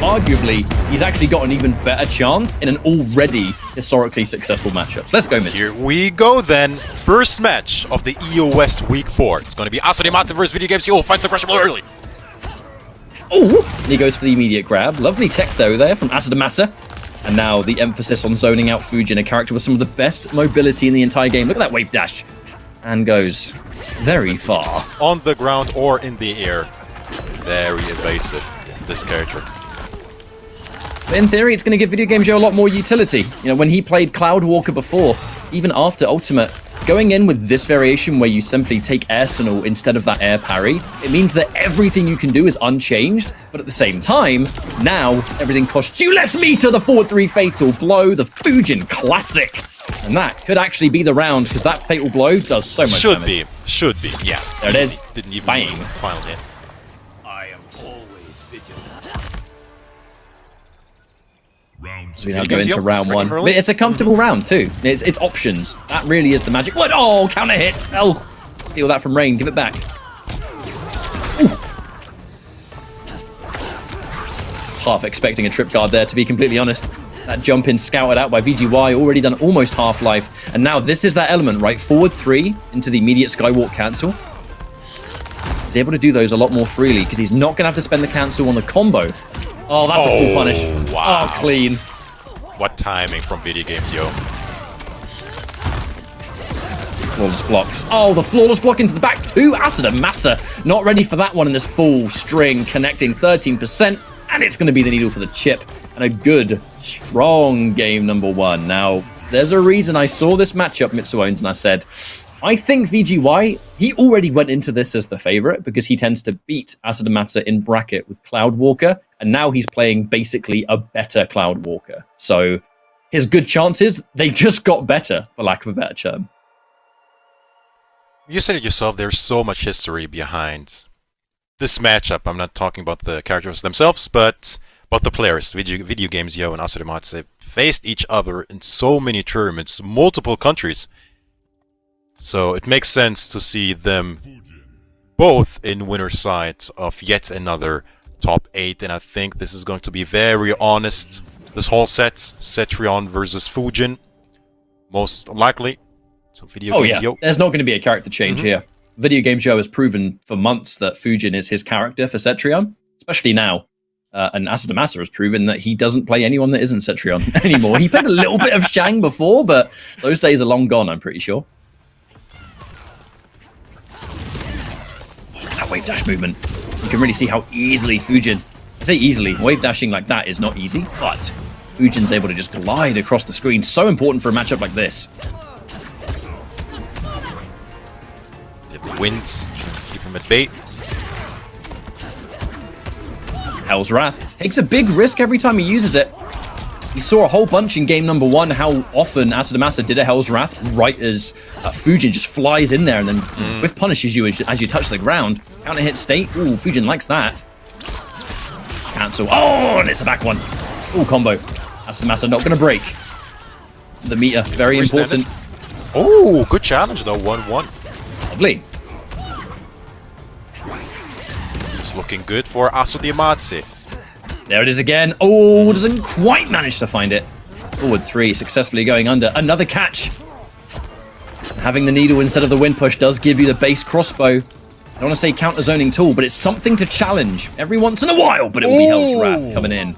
arguably, he's actually got an even better chance in an already historically successful matchup. Let's go, Mitch. Here we go then. First match of the EU West Week 4. It's going to be Asadimata versus Video Games Yo. Finds the crushable early. Oh, he goes for the immediate grab. Lovely tech though there from Asadimata. And now the emphasis on zoning out Fujin, a character with some of the best mobility in the entire game. Look at that wave dash. And goes very far. On the ground or in the air. Very evasive, this character. But in theory, it's going to give Video Game Joe a lot more utility. You know, when he played Cloudwalker before, even after Ultimate, going in with this variation where you simply take Arsenal instead of that air parry, it means that everything you can do is unchanged, but at the same time, now everything costs you less meter, the forward 3 fatal blow, the Fujin classic. And that could actually be the round, because that fatal blow does so much damage. Should be, yeah. There it is. Didn't even Bang. Final hit. I am always vigilant. We now go into round 1. But it's a comfortable round too. It's options. That really is the magic. What? Oh, counter hit. Oh, steal that from Rain. Give it back. Ooh. Half expecting a trip guard there, to be completely honest. That jump in scouted out by VGY, already done almost half-life. And now this is that element, right? Forward 3 into the immediate skywalk cancel. He's able to do those a lot more freely because he's not going to have to spend the cancel on the combo. Oh, that's a full punish. Wow. Oh, clean. What timing from Video Games Yo. Flawless blocks. Oh, the flawless block into the back too. Asadimata not ready for that one in this full string, connecting 13%. And it's going to be the needle for the chip. And a good, strong game number 1. Now, there's a reason I saw this matchup, Mitsuones, and I said, I think VGY, he already went into this as the favorite because he tends to beat Asadimata in bracket with Cloudwalker, and now he's playing basically a better Cloudwalker. So his good chances, they just got better, for lack of a better term. You said it yourself, there's so much history behind this matchup. I'm not talking about the characters themselves, but about the players. Video Games Yo and Asadimata faced each other in so many tournaments, multiple countries. So it makes sense to see them both in winner's side of yet another top 8, and I think this is going to be very honest. This whole set, Cetrion versus Fujin, most likely. So Video Games Yo. There's not going to be a character change here. Video Game Joe has proven for months that Fujin is his character for Cetrion, especially now. And Asadimata has proven that he doesn't play anyone that isn't Cetrion anymore. He played a little bit of Shang before, but those days are long gone, I'm pretty sure. That wave dash movement. You can really see how easily Fujin, I say easily, wave dashing like that is not easy, but Fujin's able to just glide across the screen. So important for a matchup like this. Get the wins, keep him at bay. Hell's Wrath takes a big risk every time he uses it. We saw a whole bunch in game number 1 how often Asadimata did a Hell's Wrath right as Fujin just flies in there and then with punishes you as you touch the ground. Counter hit state. Ooh, Fujin likes that. Cancel. Oh, and it's a back one. Ooh, combo. Asadimata not going to break. The meter, very important. Oh, good challenge though, 1-1. Lovely. This is looking good for Asadimata. There it is again. Oh, doesn't quite manage to find it. Forward 3, successfully going under. Another catch. Having the needle instead of the wind push does give you the base crossbow. I don't want to say counter zoning tool, but it's something to challenge every once in a while, but it will be Hell's Wrath coming in.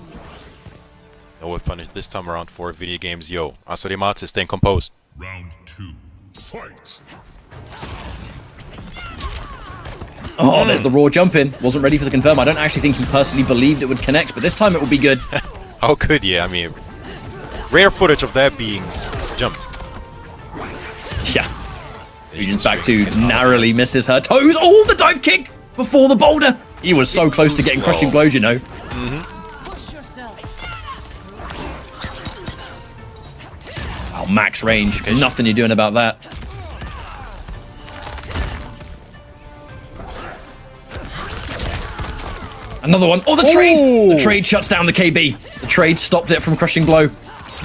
No whiff punish this time around for Video Games Yo. Asadimata staying composed. Round 2. Fight. Oh, there's the raw jump in. Wasn't ready for the confirm. I don't actually think he personally believed it would connect, but this time it will be good. Oh, good, yeah. I mean, rare footage of that being jumped. Yeah. Fujin's back to narrowly misses her toes. Oh, the dive kick before the boulder. He was so close to getting crushing blows, you know. Push yourself. Oh, max range. Nothing you're doing about that. Another one. Oh, the trade! The trade shuts down the KB. The trade stopped it from crushing blow.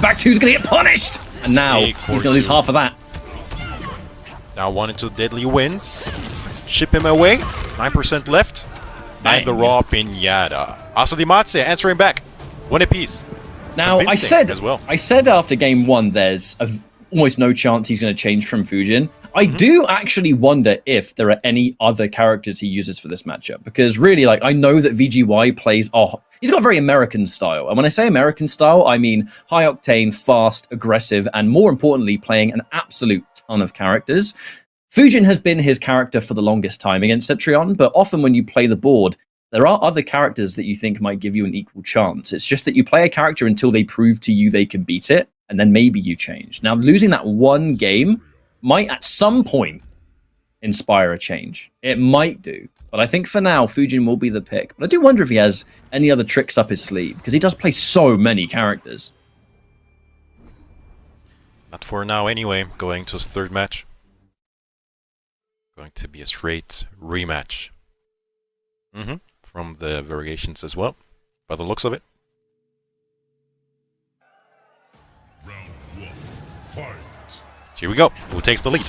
Back two's going to get punished. And now he's going to lose half of that. Now 1 and 2 deadly wins. Ship him away. 9% left. Bang. And the raw pinata. Asadimata answering back. One apiece. Now, Convincing as well. I said after game one, there's almost no chance he's going to change from Fujin. I do actually wonder if there are any other characters he uses for this matchup, because really, like, I know that VGY plays. Oh, he's got a very American style, and when I say American style, I mean high octane, fast, aggressive, and more importantly, playing an absolute ton of characters. Fujin has been his character for the longest time against Cetrion, but often when you play the board, there are other characters that you think might give you an equal chance. It's just that you play a character until they prove to you they can beat it, and then maybe you change. Now, losing that one game might at some point inspire a change. It might do. But I think for now, Fujin will be the pick. But I do wonder if he has any other tricks up his sleeve, because he does play so many characters. Not for now anyway, going to his third match. Going to be a straight rematch. From the variations as well, by the looks of it. Round one, fight. Here we go. Who takes the lead?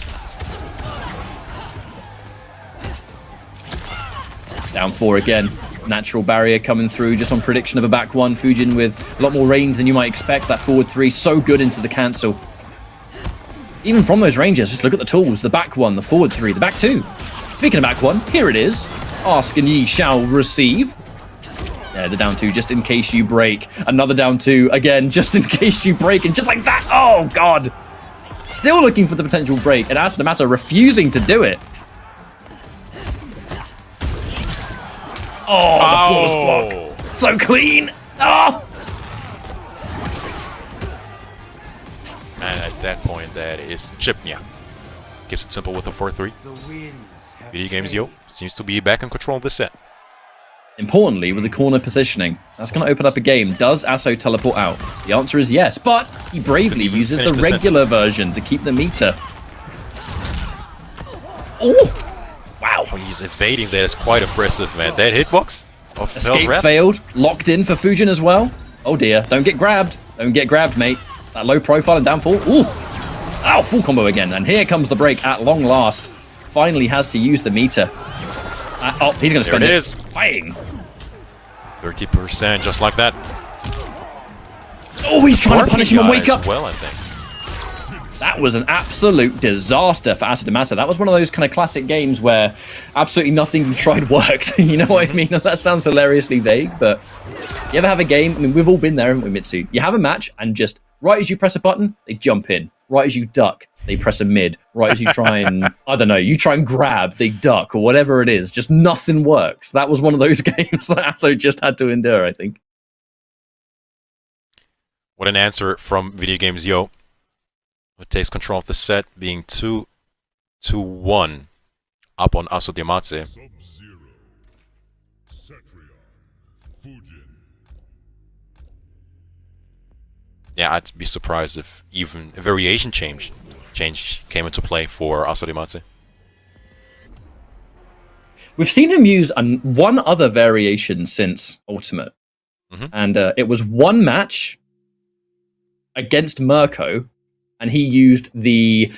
Down 4 again. Natural barrier coming through just on prediction of a back 1. Fujin with a lot more range than you might expect. That forward 3 so good into the cancel. Even from those ranges, just look at the tools. The back 1, the forward 3, the back 2. Speaking of back 1, here it is. Ask and ye shall receive. Yeah, the down 2 just in case you break. Another down 2 again just in case you break. And just like that, oh god. Still looking for the potential break. And Asadamasa refusing to do it. Oh, the flawless block. So clean. Oh. And at that point, that is Chipnia. Keeps it simple with a 4-3. Video Games Yo seems to be back in control of this set. Importantly, with the corner positioning, that's going to open up a game. Does Asso teleport out? The answer is yes, but he bravely uses the regular version to keep the meter. Oh! Wow. Oh, he's evading that is quite impressive, man. That hitbox of Escape failed. Locked in for Fujin as well. Oh dear. Don't get grabbed. Don't get grabbed, mate. That low profile and downfall. Ooh! Ow, full combo again. And here comes the break at long last. Finally has to use the meter. Oh, he's going to spend it. There it is. Bang. 30%, just like that. Oh, he's trying to punish him and wake up. Well, I think. That was an absolute disaster for Asadamasa. That was one of those kind of classic games where absolutely nothing you tried worked. You know what I mean? That sounds hilariously vague, but you ever have a game? I mean, we've all been there, haven't we, Mitsu? You have a match and just right as you press a button, they jump in. Right as you duck, they press a mid. Right as you try and, I don't know, you try and grab, they duck, or whatever it is. Just nothing works. That was one of those games that Asso just had to endure, I think. What an answer from Video Games Yo. Who takes control of the set, being 2-1 up on Asso Diamatse. Sub-Zero. Cetrion. Fujin. Yeah, I'd be surprised if even a variation change came into play for Asso Diamatse. We've seen him use one other variation since Ultimate. And it was one match against Mirko, and he used the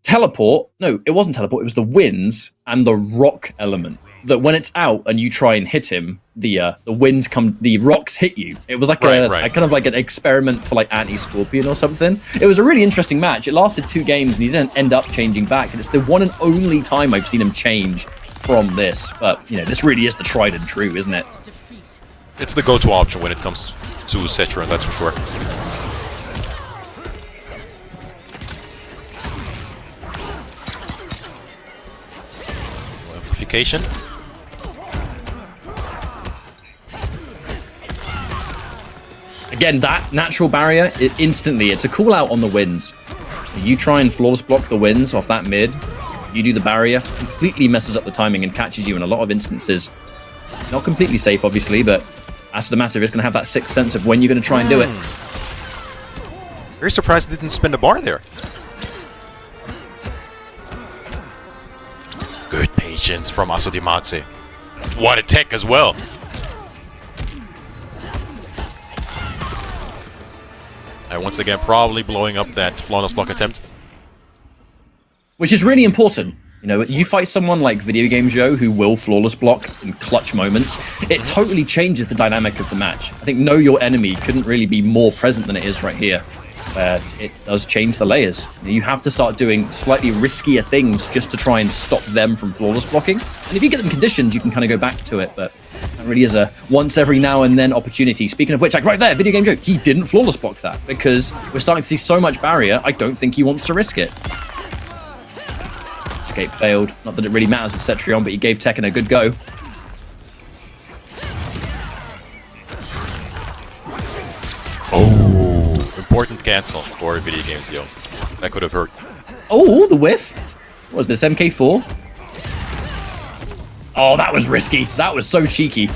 teleport. No, it wasn't teleport, it was the winds and the rock element. That when it's out and you try and hit him, the winds come, the rocks hit you. It was like a kind of like an experiment for like anti-Scorpion or something. It was a really interesting match. It lasted 2 games and he didn't end up changing back. And it's the one and only time I've seen him change from this. But, you know, this really is the tried and true, isn't it? It's the go-to option when it comes to Cetrion, that's for sure. Amplification. Again, that natural barrier, it's a call out on the winds. You try and flawless block the winds off that mid, you do the barrier, completely messes up the timing and catches you in a lot of instances. Not completely safe, obviously, but Asadamasa is going to have that sixth sense of when you're going to try and do it. Very surprised it didn't spin the bar there. Good patience from Asso Diamatse. What a tech as well. And once again, probably blowing up that flawless block attempt. Which is really important. You know, you fight someone like Video Game Joe who will flawless block in clutch moments, it totally changes the dynamic of the match. I think know your enemy couldn't really be more present than it is right here. It does change the layers. You have to start doing slightly riskier things just to try and stop them from flawless blocking. And if you get them conditioned, you can kind of go back to it, but that really is a once every now and then opportunity. Speaking of which, like right there, Video Game Joe, he didn't flawless block that because we're starting to see so much barrier, I don't think he wants to risk it. Escape failed. Not that it really matters with Cetrion, but he gave Tekken a good go. Oh, important cancel for Video Games, yo. That could have hurt. Oh, the whiff. What was this, MK4? Oh, that was risky. That was so cheeky.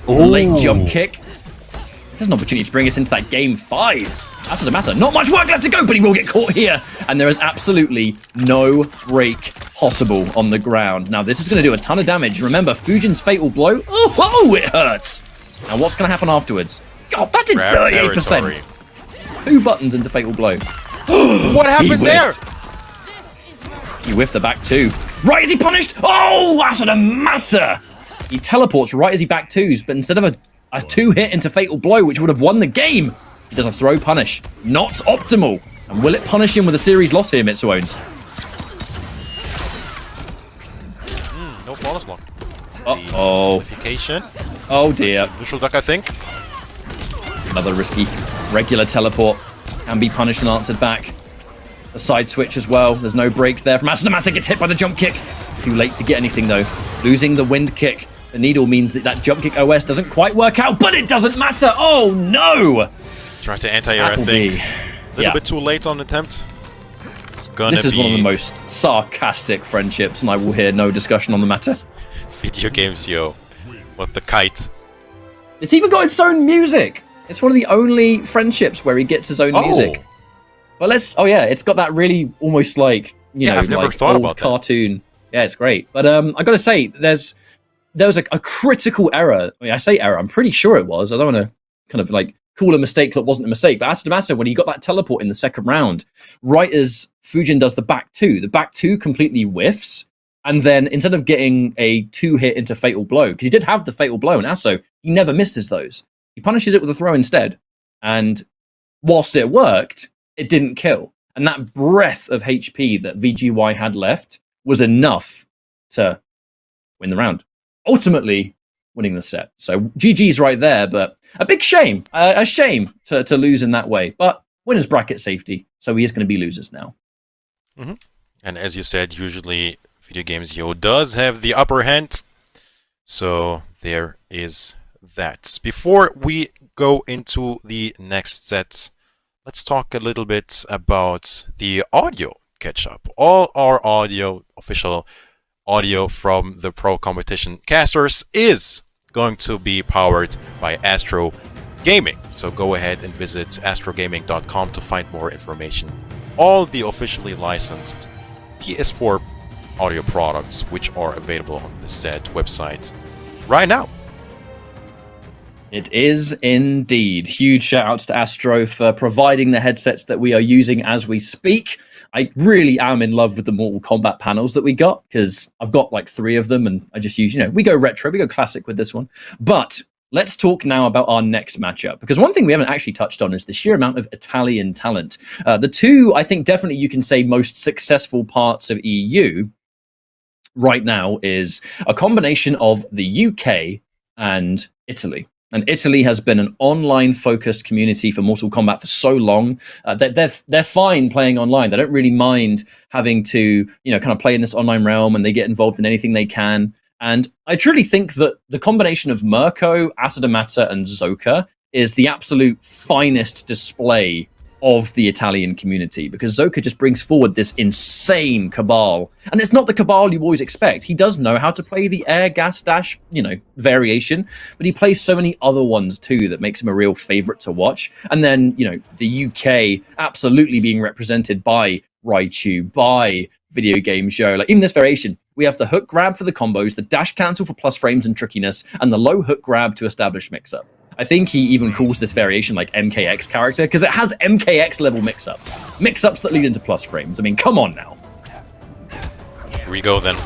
Ooh. Late jump kick. This is an opportunity to bring us into that game 5. That's the matter. Not much work left to go, but he will get caught here. And there is absolutely no break possible on the ground. Now, this is going to do a ton of damage. Remember, Fujin's fatal blow. Oh, it hurts. Now, what's going to happen afterwards? God, that did 38%. 2 buttons into fatal blow. What happened there? He whiffed the back 2. Right as he punished. Oh, that's a matter. He teleports right as he back 2s, but instead of a 2-hit into fatal blow, which would have won the game, he does a throw punish. Not optimal. And will it punish him with a series loss here, Mitsuones? No flawless block. Uh-oh. Qualification. Oh, dear. Neutral duck, I think. Another risky regular teleport. Can be punished and answered back. A side switch as well. There's no break there from Asadamasa. Gets hit by the jump kick. Too late to get anything, though. Losing the wind kick. The needle means that jump kick OS doesn't quite work out, but it doesn't matter. Oh, no. Try to anti-air, I think. A little bit too late on attempt. This is one of the most sarcastic friendships, and I will hear no discussion on the matter. Video Games, yo. What the kite. It's even got its own music. It's one of the only friendships where he gets his own music. Well, it's got that really almost like, you know, I've never like thought old about that. cartoon. Yeah, it's great. But I gotta say, there was a critical error. I mean, I say error, I'm pretty sure it was. I don't want to kind of like call a mistake that wasn't a mistake. But Asadamasa, when he got that teleport in the second round, right as Fujin does the back 2 completely whiffs. And then instead of getting a 2-hit into fatal blow, because he did have the fatal blow, and Aso, he never misses those. He punishes it with a throw instead. And whilst it worked, it didn't kill. And that breath of HP that VGY had left was enough to win the round. Ultimately, winning the set. So GG's right there, but a big shame. A shame to lose in that way. But winner's bracket safety, so he is going to be losers now. Mm-hmm. And as you said, usually Video Games Yo does have the upper hand. So there is that. Before we go into the next set, let's talk a little bit about the audio catch-up. All our audio, official audio from the Pro Competition casters is going to be powered by Astro Gaming. So go ahead and visit astrogaming.com to find more information. All the officially licensed PS4 audio products which are available on the said website right now. It is indeed. Huge shout outs to Astro for providing the headsets that we are using as we speak. I really am in love with the Mortal Kombat panels that we got, because I've got like 3 of them and I just use, we go retro, we go classic with this one. But let's talk now about our next matchup, because one thing we haven't actually touched on is the sheer amount of Italian talent. The 2, I think definitely you can say most successful parts of EU right now is a combination of the UK and Italy. And Italy has been an online-focused community for Mortal Kombat for so long. They're fine playing online. They don't really mind having to, kind of play in this online realm, and they get involved in anything they can. And I truly think that the combination of Mirko, Asadamasa, and Zoka is the absolute finest display of the Italian community, because Zoka just brings forward this insane cabal. And it's not the cabal you always expect. He does know how to play the air, gas, dash, variation, but he plays so many other ones too that makes him a real favorite to watch. And then, the UK absolutely being represented by Raichu, by Video Game Show. Like even this variation, we have the hook grab for the combos, the dash cancel for plus frames and trickiness, and the low hook grab to establish mix-up. I think he even calls this variation like MKX character, because it has MKX level mix-ups that lead into plus frames. I mean, come on now. Here we go then.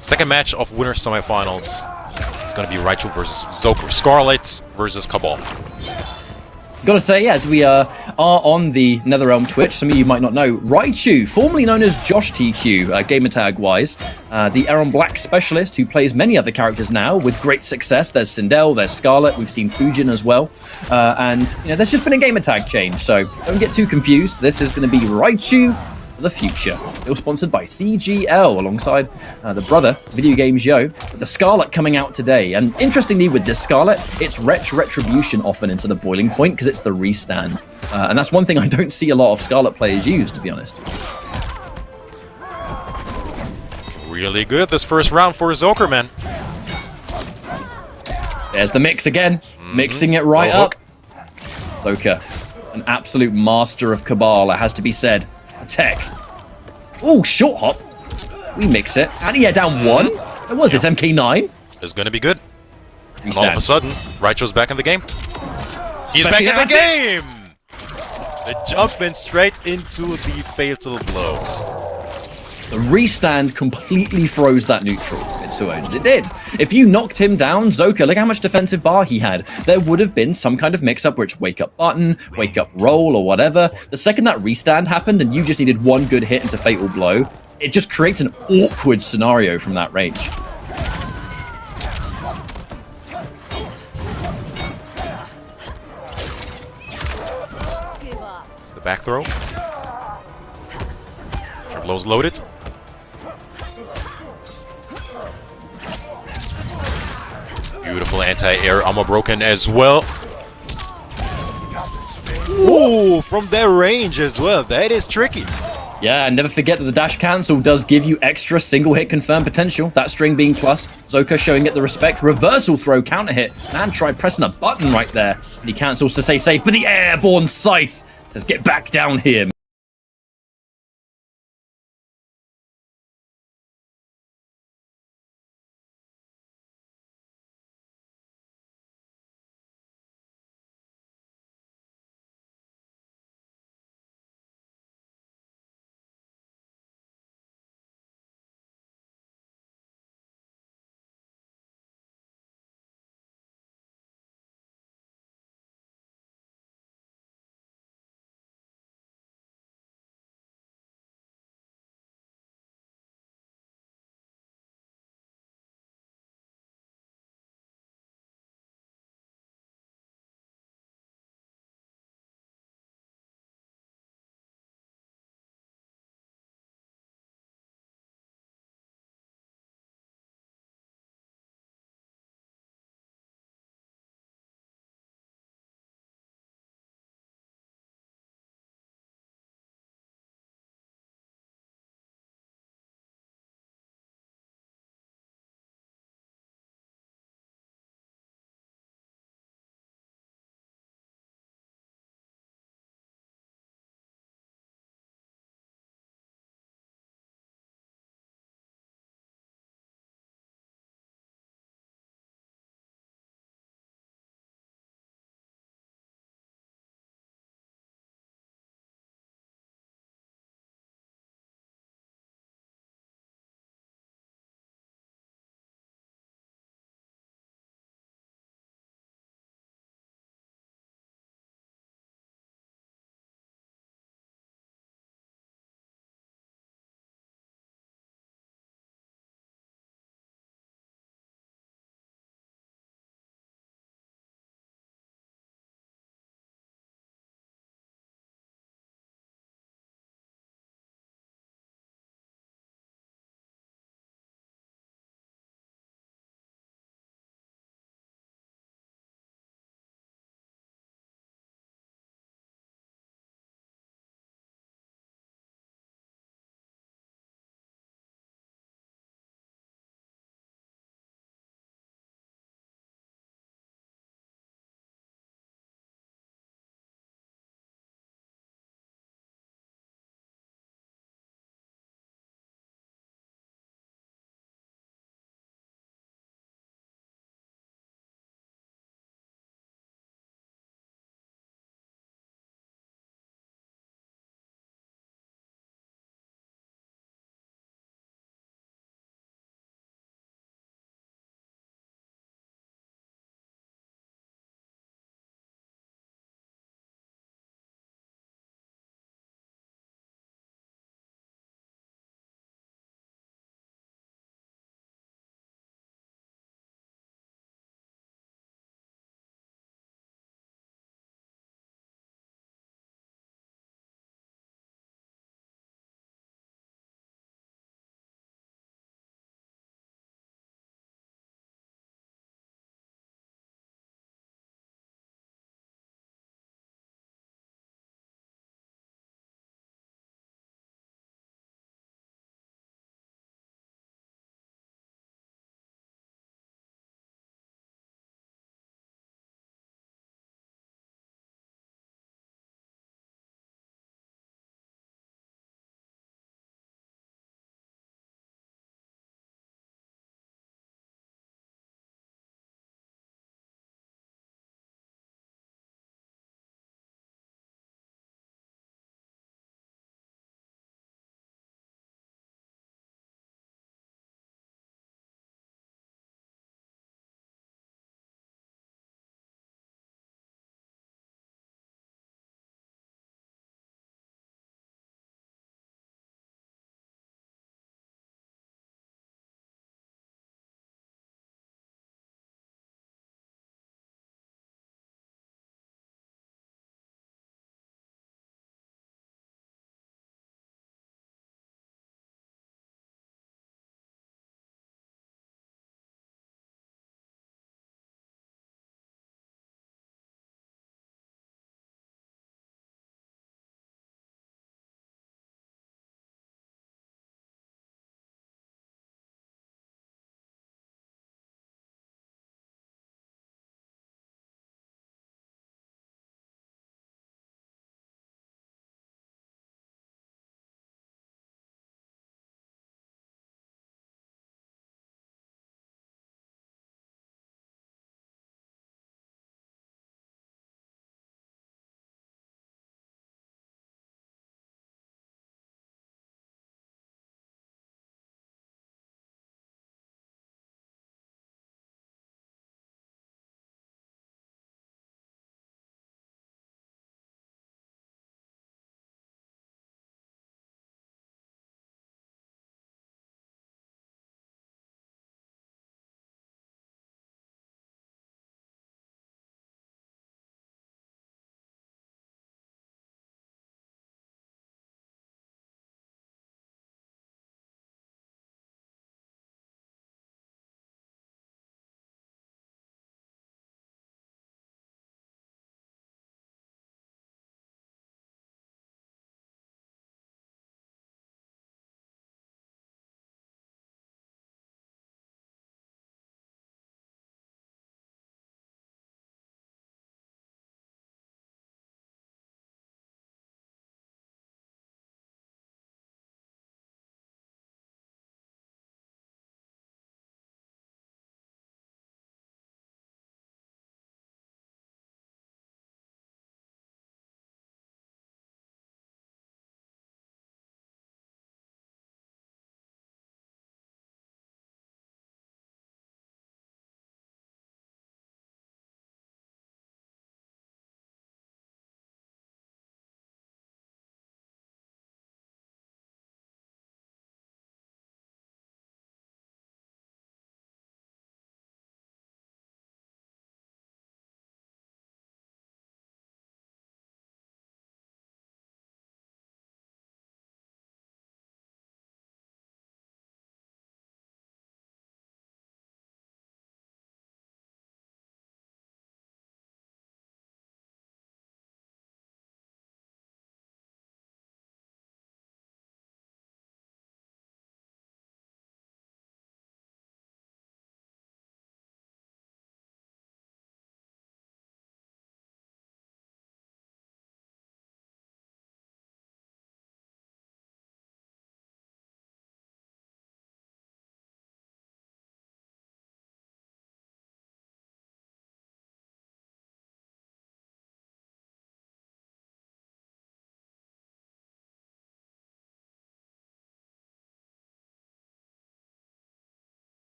Second match of winner semifinals. It's gonna be Raichu versus Zoker. Scarlet versus Cabal. Gotta say, as we are on the NetherRealm Twitch, some of you might not know, Raichu, formerly known as Josh TQ, gamertag-wise, the Aron Black specialist who plays many other characters now with great success. There's Sindel, there's Scarlet, we've seen Fujin as well, and you know, there's just been a gamertag change, so don't get too confused. This is going to be Raichu for the future. Still sponsored by CGL alongside the brother, Video Games Yo. The Scarlet coming out today, and interestingly with this Scarlet, it's Retribution often instead of Boiling Point because it's the restand. And that's one thing I don't see a lot of Scarlet players use, to be honest. Really good this first round for Zoker, man. There's the mix again, mixing it right up. Zoker, an absolute master of Cabal, it has to be said. Tech. Oh, short hop. We mix it. And yeah, down one. It was this MK9. It's gonna be good. And Restand. all of a sudden, Raichu's back in the game. He's back in the game! The jump in straight into the fatal blow. The restand completely froze that neutral. Mitsuones. It did. If you knocked him down, Zoker, look how much defensive bar he had. There would have been some kind of mix-up where it's wake-up button, wake-up roll, or whatever. The second that restand happened and you just needed one good hit into fatal blow, it just creates an awkward scenario from that range. It's the back throw. Triplow's loaded. Beautiful anti-air armor broken as well. Ooh, from that range as well. That is tricky. Yeah, and never forget that the dash cancel does give you extra single hit confirm potential. That string being plus. Zoker showing it the respect. Reversal throw, counter hit. Man tried pressing a button right there. And he cancels to say safe, but the airborne scythe says get back down here.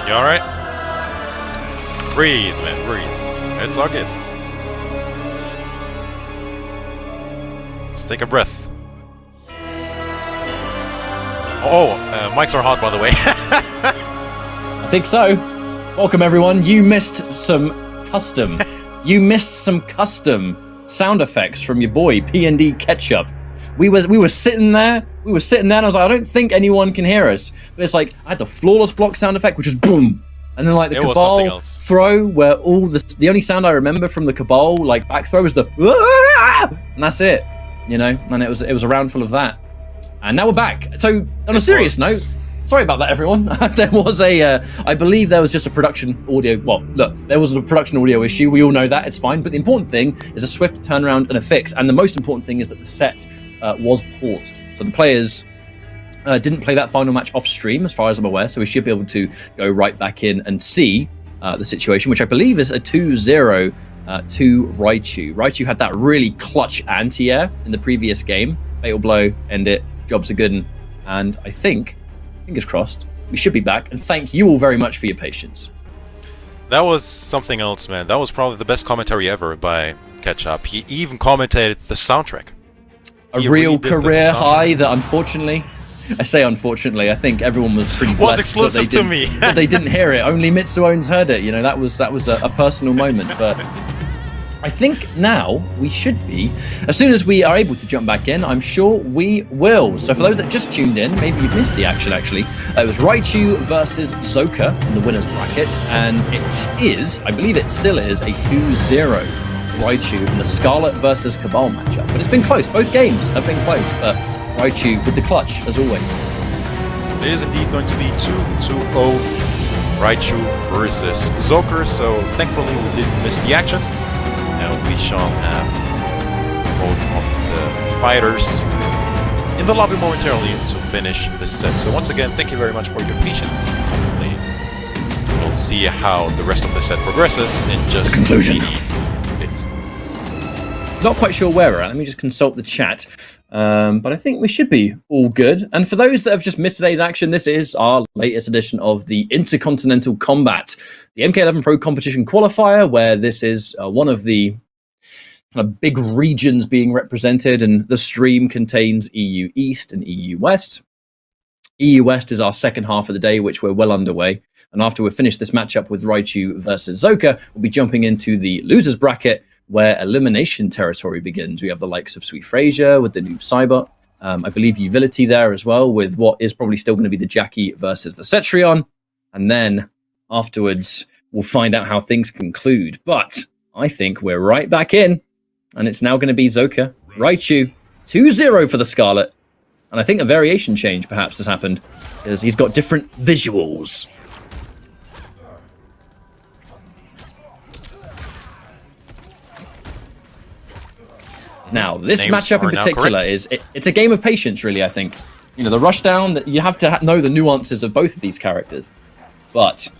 You alright? Breathe, man, breathe. It's all good. Just take a breath. Oh, mics are hot, by the way. I think so. Welcome, everyone. You missed some custom. You missed some custom sound effects from your boy P&D Ketchup. We were sitting there. We were sitting there, and I was like, I don't think anyone can hear us. But it's like I had the flawless block sound effect, which was boom, and then like the Cabal throw, where all the only sound I remember from the Cabal like back throw was the, and that's it. You know, and it was a round full of that. And now we're back. So on a serious note, sorry about that, everyone. There was I believe there was just a production audio. Well, look, there was a production audio issue. We all know that. It's fine. But the important thing is a swift turnaround and a fix. And the most important thing is that the set was paused. So the players didn't play that final match off stream, as far as I'm aware. So we should be able to go right back in and see the situation, which I believe is a 2-0 to Raichu. Raichu had that really clutch anti-air in the previous game. Fatal blow, end it. Jobs are good. And I think, fingers crossed, we should be back. And thank you all very much for your patience. That was something else, man. That was probably the best commentary ever by Ketchup. He even commentated the soundtrack. A real career high that unfortunately, I say unfortunately, I think everyone was pretty blessed. Was exclusive to me. That they didn't hear it. Only Mitsuones heard it. You know, that was a personal moment. But I think now we should be, as soon as we are able to jump back in, I'm sure we will. So for those that just tuned in, maybe you've missed the action actually. It was Raichu versus Zoka in the winner's bracket, and it is, I believe it still is, a 2-0 Raichu in the Scarlet versus Cabal matchup. But it's been close. Both games have been close, but Raichu with the clutch, as always. It is indeed going to be 2-0 Raichu versus Zoker, so thankfully we didn't miss the action. Now we shall have both of the fighters in the lobby momentarily to finish this set. So once again, thank you very much for your patience. Hopefully we'll see how the rest of the set progresses in just conclusion. Bit. Not quite sure where we're at. Let me just consult the chat. But I think we should be all good. And for those that have just missed today's action, this is our latest edition of the Intercontinental Kombat, the MK11 Pro Competition Qualifier, where this is one of the kind of big regions being represented, and the stream contains EU East and EU West. EU West is our second half of the day, which we're well underway. And after we've finished this matchup with Raichu versus Zoka, we'll be jumping into the losers bracket, where elimination territory begins. We have the likes of Sweet Fraser with the Noob Cybot. I believe Utility there as well, with what is probably still going to be the Jackie versus the Cetrion. And then afterwards, we'll find out how things conclude. But I think we're right back in. And it's now going to be Zoka, Raichu, 2-0 for the Scarlet. And I think a variation change perhaps has happened, because he's got different visuals. Now, this matchup in particular it's a game of patience, really, I think. You know, the rushdown, you have to know the nuances of both of these characters. But,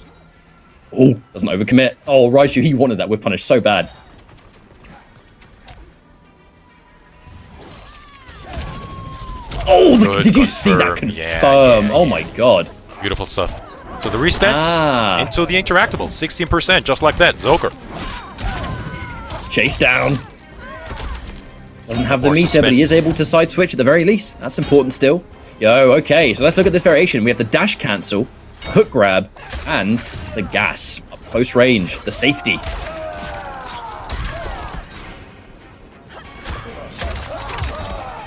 doesn't overcommit. Oh, Raichu, he wanted that. We're punished so bad. Oh, did you see that confirm? Yeah. Oh my god. Beautiful stuff. So the reset into the interactable, 16%, just like that. Zoker. Chase down. Doesn't have the meter, but he is able to side switch at the very least. That's important still. Yo, okay, so let's look at this variation. We have the dash cancel, hook grab, and the gas. Up close range, the safety.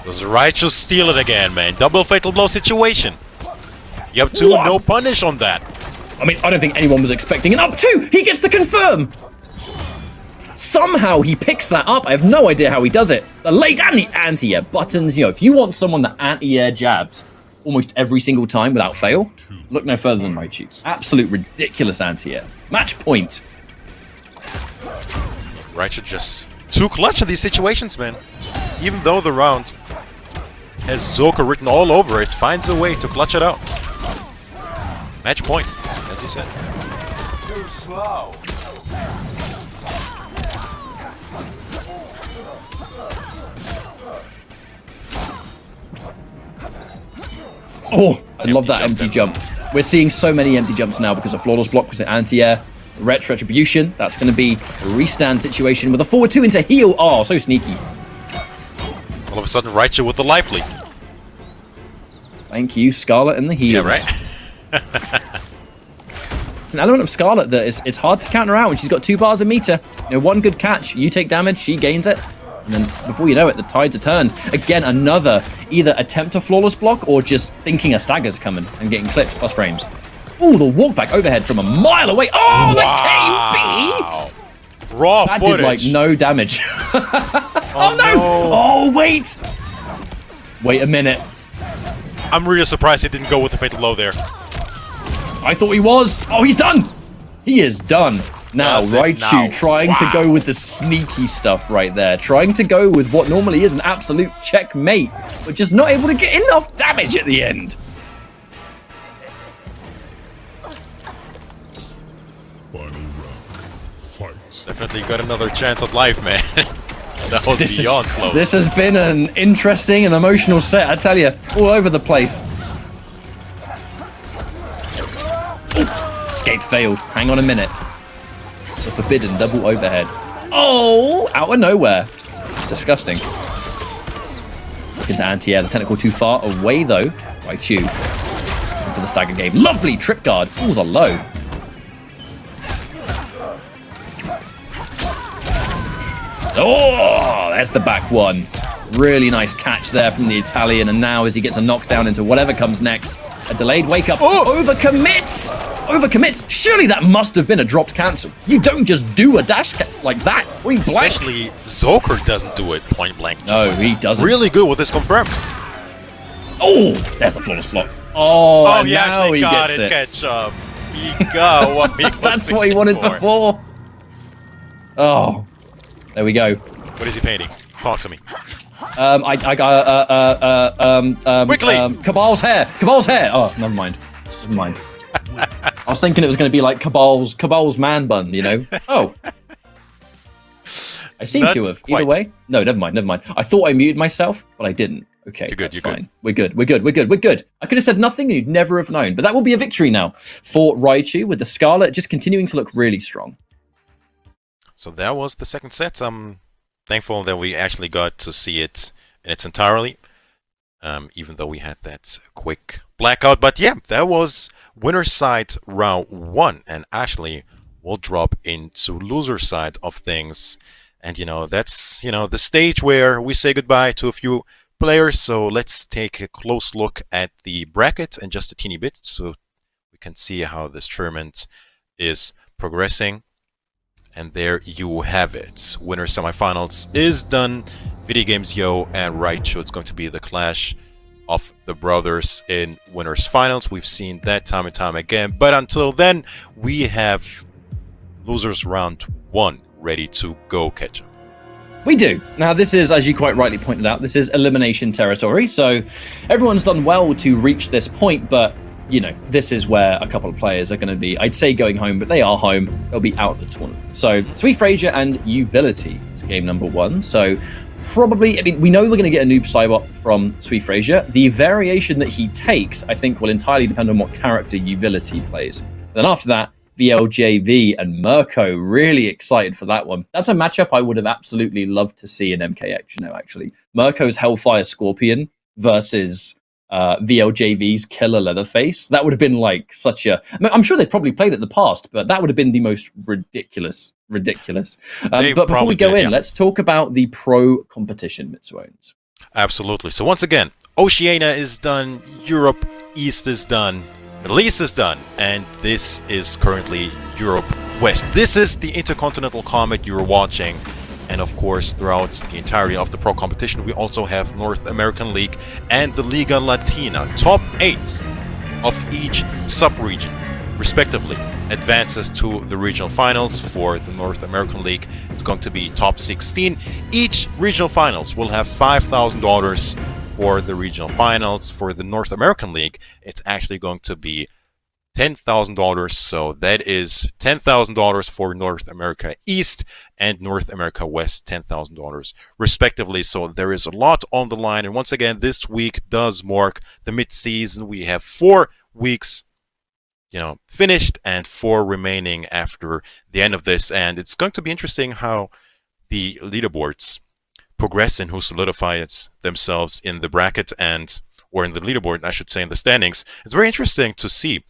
Does Raichu steal it again, man? Double fatal blow situation. You have 2, no punish on that. I mean, I don't think anyone was expecting an up 2. He gets the confirm. Somehow he picks that up. I have no idea how he does it. The late and the anti-air buttons. You know, if you want someone that anti-air jabs almost every single time without fail, look no further than Raichu. Absolute ridiculous anti-air. Match point. Raichu just too clutch in these situations, man. Even though the round has Zoka written all over it, finds a way to clutch it out. Match point, as you said. Too slow. Oh, I love that empty jump. We're seeing so many empty jumps now because of flawless block, because of anti-air. Retribution, that's going to be a restand situation with a forward 2 into heal. Oh, so sneaky. All of a sudden, Raichu with the life lead. Thank you, Scarlet and the heals. Yeah, right? It's an element of Scarlet that it's hard to counter out when she's got 2 bars of meter. You know, one good catch, you take damage, she gains it. And then before you know it, the tides are turned. Again, another either attempt to flawless block or just thinking a stagger's coming and getting clipped plus frames. Ooh, the walk back overhead from a mile away. Oh, Wow. the KB! Raw That footage. did like no damage. Oh no! Oh, wait! Wait a minute. I'm really surprised he didn't go with the fatal blow there. I thought he was. Oh, he's done. He is done. Now, That's it Raichu now. trying to go with the sneaky stuff right there. Trying to go with what normally is an absolute checkmate, but just not able to get enough damage at the end. Final round. Fight. Definitely got another chance at life, man. That was beyond close. This has been an interesting and emotional set, I tell you. All over the place. Escape failed. Hang on a minute. The forbidden double overhead. Oh, out of nowhere. It's disgusting. Look into anti-air. The technical too far away, though. Raichu. Looking for the stagger game. Lovely trip guard. Ooh, the low. Oh, there's the back one. Really nice catch there from the Italian. And now as he gets a knockdown into whatever comes next, a delayed wake up. Oh! Overcommits! Overcommits! Surely that must have been a dropped cancel. You don't just do a dash like that. Point blank. Especially Zoker doesn't do it point blank. Just No, he doesn't. Really good with his confirms. Oh, there's the flawless block. Oh, Oh, and he now actually he got gets it. it. Catch up. He got what he was That's what he wanted for. before. Oh, there we go. What is he painting? Talk to me. I got Quickly! Cabal's hair. Cabal's hair. Oh, never mind. Never mind. I was thinking it was going to be like Cabal's man bun, you know? Oh. I seem to Not have. quite. Either way. No, never mind, never mind. I thought I muted myself, but I didn't. Okay, You're good, that's you're fine. good. We're good, we're good, we're good, we're good. I could have said nothing and you'd never have known, but that will be a victory now for Raichu with the Scarlet just continuing to look really strong. So that was the second set. I'm thankful that we actually got to see it in its entirety, even though we had that quick blackout. But yeah, that was winner's side round 1, and actually we'll drop into loser side of things. And that's the stage where we say goodbye to a few players. So let's take a close look at the bracket and just a teeny bit so we can see how this tournament is progressing. And there you have it. Winner semifinals is done. Video Games Yo and Raichu. It's going to be the clash of the brothers in winners finals. We've seen that time and time again. But until then, we have losers round 1 ready to go, Ketchup. We do. Now, this is, as you quite rightly pointed out, this is elimination territory. So everyone's done well to reach this point, but this is where a couple of players are going to be, I'd say, going home, but they are home. They'll be out of the tournament. So Sweet Frazier and EUWEST is game number 1. So probably, we know we're going to get a noob Cybot from Sweet Frazier. The variation that he takes, I think, will entirely depend on what character EUWEST plays. Then after that, VLJV and Mirko, really excited for that one. That's a matchup I would have absolutely loved to see in MKX, actually. Mirko's Hellfire Scorpion versus VLJV's Killer Leatherface. That would have been like such a... I'm sure they've probably played it in the past, but that would have been the most ridiculous. But before we go in, let's talk about the pro competition, Mitsuones. Absolutely. So once again, Oceania is done, Europe East is done, Middle East is done, and this is currently Europe West. This is the Intercontinental Kombat you're watching. And of course, throughout the entirety of the pro competition, we also have North American League and the Liga Latina. Top 8 of each sub-region, respectively, advances to the regional finals. For the North American League, it's going to be top 16. Each regional finals will have $5,000 for the regional finals. For the North American League, it's actually going to be $10,000, so that is $10,000 for North America East and North America West, $10,000 respectively. So there is a lot on the line, and once again, this week does mark the mid-season. We have 4 weeks finished and 4 remaining after the end of this. And it's going to be interesting how the leaderboards progress and who solidifies themselves in the bracket or in the leaderboard, I should say, in the standings. It's very interesting to see.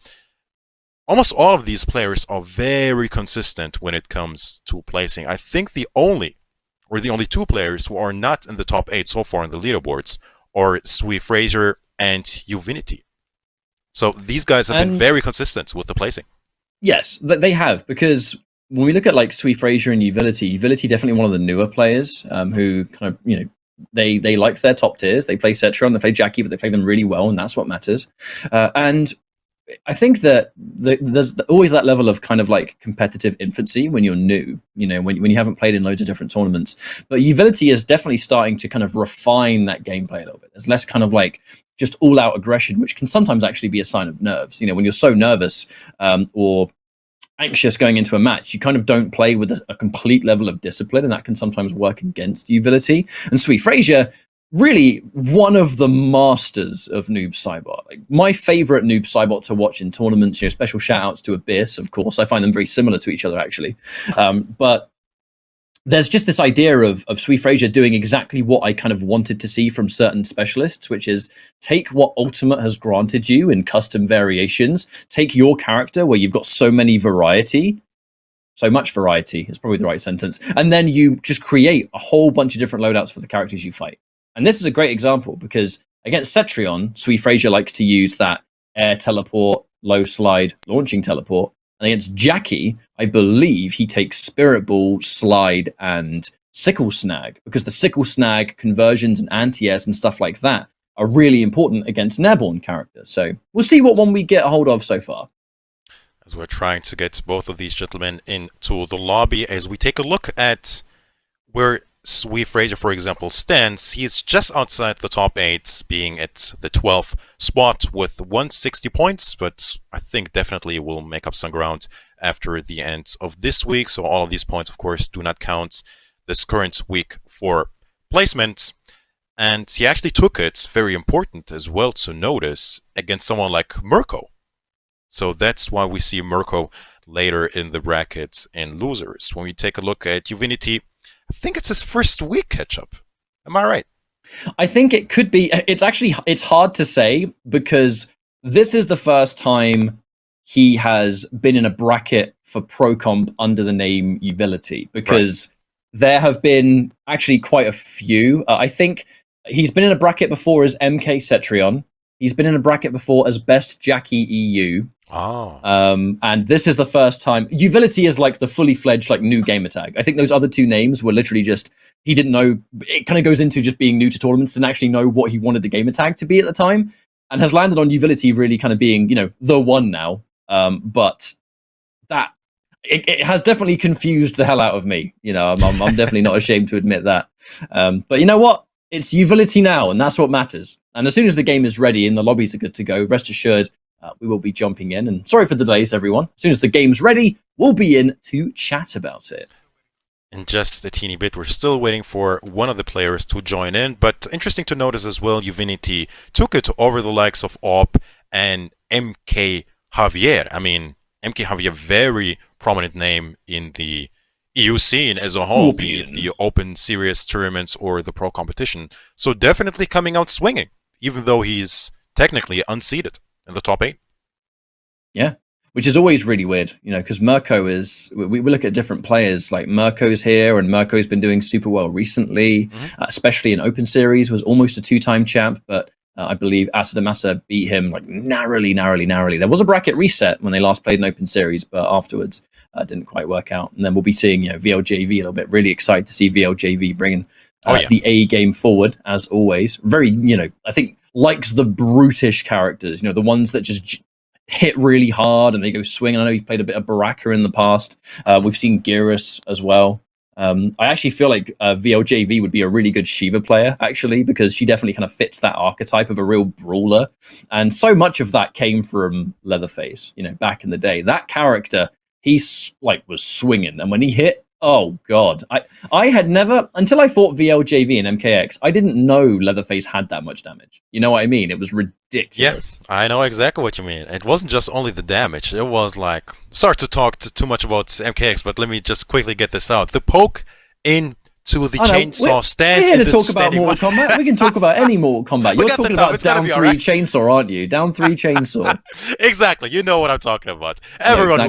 Almost all of these players are very consistent when it comes to placing. I think the only 2 players who are not in the top 8 so far in the leaderboards are Sui Fraser and EUWEST2021. So these guys have been very consistent with the placing. Yes, they have, because when we look at like Sui Fraser and EUWEST2021 definitely one of the newer players who kind of, they like their top tiers. They play Cetron, they play Jackie, but they play them really well, and that's what matters. And I think that there's always that level of kind of like competitive infancy when you're new, when you haven't played in loads of different tournaments. But EUWEST2021 is definitely starting to kind of refine that gameplay a little bit. There's less kind of like just all-out aggression, which can sometimes actually be a sign of nerves. When you're so nervous or anxious going into a match, you kind of don't play with a complete level of discipline, and that can sometimes work against EUWEST2021. And Sui Fraser, really one of the masters of Noob Saibot. Like, my favorite Noob Saibot to watch in tournaments. Special shout outs to Abyss, of course. I find them very similar to each other, actually. But there's just this idea of Sui Fraser doing exactly what I kind of wanted to see from certain specialists, which is take what Ultimate has granted you in custom variations, take your character where you've got so much variety is probably the right sentence, and then you just create a whole bunch of different loadouts for the characters you fight. And this is a great example, because against Cetrion, Sui Fraser likes to use that air teleport, low slide, launching teleport. And against Jackie, I believe he takes Spirit Ball, slide, and Sickle Snag, because the Sickle Snag conversions and anti-airs and stuff like that are really important against an airborne character. So we'll see what one we get a hold of so far. As we're trying to get both of these gentlemen into the lobby, as we take a look at where Sui Fraser, for example, stands, he's just outside the top 8, being at the 12th spot with 160 points, but I think definitely will make up some ground after the end of this week. So all of these points, of course, do not count this current week for placement. And he actually took it, very important as well to notice, against someone like Mirko. So that's why we see Mirko later in the bracket in losers. When we take a look at EUWEST2021, I think it's his first week catch-up. Am I right? I think it could be. It's hard to say, because this is the first time he has been in a bracket for Pro Comp under the name EUWEST2021, because there have been actually quite a few. I think he's been in a bracket before as MK Cetrion. He's been in a bracket before as Best Jackie EU. Oh. And this is the first time. EUWEST2021 is like the fully fledged like new gamer tag. I think those other 2 names were literally just, he didn't know. It kind of goes into just being new to tournaments, didn't actually know what he wanted the gamer tag to be at the time, and has landed on EUWEST2021 really kind of being, the one now. But that it has definitely confused the hell out of me. I'm definitely not ashamed to admit that. But you know what? It's EUWEST2021 now, and that's what matters. And as soon as the game is ready and the lobbies are good to go, rest assured, we will be jumping in. And sorry for the delays, everyone. As soon as the game's ready, we'll be in to chat about it. In just a teeny bit, we're still waiting for one of the players to join in. But interesting to notice as well, EUWEST2021 took it over the likes of OP and MK Javier. I mean, MK Javier, very prominent name in the EU scene as a whole, be it the open serious tournaments or the pro competition. So definitely coming out swinging, even though he's technically unseeded in the top 8. Yeah, which is always really weird, because Mirko is, we look at different players, like Mirko's here, and Mirko's been doing super well recently, especially in open series, was almost a 2-time champ, but I believe Asadamasa beat him like narrowly. There was a bracket reset when they last played an open series, but afterwards didn't quite work out. And then we'll be seeing VLJV a little bit. Really excited to see VLJV bringing the A game forward, as always. Very, I think likes the brutish characters, the ones that just hit really hard and they go swing. I know he played a bit of Baraka in the past. We've seen Girus as well. I actually feel like VLJV would be a really good Shiva player, actually, because she definitely kind of fits that archetype of a real brawler. And so much of that came from Leatherface, back in the day. That character, was swinging. And when he hit, Oh god, I had never, until I fought VLJV and MKX, I didn't know Leatherface had that much damage. You know what I mean? It was ridiculous. Yeah, I know exactly what you mean. It wasn't just only the damage. It was like, sorry to talk too much about MKX, but let me just quickly get this out. The poke into the chainsaw stance. We're here to talk about Mortal Kombat. We can talk about any Mortal Kombat. You're talking about down 3 chainsaw, aren't you? Down 3 chainsaw. Exactly. You know what I'm talking about. Everyone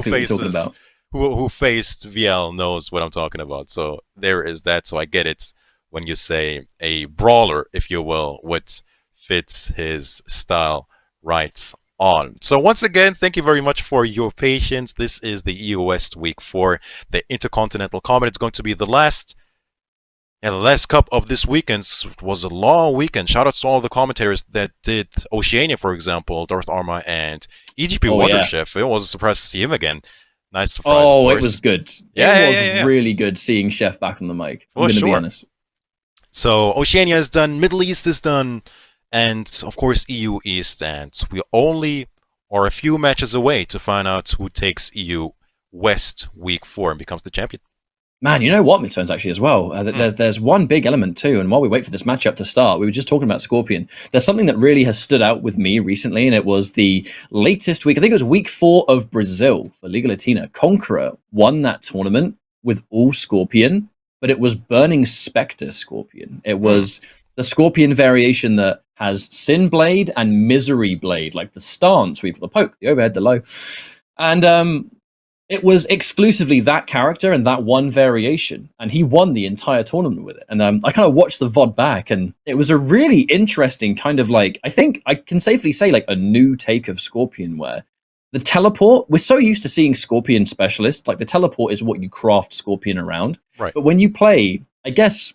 who faced VL knows what I'm talking about. So there is that. So I get it when you say a brawler, if you will, what fits his style right on. So once again, thank you very much for your patience. This is the EU West Week 4, the Intercontinental Kombat. It's going to be the last cup of this weekend. It was a long weekend. Shout out to all the commentators that did Oceania, for example, Darth Arma and EGP Wonderchef. It was a surprise to see him again. Nice surprise. Oh, it was good. It was really good seeing Chef back on the mic. I'm going to be honest. So Oceania is done, Middle East is done, and of course EU East, and we only are a few matches away to find out who takes EU West Week 4 and becomes the champion. Man, you know what, Midtones, actually, as well. There's one big element, too, and while we wait for this matchup to start, we were just talking about Scorpion. There's something that really has stood out with me recently, and it was the latest week. I think it was week 4 of Brazil for Liga Latina. Conqueror won that tournament with all Scorpion, but it was Burning Spectre Scorpion. It was the Scorpion variation that has Sin Blade and Misery Blade, like the stance, we've got the poke, the overhead, the low. And it was exclusively that character and that one variation, and he won the entire tournament with it. And I kind of watched the VOD back, and it was a really interesting kind of like, I think I can safely say like a new take of Scorpion, where the teleport, we're so used to seeing Scorpion specialists, like the teleport is what you craft Scorpion around. Right. But when you play, I guess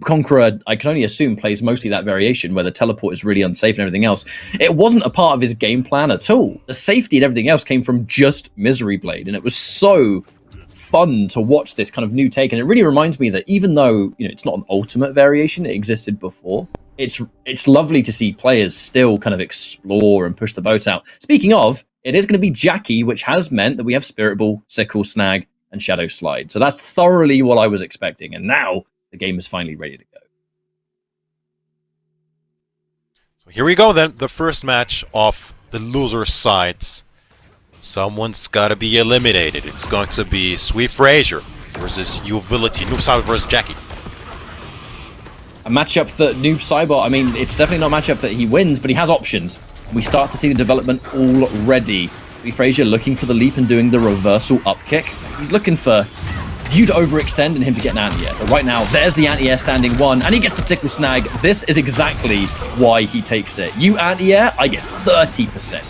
Conqueror, I can only assume, plays mostly that variation where the teleport is really unsafe and everything else. It wasn't a part of his game plan at all. The safety and everything else came from just Misery Blade, and it was so fun to watch this kind of new take. And it really reminds me that even though it's not an ultimate variation, it existed before. It's lovely to see players still kind of explore and push the boat out. Speaking of, it is going to be Jackie, which has meant that we have Spirit Ball, Sickle, Snag, and Shadow Slide. So that's thoroughly what I was expecting, and now the game is finally ready to go. So here we go then, the first match of the loser sides. Someone's got to be eliminated. It's going to be Sweet Frazier versus Uvility. Noob Saibot versus Jackie. A matchup that Noob Saibot, I mean, it's definitely not a matchup that he wins, but he has options. We start to see the development already. Sweet Frazier looking for the leap and doing the reversal up kick. He's looking for you to overextend and him to get an anti-air. But right now, there's the anti-air standing 1, and he gets the Sickle Snag. This is exactly why he takes it. You anti-air, I get 30%.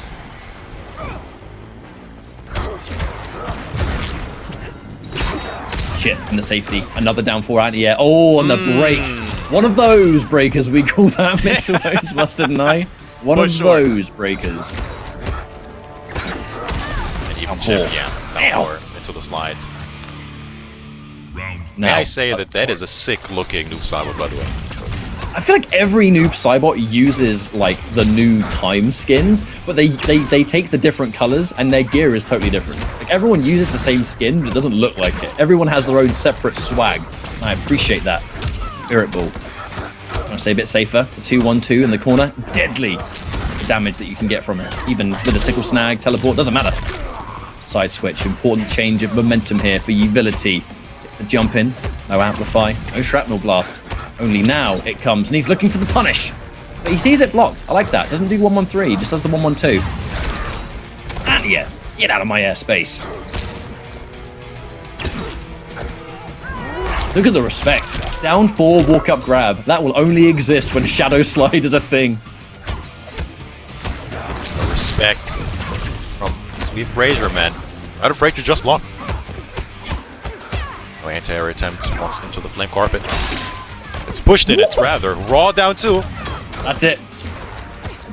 Shit, and the safety. Another down 4 anti-air. Oh, and the break. One of those breakers, we call that, Mr. Mustard and I. One of those breakers. And even down 4 into the slides. May I say that is a sick-looking Noob Saibot, by the way. I feel like every Noob Saibot uses like the new time skins, but they take the different colors and their gear is totally different. Like everyone uses the same skin, but it doesn't look like it. Everyone has their own separate swag. And I appreciate that. Spirit Ball. I want to stay a bit safer. The 2-1-2 in the corner, deadly. The damage that you can get from it, even with a Sickle Snag, teleport, doesn't matter. Side switch, important change of momentum here for Uvility. The jump in, no amplify, no shrapnel blast. Only now it comes, and he's looking for the punish. But he sees it blocked. I like that. Doesn't do 1-1-3, just does the 1-1-2. And yeah, get out of my airspace. Look at the respect. Down 4, walk up grab. That will only exist when Shadow Slide is a thing. Respect from Sweet Frazier, man. Not afraid to just block. No anti-air attempt, walks into the flame carpet. It's pushed in, it's rather raw down 2. That's it.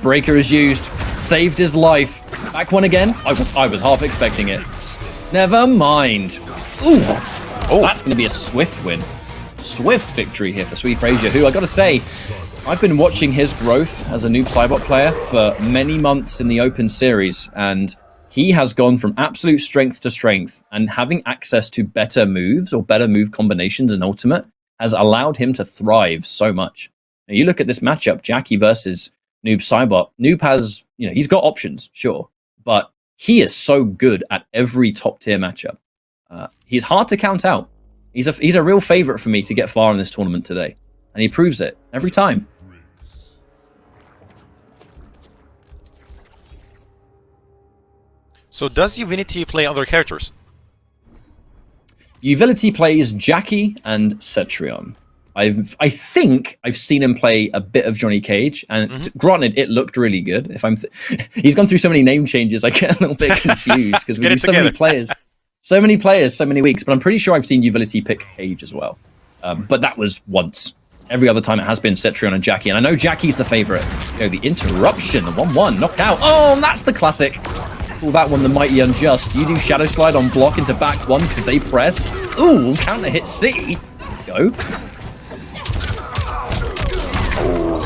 Breaker is used. Saved his life. Back 1 again. I was half expecting it. Never mind. Ooh. Oh. That's going to be a swift win. Swift victory here for Sweet Frazier, who I got to say, I've been watching his growth as a Noob Saibot player for many months in the Open Series, and he has gone from absolute strength to strength, and having access to better moves or better move combinations in Ultimate has allowed him to thrive so much. Now, you look at this matchup, Jackie versus Noob Saibot. Noob has, he's got options, sure, but he is so good at every top tier matchup. He's hard to count out. He's a real favorite for me to get far in this tournament today, and he proves it every time. So does Uvinity play other characters? Uvility plays Jackie and Cetrion. I think I've seen him play a bit of Johnny Cage, and granted, it looked really good. He's gone through so many name changes, I get a little bit confused because we do so many players, so many weeks. But I'm pretty sure I've seen Uvility pick Cage as well. But that was once. Every other time it has been Cetrion and Jackie, and I know Jackie's the favorite. The interruption, the 1-1 knocked out. Oh, and that's the classic. Call that one the Mighty Unjust. You do Shadow Slide on block into back one because they press. Ooh, counter hit C. Let's go.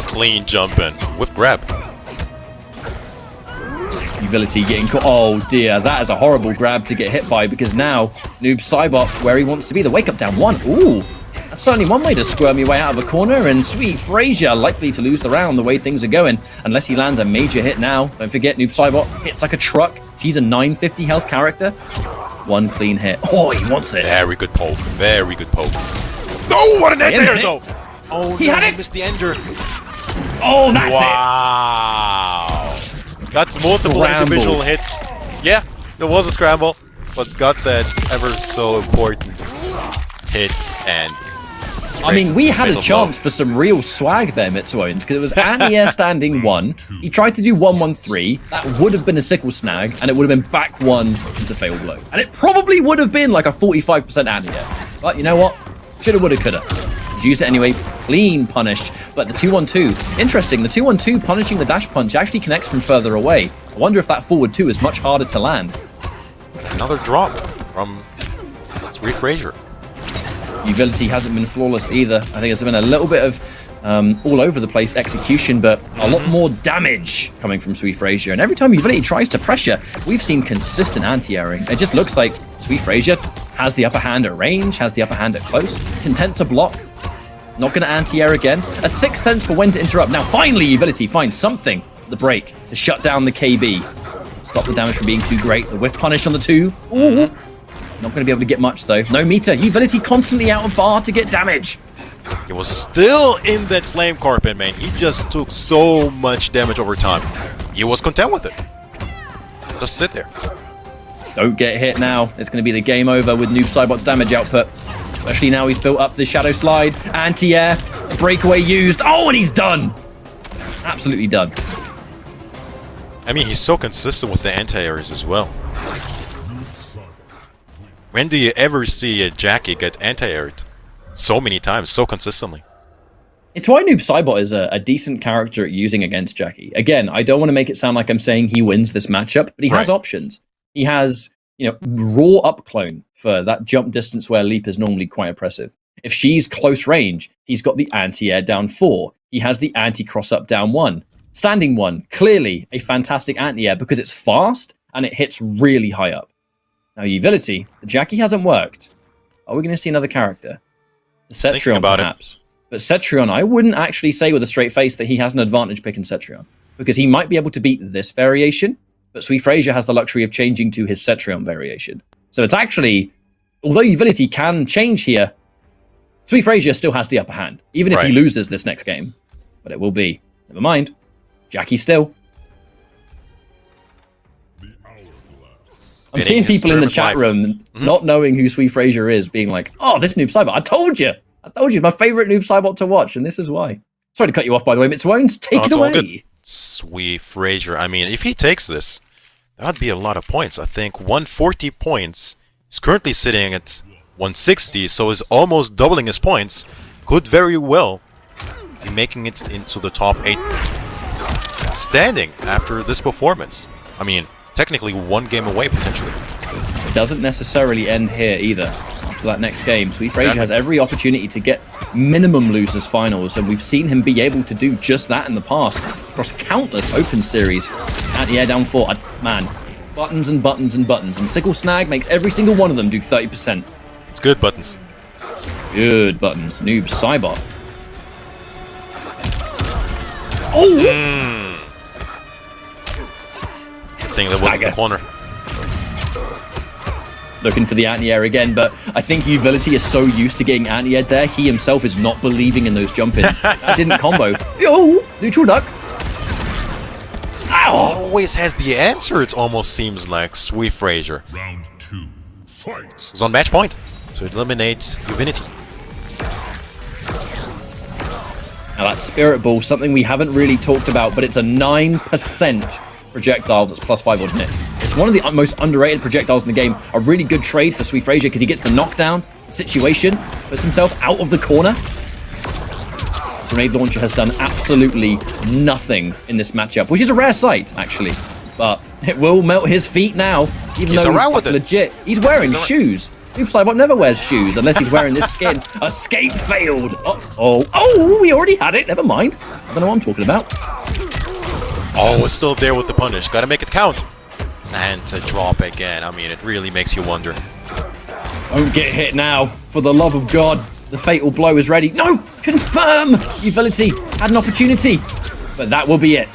Clean jumping with grab. Uvility getting caught. Oh dear, that is a horrible grab to get hit by, because now Noob Saibot where he wants to be. The wake up down one. Ooh, that's certainly one way to squirm your way out of a corner, and Sweet Frazier likely to lose the round the way things are going, unless he lands a major hit now. Don't forget, Noob Saibot hits like a truck. She's a 950 health character. One clean hit. Oh, he wants it. Very good poke. Very good poke. No, what an end there though. Oh, he had it. Missed the ender. Oh, that's it. Wow. Got multiple individual hits. Yeah, there was a scramble, but got that ever so important hit and... I mean, we had a chance for some real swag there, Mitsuones, because it was anti-air standing 1. He tried to do 1-1-3. That would have been a sickle snag, and it would have been back 1 into fail blow. And it probably would have been like a 45% anti-air. But you know what? Shoulda, woulda, coulda. He's used it anyway. Clean punished. But the 2-1-2, interesting. The 2-1-2 punishing the dash punch actually connects from further away. I wonder if that forward 2 is much harder to land. Another drop from Sweet Frazier. Uvility hasn't been flawless either. I think there's been a little bit of all over the place execution, but a lot more damage coming from Sweet Frazier. And every time Uvility tries to pressure, we've seen consistent anti-airing. It just looks like Sweet Frazier has the upper hand at range, has the upper hand at close, content to block. Not going to anti-air again. A 6th sense for when to interrupt. Now finally Uvility finds something at the break to shut down the KB. Stop the damage from being too great. The whiff punish on the 2. Ooh. Not going to be able to get much though. No meter. Uvility constantly out of bar to get damage. He was still in that flame carpet, man. He just took so much damage over time. He was content with it. Just sit there. Don't get hit now. It's going to be the game over with Noob Saibot's damage output. Especially now he's built up the Shadow Slide. Anti-air. Breakaway used. Oh, and he's done. Absolutely done. I mean, he's so consistent with the anti-airs as well. When do you ever see a Jackie get anti-aired? So many times, so consistently. It's why Noob Saibot is a decent character at using against Jackie. Again, I don't want to make it sound like I'm saying he wins this matchup, but he has options. He has, raw up clone for that jump distance where leap is normally quite oppressive. If she's close range, he's got the anti-air down 4. He has the anti-cross up down 1. Standing 1, clearly a fantastic anti-air because it's fast and it hits really high up. Now, Uvility, the Jackie hasn't worked. Are we going to see another character? The Cetrion, perhaps. But Cetrion, I wouldn't actually say with a straight face that he has an advantage picking Cetrion, because he might be able to beat this variation, but Sweet Frazier has the luxury of changing to his Cetrion variation. So it's actually, although Uvility can change here, Sweet Frazier still has the upper hand, even if he loses this next game. But it will be. Never mind. Jackie still. I'm seeing people in the chat room not knowing who Sweet Frazier is, being like, oh, this Noob Saibot. I told you, my favorite Noob Saibot to watch, and this is why. Sorry to cut you off, by the way, Mitsuones. Take it away. Sweet Frazier. I mean, if he takes this, that would be a lot of points. I think 140 points. He's currently sitting at 160, so is almost doubling his points. Could very well be making it into the top 8 standing after this performance. I mean, technically 1 game away, potentially. It doesn't necessarily end here either. After that next game, Sweet Frazier has every opportunity to get minimum losers finals, and we've seen him be able to do just that in the past across countless open series. Anti-air down 4. Man, buttons and buttons and buttons, and Sickle Snag makes every single one of them do 30%. It's good buttons. Good buttons. Noob Cybot. Oh! Thing that wasn't in the corner. Looking for the anti-air again, but I think EUWEST is so used to getting anti-aired there, he himself is not believing in those jump-ins. That didn't combo. Yo! Neutral duck. Ow! Always has the answer, it almost seems like. Sweet Frazier. Round 2. Fight. It's on match point, so it eliminates EUWEST. Now that Spirit Ball, something we haven't really talked about, but it's a 9% projectile that's +5 on it. It's one of the most underrated projectiles in the game. A really good trade for Sweet Frazier because he gets the knockdown situation, puts himself out of the corner. Grenade Launcher has done absolutely nothing in this matchup, which is a rare sight, actually. But it will melt his feet now, even He's though around he's with it. legit. He's wearing shoes. Noob Cybot never wears shoes unless he's wearing this skin. Escape failed. Oh, we already had it. Never mind. I don't know what I'm talking about. Oh, it's still there with the punish. Gotta make it count. And to drop again. I mean, it really makes you wonder. Don't get hit now. For the love of God. The fatal blow is ready. No! Confirm! EUWEST had an opportunity. But that will be it.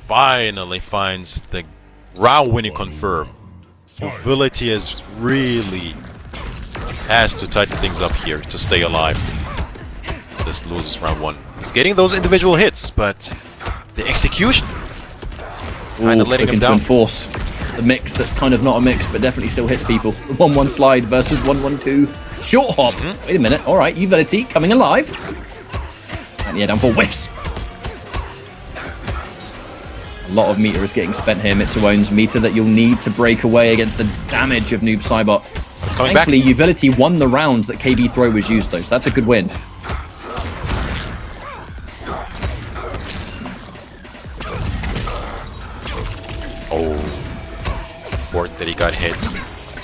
Finally finds the round-winning confirm. EUWEST is really has to tighten things up here to stay alive. This loses round 1. He's getting those individual hits, but the execution kind of letting him down. To enforce the mix that's kind of not a mix, but definitely still hits people. The 1-1 slide versus 1-1-2 short hop. Wait a minute. All right, EUWEST coming alive. And yeah, down for whiffs. A lot of meter is getting spent here. Mitsuone's meter that you'll need to break away against the damage of Noob Cybot. It's coming Thankfully, back. EUWEST won the round that KB throw was used, though, so that's a good win. Important that he got hit.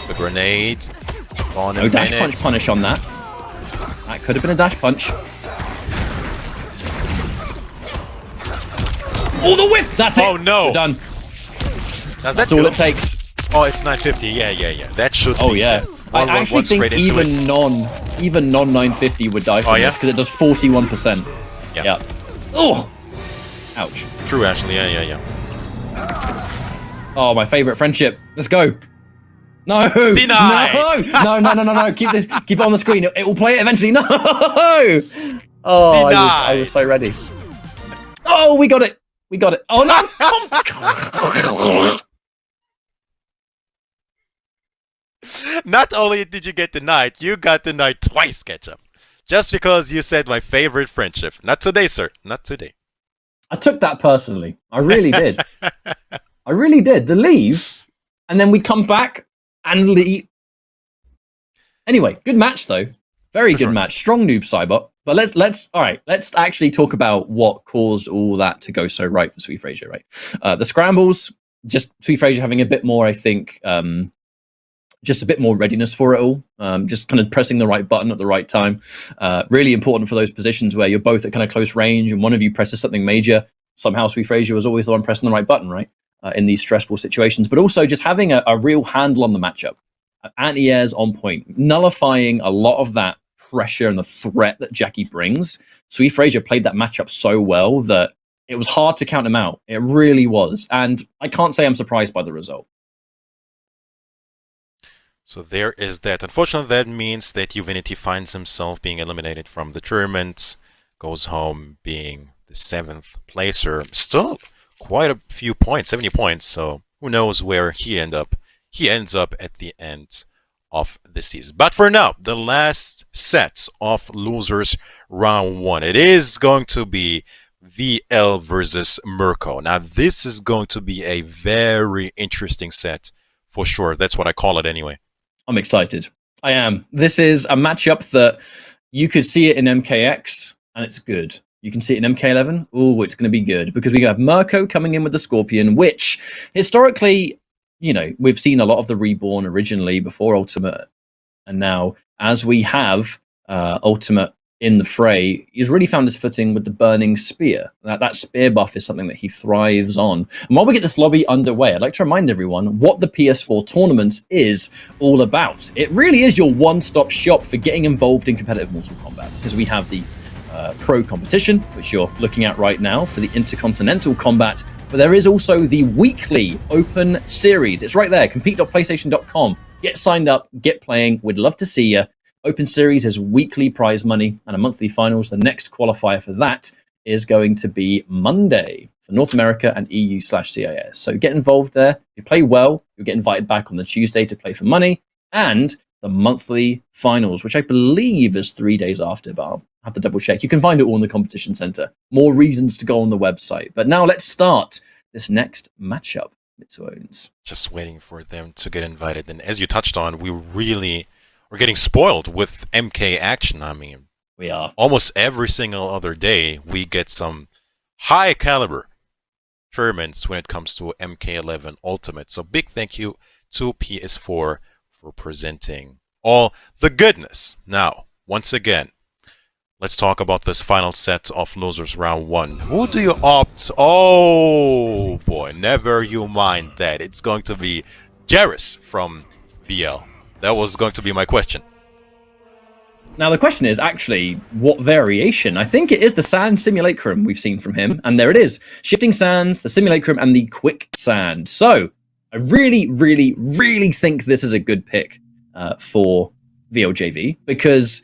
The grenade. On No dash punch punish on that. That could have been a dash punch. Oh, the whip! That's it! Oh, no. We're done. That's all it takes. Oh, it's 950. Yeah. That should Oh, be yeah. I actually think even non-950 would die from this because it does 41%. Yeah. Oh! Ouch. True, actually. Yeah. Oh, my favorite friendship. Let's go. No! Denied! No. Keep it on the screen. It will play it eventually. No! Oh, I was so ready. Oh, we got it. We got it. Oh, no! Not only did you get denied, you got denied twice, Ketchup. Just because you said my favorite friendship. Not today, sir. Not today. I took that personally. I really did. I really did. The leave, and then we come back and leave. Anyway, good match though. Very good match. Strong Noob Cybot. But let's actually talk about what caused all that to go so right for Sweet Frazier, right? The scrambles, just Sweet Frazier having a bit more, I think, just a bit more readiness for it all. Just kind of pressing the right button at the right time. Really important for those positions where you're both at kind of close range and one of you presses something major. Somehow Sweet Frazier was always the one pressing the right button, right? In these stressful situations. But also just having a real handle on the matchup. Anti-airs on point. Nullifying a lot of that pressure and the threat that Jackie brings. Sweet Frazier played that matchup so well that it was hard to count him out. It really was. And I can't say I'm surprised by the result. So there is that. Unfortunately, that means that EUWEST finds himself being eliminated from the tournament, goes home being the 7th placer. Still quite a few points, 70 points, so who knows where he ends up at the end of the season. But for now, the last set of losers round 1. It is going to be VL versus Mirko. Now, this is going to be a very interesting set for sure. That's what I call it anyway. I'm excited. I am. This is a matchup that you could see it in MKX, and it's good. You can see it in MK11. Oh, it's going to be good because we have Mirko coming in with the Scorpion, which historically, you know, we've seen a lot of the Reborn originally before Ultimate. And now, as we have Ultimate in the fray, he's really found his footing with the Burning Spear. That spear buff is something that he thrives on. And while we get this lobby underway, I'd like to remind everyone what the PS4 Tournaments is all about. It really is your one-stop shop for getting involved in competitive Mortal Kombat, because we have the Pro competition, which you're looking at right now for the Intercontinental Combat, but there is also the weekly Open Series. It's right there, compete.playstation.com. Get signed up, get playing. We'd love to see you. Open Series is weekly prize money and a monthly finals. The next qualifier for that is going to be Monday for North America and EU/CIS. So get involved there. If you play well, you'll get invited back on the Tuesday to play for money, and the monthly finals, which I believe is 3 days after, but I'll have to double check. You can find it all in the competition center. More reasons to go on the website. But now let's start this next matchup. Just waiting for them to get invited. And as you touched on, we're getting spoiled with MK action. I mean, we are. Almost every single other day, we get some high caliber tournaments when it comes to MK11 Ultimate. So big thank you to PS4 for presenting all the goodness. Now, once again, let's talk about this final set of losers round 1. Who do you opt? Oh boy, never you mind that. It's going to be Garrus from VL. That was going to be my question. Now the question is actually what variation. I think it is the Sand Simulacrum we've seen from him, and there it is. Shifting Sands, the Simulacrum, and the Quicksand. So I really think this is a good pick for VLJV, because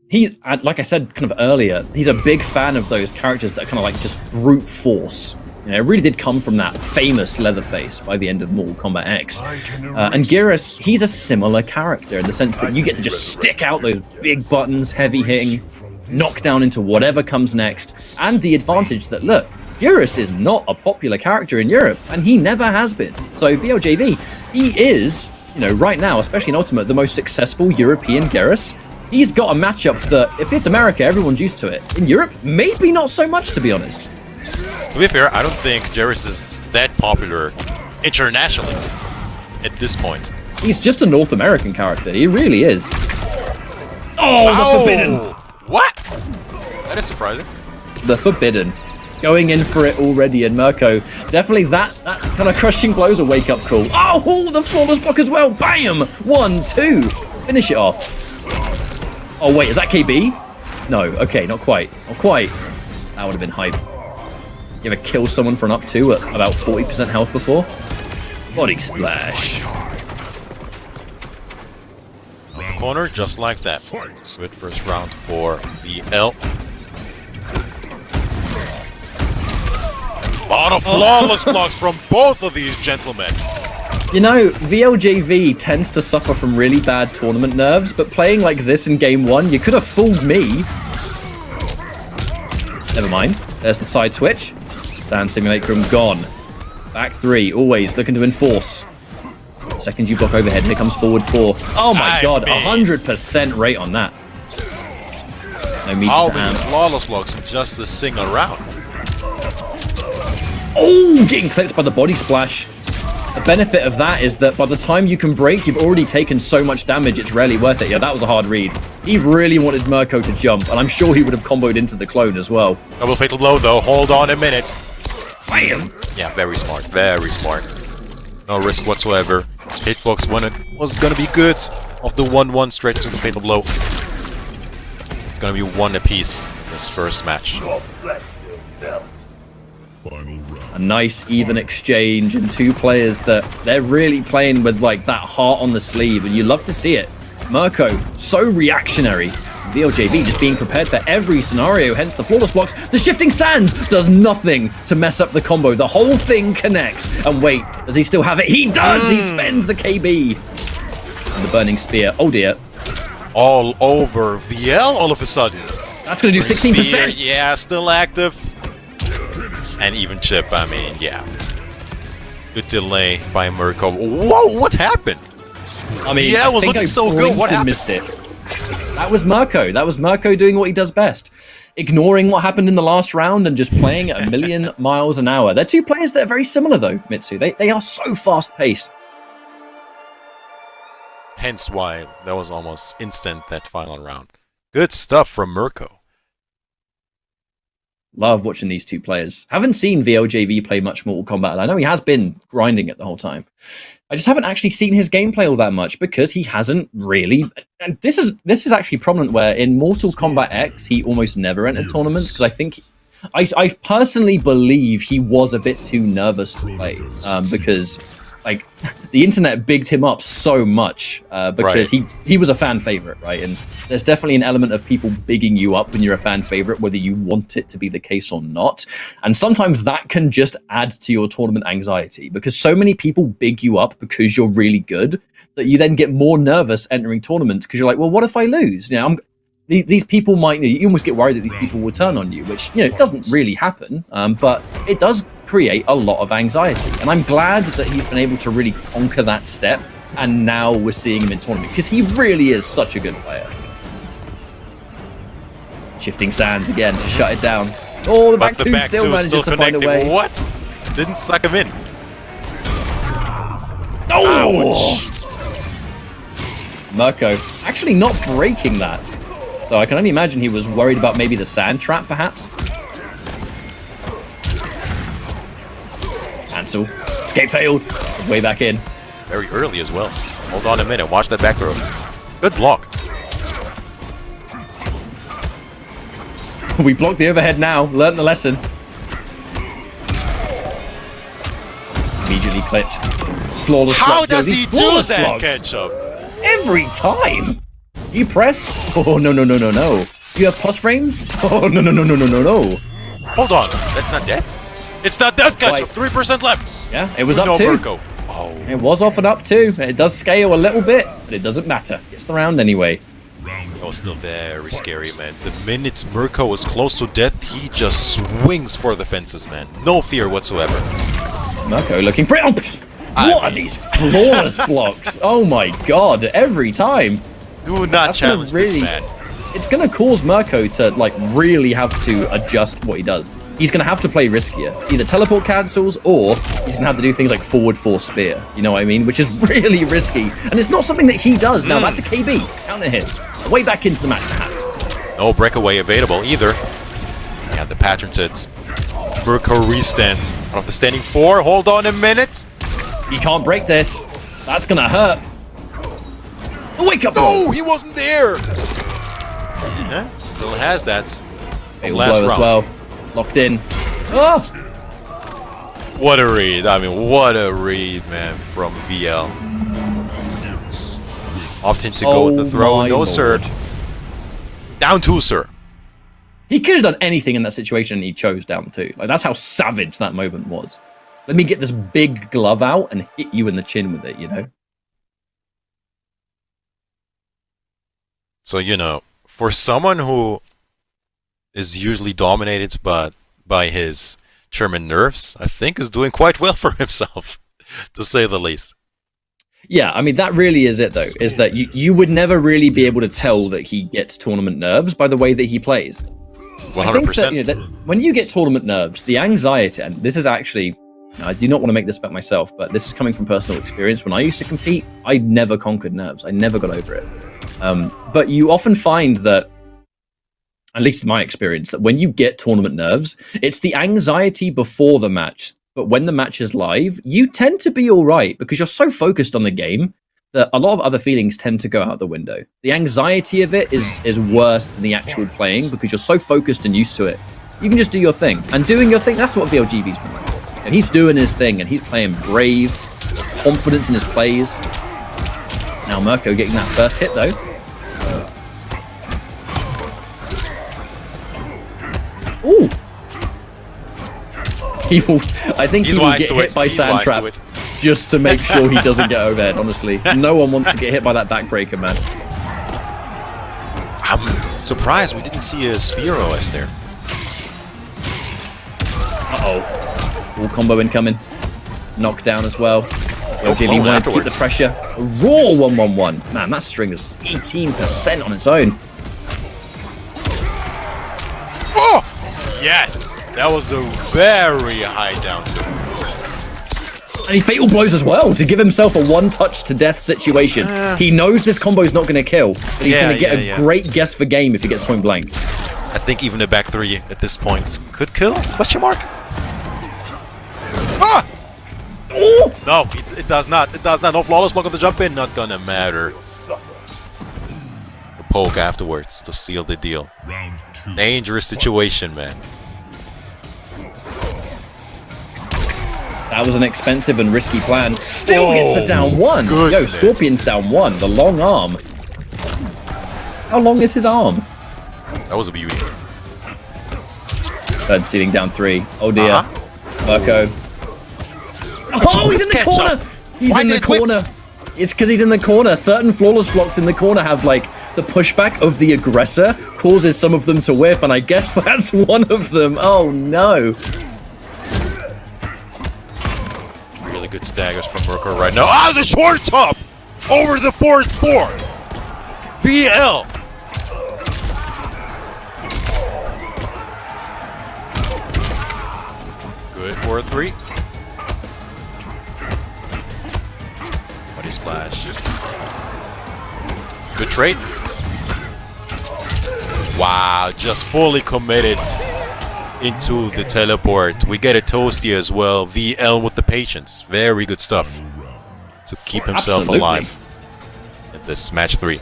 he, like I said kind of earlier, he's a big fan of those characters that are kind of like just brute force. You know, it really did come from that famous Leatherface by the end of Mortal Kombat X. And Garrus, he's a similar character in the sense that you get to just stick out those big buttons, heavy hitting, knock down into whatever comes next. And the advantage that, look, Garrus is not a popular character in Europe, and he never has been. So VLJV, he is, you know, right now, especially in Ultimate, the most successful European Garrus. He's got a matchup that, if it's America, everyone's used to it. In Europe, maybe not so much, to be honest. To be fair, I don't think Garrus is that popular internationally at this point. He's just a North American character. He really is. Oh, the Forbidden! What? That is surprising. The Forbidden. Going in for it already, and Mirko, definitely that kind of crushing blow's a wake-up call. Oh, the flawless block as well. Bam! 1, 2. Finish it off. Oh, wait, is that KB? No, okay, not quite. Not quite. That would have been hype. You ever kill someone for an up 2 at about 40% health before? Body splash. Off the corner, just like that. Good first round for VL. A lot of flawless blocks from both of these gentlemen. You know, VLJV tends to suffer from really bad tournament nerves, but playing like this in game 1, you could have fooled me. Never mind. There's the side switch. Sand Simulacrum gone. Back 3, always looking to enforce. Second you block overhead, here comes forward 4. Oh my god, 100% rate on that. No meter to amp. Flawless blocks in just a single round. Oh, getting clipped by the body splash. The benefit of that is that by the time you can break, you've already taken so much damage, it's rarely worth it. Yeah, that was a hard read. He really wanted Mirko to jump, and I'm sure he would have comboed into the clone as well. Double fatal blow though, hold on a minute. Bam! Yeah, very smart, very smart. No risk whatsoever. Hitbox was gonna be good. Off the 1-1 straight to the fatal blow. It's gonna be 1 apiece in this first match. A nice even exchange, and two players that they're really playing with like that heart on the sleeve, and you love to see it. Mirko, so reactionary. VLJV just being prepared for every scenario, hence the flawless blocks. The shifting sands does nothing to mess up the combo. The whole thing connects. And wait, does he still have it? He does! He spends the KB. And the burning spear. Oh dear. All over VL all of a sudden. That's going to do 16%. Spear, yeah, still active. And even chip, I mean, yeah. Good delay by Mirko. Whoa, what happened? I mean, yeah, it was looking so good. What happened? Missed it. That was Mirko. That was Mirko doing what he does best. Ignoring what happened in the last round and just playing at a million miles an hour. They're two players that are very similar, though, Mitsu. They are so fast-paced. Hence why that was almost instant, that final round. Good stuff from Mirko. Love watching these two players. Haven't seen VLJV play much Mortal Kombat. I know he has been grinding it the whole time. I just haven't actually seen his gameplay all that much because he hasn't really. And this is actually prominent where in Mortal Kombat X he almost never entered tournaments because I think I personally believe he was a bit too nervous to play because like the internet bigged him up so much because he was a fan favorite, right? And there's definitely an element of people bigging you up when you're a fan favorite, whether you want it to be the case or not. And sometimes that can just add to your tournament anxiety because so many people big you up because you're really good that you then get more nervous entering tournaments because you're like, well, what if I lose? You know, these people might, you almost get worried that these people will turn on you, which, you know, doesn't really happen, but it does create a lot of anxiety. And I'm glad that he's been able to really conquer that step, and now we're seeing him in tournament, because he really is such a good player. Shifting sands again to shut it down. Oh, the back two still manages to find a way. What? Didn't suck him in. Oh! Mirko actually not breaking that. So I can only imagine he was worried about maybe the sand trap, perhaps. Cancel. Escape failed. Way back in. Very early as well. Hold on a minute. Watch that back throw. Good block. We blocked the overhead now. Learned the lesson. Immediately clipped. Flawless block. How does he do that, Ketchup? Every time. You press? Oh, no, no, no, no, no. You have plus frames? Oh, no, no, no, no, no, no, no. Hold on. That's not death? It's not death, Ketchup. 3% left. Yeah, it was up too. Mirko. Oh. It was off and up too. It does scale a little bit, but it doesn't matter. Gets the round anyway. That was still very scary, man. The minute Mirko was close to death, he just swings for the fences, man. No fear whatsoever. Mirko looking for it. Oh, what are these flawless blocks? Oh my god, every time. Do not challenge this man. It's going to cause Mirko to like really have to adjust what he does. He's going to have to play riskier. Either teleport cancels or he's going to have to do things like forward 4 spear. You know what I mean? Which is really risky. And it's not something that he does. Now, that's a KB. Counter hit. Way back into the match, perhaps. No breakaway available either. Yeah, the pattern to Mirko restand out of the standing 4. Hold on a minute. He can't break this. That's going to hurt. Wake up! No, he wasn't there. Yeah, still has that. Last round. As well. Locked in. Oh! What a read. I mean, what a read, man, from VL. Opting to go with the throw. No, sir. Down 2, sir. He could have done anything in that situation and he chose down 2. Like, that's how savage that moment was. Let me get this big glove out and hit you in the chin with it, you know? So, you know, for someone who is usually dominated by his German nerves, I think is doing quite well for himself, to say the least. Yeah, I mean, that really is it, though, is that you would never really be able to tell that he gets tournament nerves by the way that he plays. 100%. I think that, you know, that when you get tournament nerves, the anxiety, and this is actually, I do not want to make this about myself, but this is coming from personal experience. When I used to compete, I never conquered nerves. I never got over it. But you often find that, at least in my experience, that when you get tournament nerves, it's the anxiety before the match. But when the match is live, you tend to be all right because you're so focused on the game that a lot of other feelings tend to go out the window. The anxiety of it is worse than the actual playing because you're so focused and used to it. You can just do your thing. And doing your thing, that's what VLGV's been like. And he's doing his thing and he's playing brave, confidence in his plays. Now Mirko getting that first hit though. Ooh! He will, I think he will get hit by Sand Trap just to make sure he doesn't get overhead, honestly. No one wants to get hit by that backbreaker, man. I'm surprised we didn't see a Spear OS there. Uh-oh. Wall combo incoming. Knockdown as well. LJV wanted to keep the pressure. A raw 1-1-1. Man, that string is 18% on its own. Oh! Yes! That was a very high down two. And he fatal blows as well to give himself a one-touch to death situation. He knows this combo is not going to kill, but he's going to get a great guess for game if he gets point blank. I think even a back 3 at this point could kill? Question mark? Ah! Oh! No, it does not. It does not. No flawless block on the jump in. Not gonna matter. The poke afterwards to seal the deal. Round 2. Dangerous situation, man. That was an expensive and risky plan. Still gets the down 1. Yo, goodness. Scorpion's down 1. The long arm. How long is his arm? That was a beauty. Third stealing down 3. Oh dear. Mirko. Oh, he's in the corner! He's in the corner. It's because he's in the corner. Certain flawless blocks in the corner have, like, the pushback of the aggressor causes some of them to whiff, and I guess that's one of them. Oh, no. Really good staggers from Mirko right now. Ah, the short top! Over the 4th. VL! Good for a 3. Body splash. Good trade. Wow, just fully committed into the teleport. We get a toasty as well. VL with the patience. Very good stuff to keep himself alive in this match 3.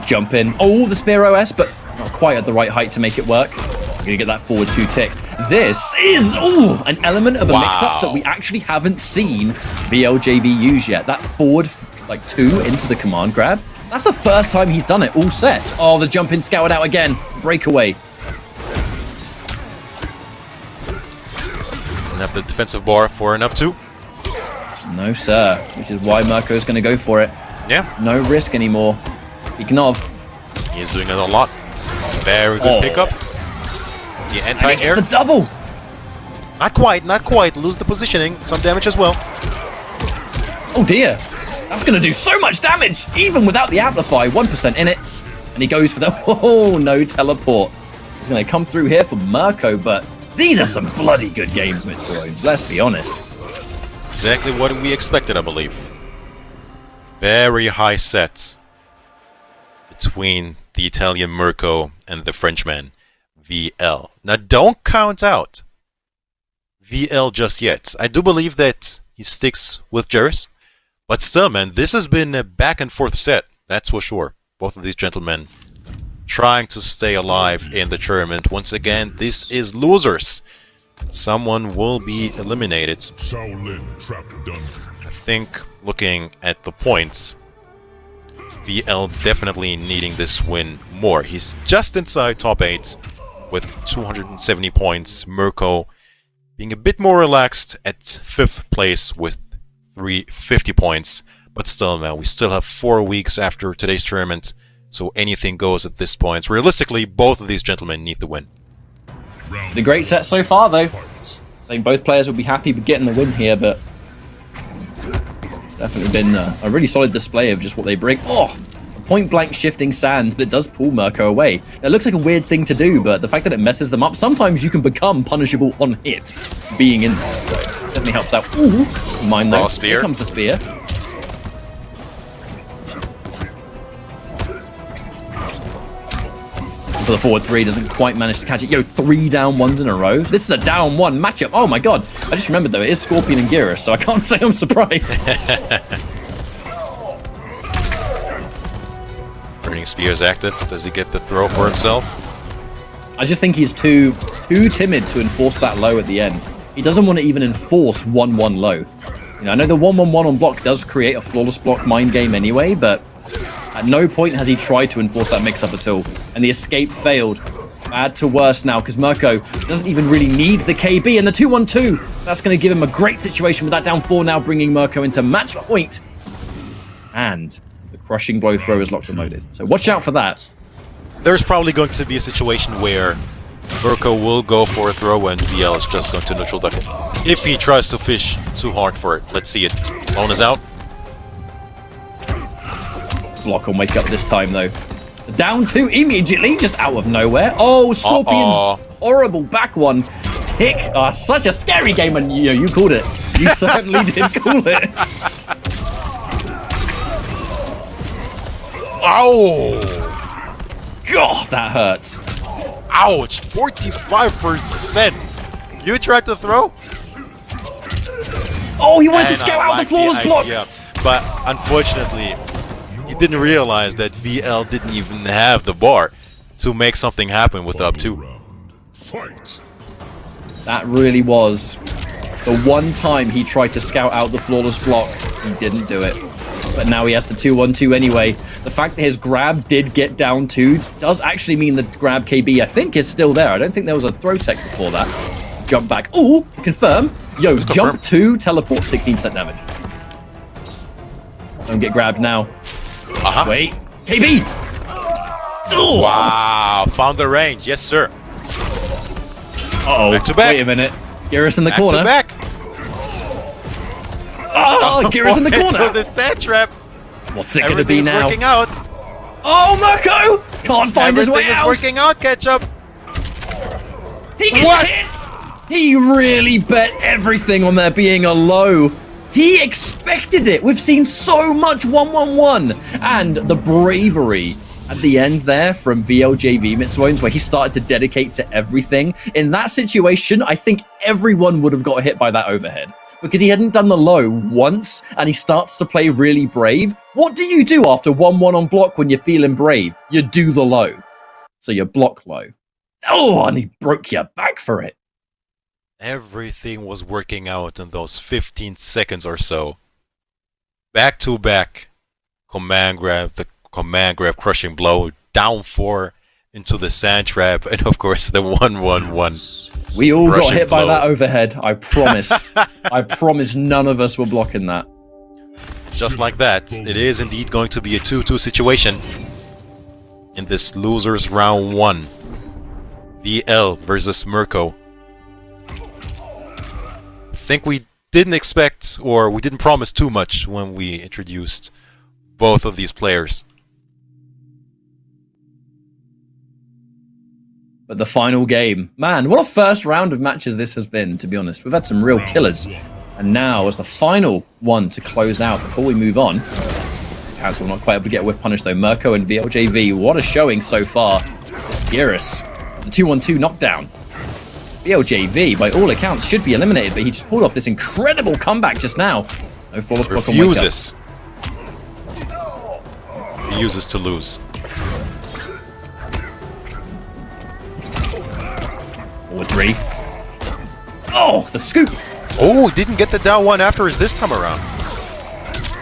Jump in. Oh, the spear OS, but not quite at the right height to make it work. I'm gonna get that forward 2 tick. This is an element of a mix-up that we actually haven't seen VLJV use yet. That forward, like, 2 into the command grab. That's the first time he's done it all set. Oh, the jump in scoured out again. Breakaway. Doesn't have the defensive bar for enough to. No, sir. Which is why Mirko's gonna go for it. Yeah. No risk anymore. Speaking of, He's doing it a lot. Very good pickup. The anti-air. the double. Not quite. Lose the positioning. Some damage as well. Oh dear. That's going to do so much damage, even without the amplify. 1% in it. And he goes for the... Oh, no teleport. He's going to come through here for Mirko, but these are some bloody good games, Mitsurones. Let's be honest. Exactly what we expected, I believe. Very high sets between the Italian Mirko and the Frenchman VL. Now, don't count out VL just yet. I do believe that he sticks with Jerris. But still, man, this has been a back and forth set. That's for sure. Both of these gentlemen trying to stay alive in the tournament. Once again, this is losers. Someone will be eliminated. Shaolin Trap Dungeon. I think, looking at the points, VL definitely needing this win more. He's just inside top 8 with 270 points. Mirko being a bit more relaxed at 5th place with 350 points. But still, man, we still have 4 weeks after today's tournament, so anything goes at this point. Realistically, both of these gentlemen need the win. The great set so far, though. I think both players will be happy with getting the win here, but it's definitely been a really solid display of just what they bring. Oh, point-blank shifting sands, but it does pull Mirko away. It looks like a weird thing to do, but the fact that it messes them up, sometimes you can become punishable on hit being in there. So definitely helps out. Ooh, mind though. Here comes the spear. For the forward 3, doesn't quite manage to catch it. Yo, 3 down 1s in a row. This is a down 1 matchup. Oh my god. I just remembered though, it is Scorpion and Geras, so I can't say I'm surprised. Burning Spear's active. Does he get the throw for himself? I just think he's too timid to enforce that low at the end. He doesn't want to even enforce 1-1 low. You know, I know the 1-1-1 on block does create a flawless block mind game anyway, but at no point has he tried to enforce that mix-up at all. And the escape failed. Bad to worse now, because Mirko doesn't even really need the KB. And the 2-1-2, that's going to give him a great situation with that down 4 now, bringing Mirko into match point. And the crushing blow throw is locked and loaded. So watch out for that. There's probably going to be a situation where Mirko will go for a throw and VL is just going to neutral duck it. If he tries to fish too hard for it. Let's see it. Lone is out. Block and wake up this time though. Down 2 immediately, just out of nowhere. Oh, Scorpion's horrible back one tick. Oh, such a scary game, and you called it. You certainly did call it. Oh! God, that hurts. Ouch! 45%! You tried to throw? Oh, he wanted to And scout I out the like flawless block. idea, but unfortunately, he didn't realize that VL didn't even have the bar to make something happen with up 2. Fight. That really was the one time he tried to scout out the flawless block. He didn't do it. But now he has the 2-1-2 anyway. The fact that his grab did get down 2 does actually mean the grab KB, I think, is still there. I don't think there was a throw tech before that. Jump back. Ooh, confirm. Yo, jump 2, teleport 16% damage. Don't get grabbed now. Wait. KB! Ooh. Wow, found the range. Yes, sir. Uh-oh. Back to back. Wait a minute. Garrus in the Back corner. to back. Oh, Garrus in the corner. Into the sand trap. What's it going to be Everything's now? working out. Oh, Mirko! Can't find his way Everything is out. working out, Ketchup. He gets What? hit! He really bet everything on there being a low. He expected it. We've seen so much 1-1-1. And the bravery at the end there from VLJV Mitsuones, where he started to dedicate to everything. In that situation, I think everyone would have got hit by that overhead. Because he hadn't done the low once, and he starts to play really brave. What do you do after 1-1 on block when you're feeling brave? You do the low. So you block low. Oh, and he broke your back for it. Everything was working out in those 15 seconds or so. Back to back. Command grab, the command grab crushing blow, down 4 into the sand trap, and of course the 1-1-1. We all got Russian hit by blow. that overhead, I promise. I promise none of us were blocking that. Just like that, it is indeed going to be a 2-2 situation in this losers round 1. VL versus Mirko. I think we didn't expect, or we didn't promise too much when we introduced both of these players. But the final game, man, what a first round of matches this has been, to be honest. We've had some real killers. And now, as the final one to close out before we move on, Council not quite able to get a whiff punish though. Mirko and VLJV, what a showing so far. This Garrus, the 2-1-2 knockdown. VLJV, by all accounts, should be eliminated, but he just pulled off this incredible comeback just now. No flawless block on wake up. Refuses to lose. Forward 3. Oh, the scoop. Oh, didn't get the down 1 after his this time around.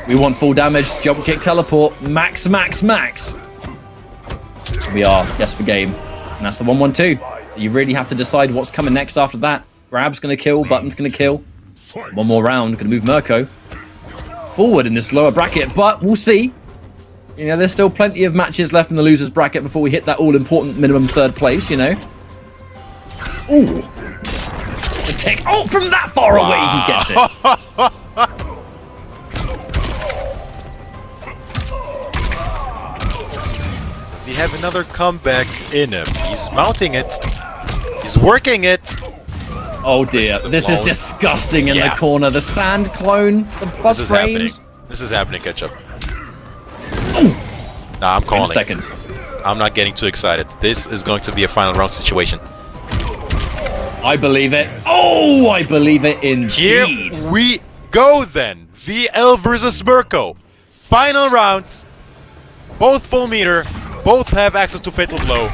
We want full damage, jump kick, teleport, max, max, max. We are, yes for game. And that's the 1-1-2. You really have to decide what's coming next after that. Grab's going to kill, button's going to kill. One more round, going to move Mirko forward in this lower bracket, but we'll see. You know, there's still plenty of matches left in the losers bracket before we hit that all-important minimum 3rd place, you know. Ooh. The tech. Oh, from that far away he gets it. Does he have another comeback in him? He's mounting it. He's working it. Oh dear, this is disgusting in the corner. The sand clone, the plus This is frames. happening. This is happening, Ketchup. Ooh. Nah, I'm calling. In a second. I'm not getting too excited. This is going to be a final round situation. I believe it. Oh, I believe it indeed. Here we go then. VL versus Mirko. Final round. Both full meter. Both have access to Fatal Blow.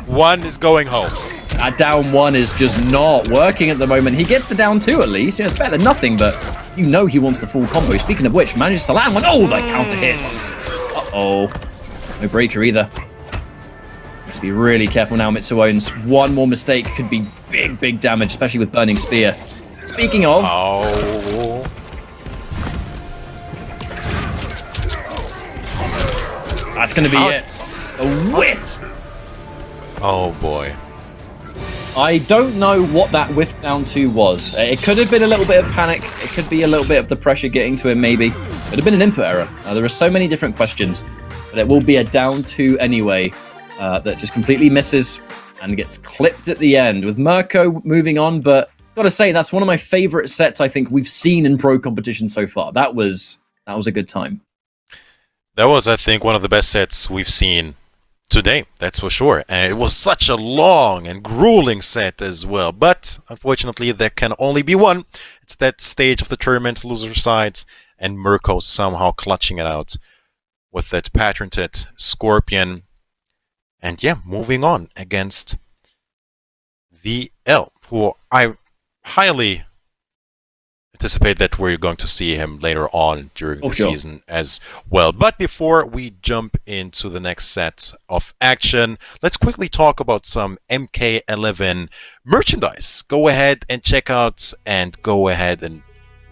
One is going home. That down 1 is just not working at the moment. He gets the down 2 at least. You know, it's better than nothing, but you know he wants the full combo. Speaking of which, manages to land one. Oh, the counter hit. Uh-oh. No breaker either. Needs to be really careful now, Mitsuones. One more mistake could be big, big damage, especially with Burning Spear. Speaking of... Oh. That's going to be it. A whiff. Oh, boy. I don't know what that whiff down 2 was. It could have been a little bit of panic. It could be a little bit of the pressure getting to him, maybe. It could have been an input error. There are so many different questions. But it will be a down 2 anyway that just completely misses and gets clipped at the end, with Mirko moving on. But gotta say, that's one of my favorite sets I think we've seen in pro competition so far. That was a good time. That was, I think, one of the best sets we've seen today, that's for sure. And it was such a long and grueling set as well. But unfortunately, there can only be one. It's that stage of the tournament, loser sides, and Mirko somehow clutching it out with that patented Scorpion. And yeah, moving on against VL, who I highly anticipate that we're going to see him later on during the season as well. But before we jump into the next set of action, let's quickly talk about some MK11 merchandise. Go ahead and check out and go ahead and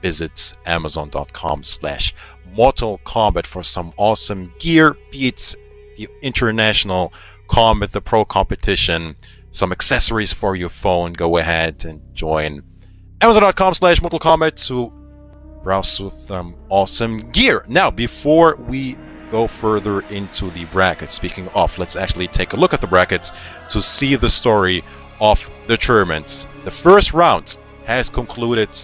visit amazon.com/Mortal Kombat for some awesome gear, beats the international combat, the pro competition, some accessories for your phone. Go ahead and join Amazon.com/Mortal Kombat to browse through some awesome gear. Now, before we go further into the bracket, speaking of, let's actually take a look at the brackets to see the story of the tournaments. The first round has concluded.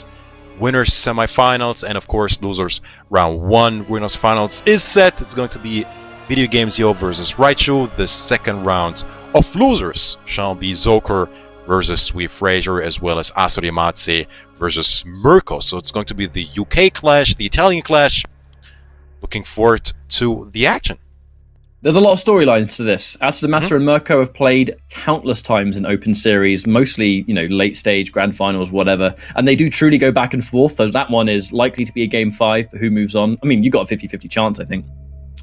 Winners semifinals and of course losers round 1. Winners finals is set. It's going to be Video Games Yo versus Raichu. The second round of losers shall be Zoker versus Sweet Fraser, as well as Asurimatse versus Mirko. So it's going to be the UK clash, the Italian clash. Looking forward to the action. There's a lot of storylines to this. Asurimatse and Mirko have played countless times in open series, mostly, late stage, grand finals, whatever. And they do truly go back and forth. So that one is likely to be a game 5, but who moves on? I mean, you got a 50-50 chance, I think.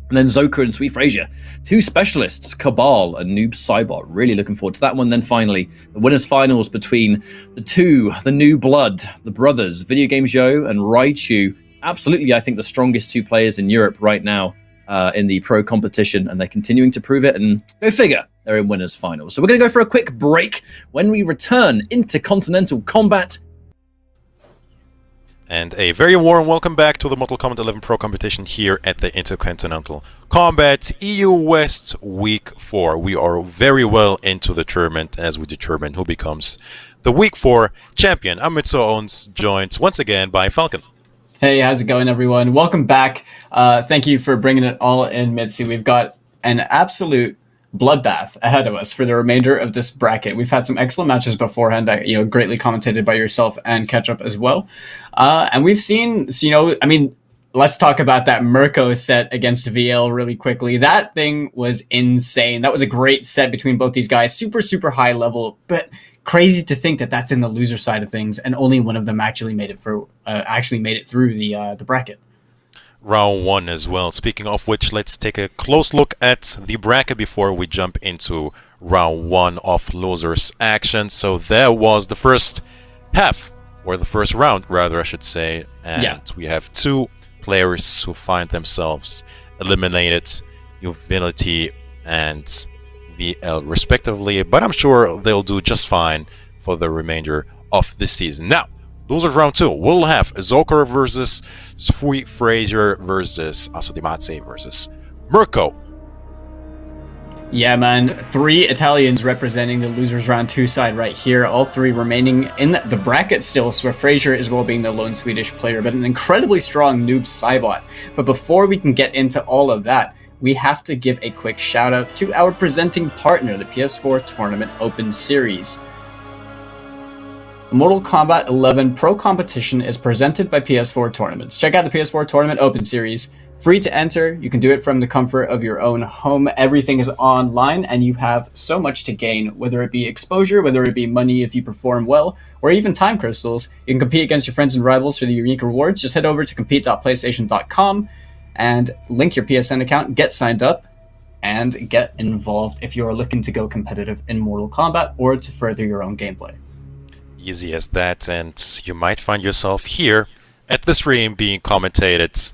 And then Zoker and Sweet Fraser, 2 specialists, Cabal and Noob Saibot. Really looking forward to that one. Then finally, the winners finals between the new blood, the brothers, Video Games Yo and Raichu. Absolutely, I think the strongest 2 players in Europe right now in the pro competition, and they're continuing to prove it. And go figure, they're in winners finals. So we're going to go for a quick break. When we return, Intercontinental Combat. And a very warm welcome back to the Mortal Kombat 11 Pro competition here at the Intercontinental Combat EU West Week 4. We are very well into the tournament as we determine who becomes the Week 4 champion. I'm Mitsu Owens, joined once again by Falcon. Hey, how's it going, everyone? Welcome back. Thank you for bringing it all in, Mitsu. We've got an absolute bloodbath ahead of us for the remainder of this bracket. We've had some excellent matches beforehand that, greatly commentated by yourself and Catch Up as well. And we've seen, let's talk about that Mirko set against VL really quickly. That thing was insane. That was a great set between both these guys. Super, super high level, but crazy to think that that's in the loser side of things, and only one of them actually made it through the bracket. Round 1 as well. Speaking of which, let's take a close look at the bracket before we jump into round 1 of losers action. So there was the first half, or the first round rather I should say, and we have 2 players who find themselves eliminated, Uvinity and VL respectively, but I'm sure they'll do just fine for the remainder of the season. Now, losers round 2, we'll have Zoker versus Sweet Fraser versus Asurimatse versus Mirko. Yeah, man. 3 Italians representing the losers round 2 side right here. All 3 remaining in the bracket still. Sweet Fraser as well being the lone Swedish player, but an incredibly strong Noob Saibot. But before we can get into all of that, we have to give a quick shout out to our presenting partner, the PS4 Tournament Open Series. The Mortal Kombat 11 Pro Competition is presented by PS4 Tournaments. Check out the PS4 Tournament Open Series. Free to enter. You can do it from the comfort of your own home. Everything is online, and you have so much to gain, whether it be exposure, whether it be money if you perform well, or even time crystals. You can compete against your friends and rivals for the unique rewards. Just head over to compete.playstation.com and link your PSN account, get signed up, and get involved if you are looking to go competitive in Mortal Kombat or to further your own gameplay. Easy as that, and you might find yourself here at the stream being commentated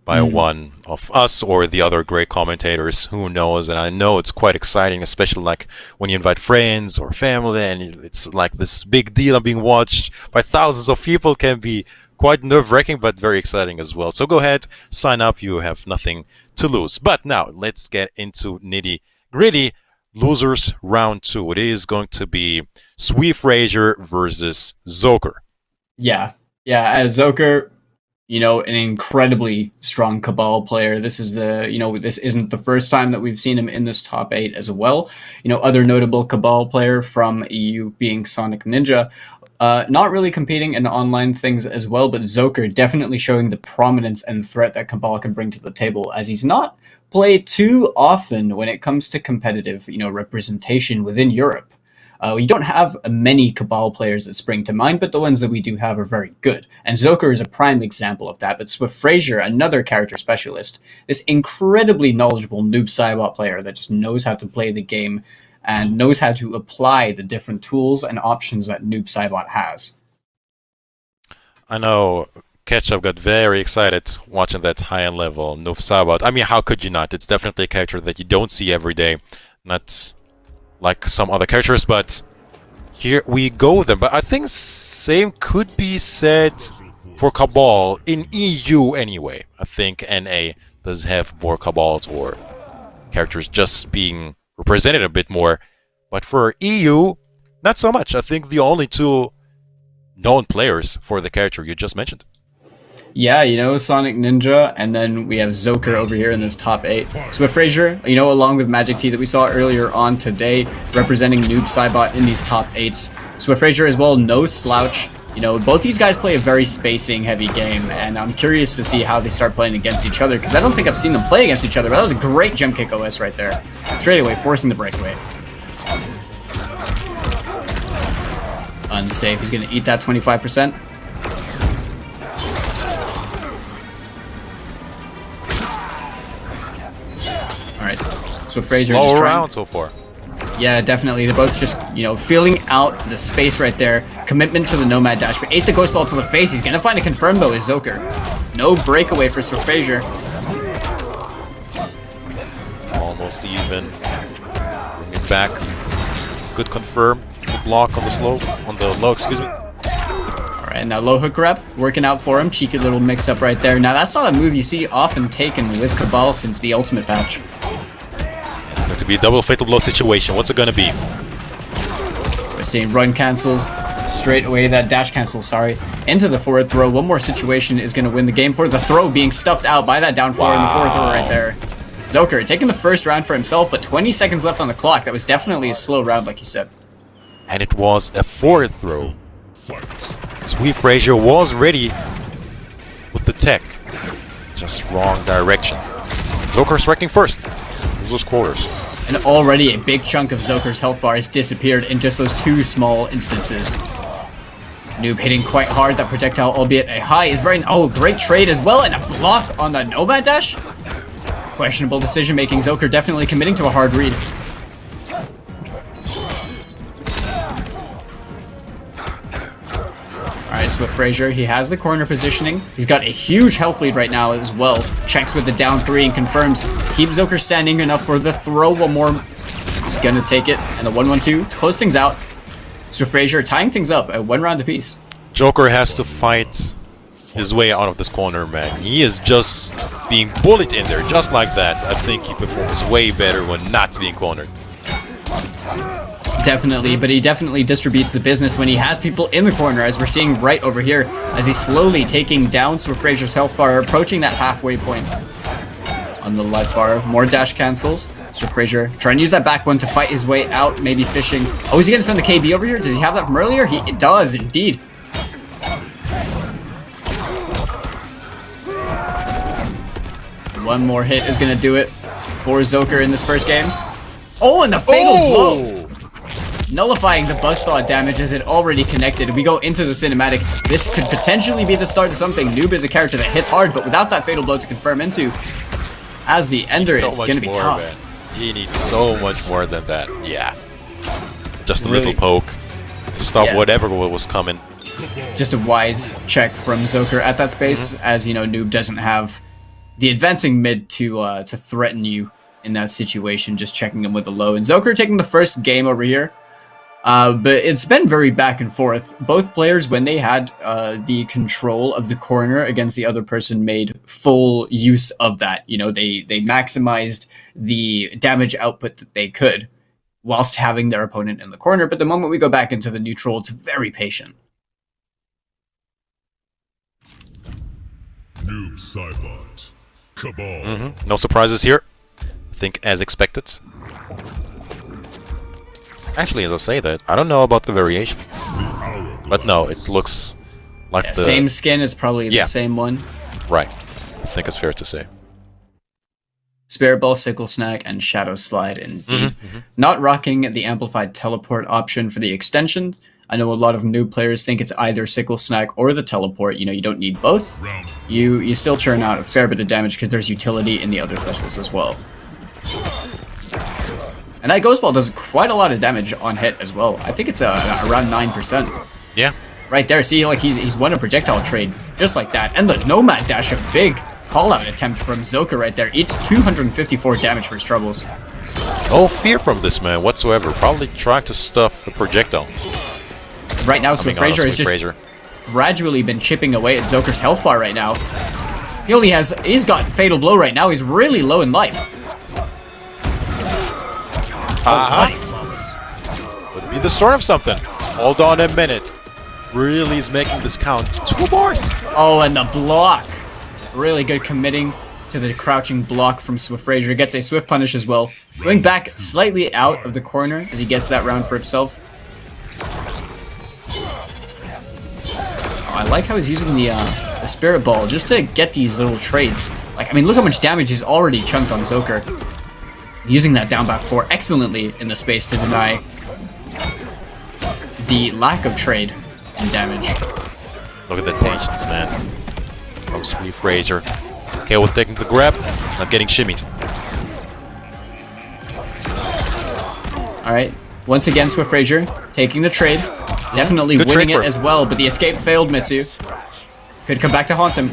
by one of us or the other great commentators, who knows. And I know it's quite exciting, especially like when you invite friends or family and it's like this big deal of being watched by thousands of people. Can be quite nerve-wracking, but very exciting as well. So go ahead, sign up, you have nothing to lose. But now let's get into nitty-gritty. losers round 2. It is going to be Sweet Frazier versus Zoker. Yeah, as Zoker, an incredibly strong Cabal player. This is this isn't the first time that we've seen him in this top 8 as well. Other notable Cabal player from EU being Sonic Ninja. Not really competing in online things as well, but Zoker definitely showing the prominence and threat that Cabal can bring to the table, as he's not played too often when it comes to competitive, representation within Europe. We don't have many Cabal players that spring to mind, but the ones that we do have are very good. And Zoker is a prime example of that. But Swift Frazier, another character specialist, this incredibly knowledgeable Noob Saibot player that just knows how to play the game and knows how to apply the different tools and options that Noob Saibot has. I know Ketchup got very excited watching that high-end level Noob Saibot. I mean, how could you not? It's definitely a character that you don't see every day. Not like some other characters, but here we go with them. But I think same could be said for Cabal in EU anyway. I think NA does have more Cabals or characters just being represented a bit more. But for EU, not so much. I think the only 2 known players for the character you just mentioned. Yeah, Sonic Ninja, and then we have Zoker over here in this top 8. Swift Frazier, along with Magic T that we saw earlier on today, representing Noob Saibot in these top 8s. Swift Frazier as well, no slouch. Both these guys play a very spacing-heavy game, and I'm curious to see how they start playing against each other, because I don't think I've seen them play against each other, but that was a great gem kick OS right there. Straight away, forcing the breakaway. Unsafe, he's going to eat that 25%. Alright, so Frazier Slow just trying. round so far. Yeah, definitely. They're both just, feeling out the space right there. Commitment to the Nomad dash, but ate the Ghost Ball to the face. He's gonna find a confirm though, is Zoker. No breakaway for Sir Frazier. Almost even. Bring it back. Good confirm. Good block on the slow. On the low, excuse me. Alright, now low hook grab. Working out for him. Cheeky little mix up right there. Now that's not a move you see often taken with Cabal since the Ultimate patch. It's going to be a double fatal blow situation. What's it going to be? We're seeing run cancels. Straight away, that dash cancel, sorry. Into the forward throw. One more situation is going to win the game for the throw being stuffed out by that down forward in the forward throw right there. Zoker taking the first round for himself, but 20 seconds left on the clock. That was definitely a slow round, like you said. And it was a forward throw. Sweet Frazier was ready with the tech. Just wrong direction. Zoker striking first. Loses quarters. And already a big chunk of Zoker's health bar has disappeared in just those 2 small instances. Noob hitting quite hard. That projectile, albeit a high, is very... Oh, great trade as well, and a block on the Nomad dash? Questionable decision making. Zoker definitely committing to a hard read. Alright, Swift Frazier, he has the corner positioning. He's got a huge health lead right now as well. Checks with the down 3 and confirms. Keeps Zoker standing enough for the throw. One more. He's gonna take it. And the 1-1-2 to close things out. Swift Frazier tying things up at 1 round apiece. Joker has to fight his way out of this corner, man. He is just being bullied in there, just like that. I think he performs way better when not being cornered. Definitely, but he definitely distributes the business when he has people in the corner, as we're seeing right over here, as he's slowly taking down Swift Frazier's health bar, approaching that halfway point on the life bar. More dash cancels. Swift Frazier trying to use that back one to fight his way out, maybe fishing. Oh, is he gonna spend the KB over here? Does he have that from earlier? He does, indeed. One more hit is gonna do it for Zoker in this first game. Oh, and the fatal blow! Nullifying the buzzsaw damage as it already connected. We go into the cinematic. This could potentially be the start of something. Noob is a character that hits hard, but without that fatal blow to confirm into, as the ender, it's going to be tough. Man. He needs so much more than that. Yeah. Just a Really? little poke to stop Yeah. whatever was coming. Just a wise check from Zoker at that space, as you know, Noob doesn't have the advancing mid to threaten you in that situation. Just checking him with the low, and Zoker taking the first game over here. But it's been very back and forth. Both players, when they had the control of the corner against the other person, made full use of that. You know, they maximized the damage output that they could. whilst having their opponent in the corner. But the moment we go back into the neutral, it's very patient. Noob Saibot. Cabal. No surprises here. I think as expected. Actually, as I say that, I don't know about the variation. But no, it looks like the... Same skin, it's probably the same one. Right. I think it's fair to say. Spirit Ball, Sickle Snack, and Shadow Slide indeed. Not rocking the amplified teleport option for the extension. I know a lot of new players think it's either Sickle Snack or the teleport. You know, you don't need both. You still churn out a fair bit of damage because there's utility in the other vessels as well. And that Ghost Ball does quite a lot of damage on hit as well. I think it's around 9%. Yeah. Right there, see, like he's won a projectile trade just like that. And the Nomad Dash, a big call-out attempt from Zoka right there. It's 254 damage for his troubles. No fear from this man whatsoever. Probably trying to stuff the projectile. Right now, Swift Frazier has just gradually been chipping away at Zoker's health bar right now. He's got Fatal Blow right now. He's really low in life. Would be the start of something. Hold on a minute. Really is making this count. 2 bars. Oh, and the block. Really good committing to the crouching block from Swift Frazier. Gets a Swift Punish as well. Going back slightly out of the corner as he gets that round for himself. Oh, I like how he's using the Spirit Ball just to get these little trades. Like, I mean, look how much damage he's already chunked on Zoker. Using that down back 4 excellently in the space to deny the lack of trade and damage. Look at that patience, man. From Swift Frazier. Okay, we're taking the grab, not getting shimmied. Alright, once again Swift Frazier taking the trade. Definitely Good winning trade it as well, but the escape failed Mitsu. Could come back to haunt him.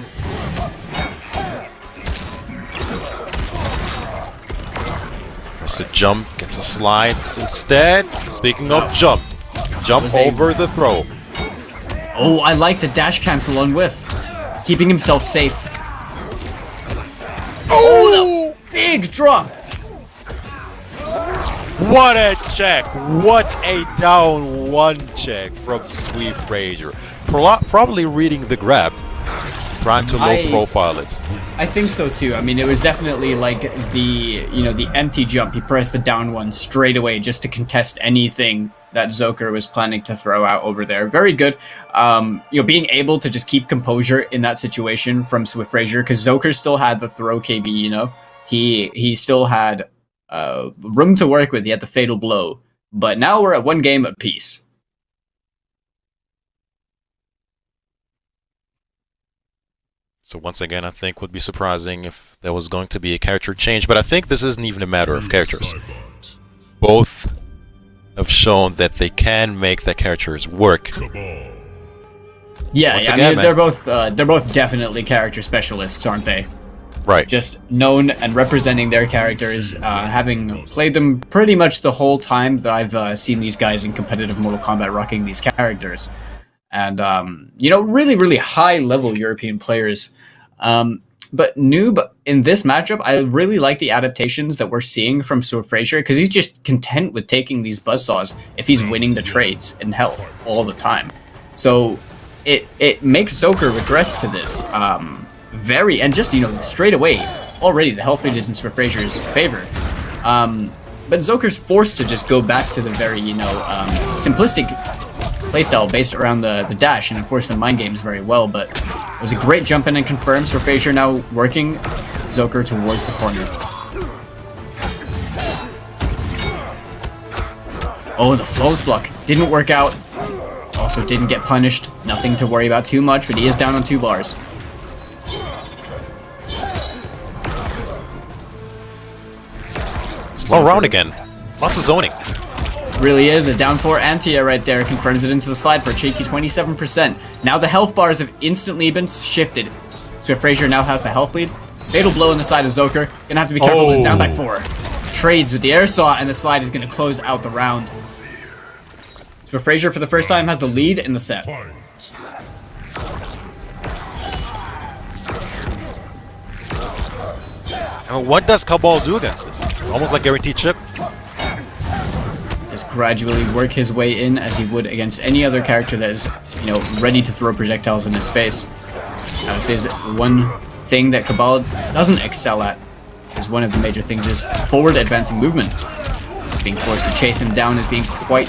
Press a jump, gets a slide instead. Speaking of jump over the throw. Oh, I like the dash cancel on whiff. Keeping himself safe. Oh, the big drop. What a check! What a down 1 check from Swift Frazier. Probably reading the grab, trying to low profile it. I think so too. I mean, it was definitely like the empty jump. He pressed the down 1 straight away just to contest anything that Zoker was planning to throw out over there. Very good. Being able to just keep composure in that situation from Swift Frazier, because Zoker still had the throw KB. He still had room to work with. He had the Fatal Blow, but now we're at 1 game apiece. So once again, I think would be surprising if there was going to be a character change, but I think this isn't even a matter of characters. Both have shown that they can make their characters work. Yeah, I mean, they're both definitely character specialists, aren't they? Right. Just known and representing their characters, having played them pretty much the whole time that I've seen these guys in competitive Mortal Kombat rocking these characters. And, really, really high-level European players. But Noob, in this matchup, I really like the adaptations that we're seeing from Swift Frazier, because he's just content with taking these buzzsaws if he's winning the trades in health all the time. So it makes Zoker regress to this straight away. Already the health lead is in Swift Frazier's favor. But Zoker's forced to just go back to the very, simplistic playstyle based around the dash and enforce the mind games very well, but it was a great jump in and confirm. Swift Frazier now working Zoker towards the corner. Oh, the flawless block didn't work out. Also didn't get punished. Nothing to worry about too much, but he is down on 2 bars. Slow round again. Lots of zoning. Really is a down 4 Antia right there. Confirms it into the slide for a cheeky 27%. Now the health bars have instantly been shifted. Swift Frazier now has the health lead. Fatal Blow on the side of Zoker. Gonna have to be careful with the down back 4. Trades with the air saw, and the slide is gonna close out the round. Swift Frazier for the first time has the lead in the set. And what does Cabal do against this? Almost like guaranteed chip. Just gradually work his way in as he would against any other character that is, you know, ready to throw projectiles in his face. Now, this is one thing that Cabal doesn't excel at, is one of the major things is forward advancing movement. Being forced to chase him down is being quite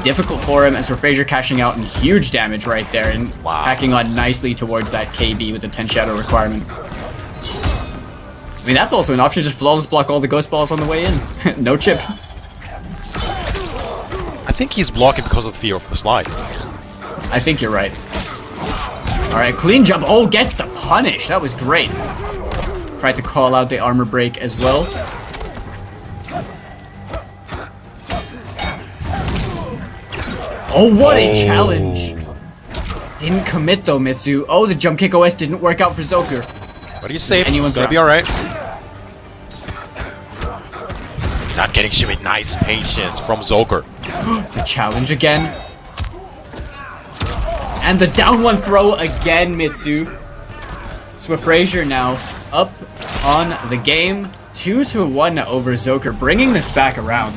difficult for him, as Frazier cashing out in huge damage right there and packing on nicely towards that KB with the 10 shadow requirement. I mean, that's also an option, just flawless block all the ghost balls on the way in. No chip. I think he's blocking because of the fear of the slide. I think you're right. Alright, clean jump. Oh, gets the punish. That was great. Tried to call out the armor break as well. Oh, what a challenge. Didn't commit though, Mitsu. Oh, the jump kick OS didn't work out for Zoker. But he's safe. Anyone's It's gonna be alright. Not getting shimmy. Nice patience from Zoker. The challenge again. And the down one throw again, Mitsu. Frazier now up on the game. 2-1 over Zoker, bringing this back around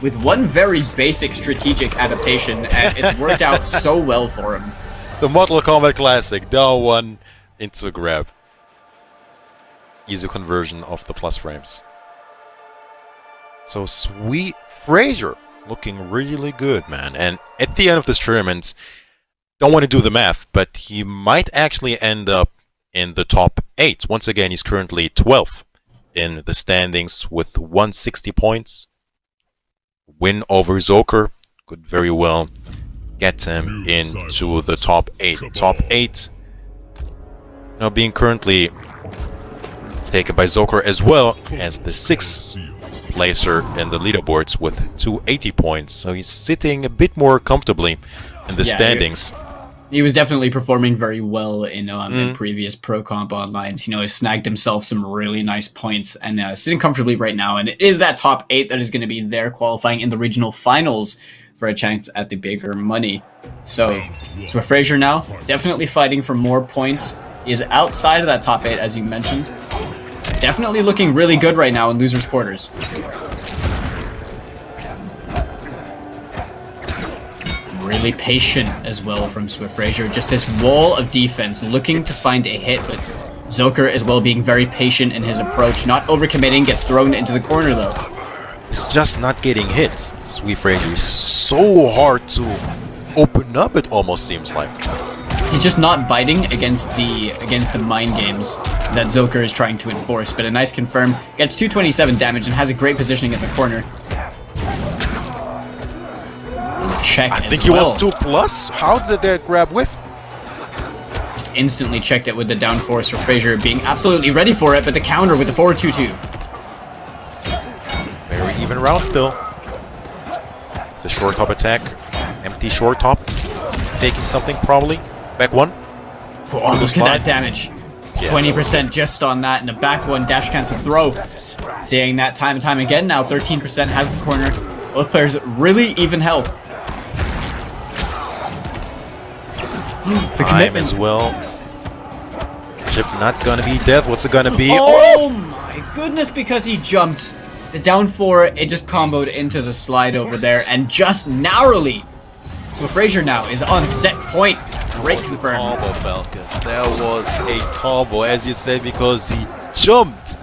with one very basic strategic adaptation, and it's worked out so well for him. The Mortal Kombat Classic, down one into a grab. Easy conversion of the plus frames. So sweet Frazier looking really good, man. And at the end of this tournament, don't want to do the math, but he might actually end up in the top 8. Once again, he's currently 12th in the standings with 160 points. Win over Zoker could very well get him into the top 8. Top 8 now being currently taken by Zoker as well as the 6th placer in the leaderboards with 280 points. So he's sitting a bit more comfortably in the standings. He was definitely performing very well in previous Pro Comp Onlines. You know, he snagged himself some really nice points and sitting comfortably right now. And it is that top 8 that is going to be there qualifying in the regional finals for a chance at the bigger money. So Frazier now definitely fighting for more points. He is outside of that top 8, as you mentioned. Definitely looking really good right now in losers quarters. Really patient as well from Frazier. Just this wall of defense, looking to find a hit, but Zoker as well being very patient in his approach, not overcommitting, gets thrown into the corner though. It's just not getting hit. Sweet Frazier is so hard to open up, it almost seems like. He's just not biting against the mind games that Zoker is trying to enforce, but a nice confirm, gets 227 damage and has a great positioning at the corner. Check I think he was 2+. How did that grab whiff? Just instantly checked it with the down force for Frazier, being absolutely ready for it, but the counter with the forward 2-2. Very even round still. It's a short top attack. Empty short top. Taking something probably. Back one. Oh, look at that damage. 20% just on that, and a back one dash cancel throw. Seeing that time and time again now, 13% has the corner. Both players really even health. The time as well. Chip not gonna be death. What's it gonna be? Oh my goodness, because he jumped. The down 4, it just comboed into the slide over there, and just narrowly. So Frazier now is on set point. Great confirm. Combo, Falcon. That was a combo, as you said, because he jumped.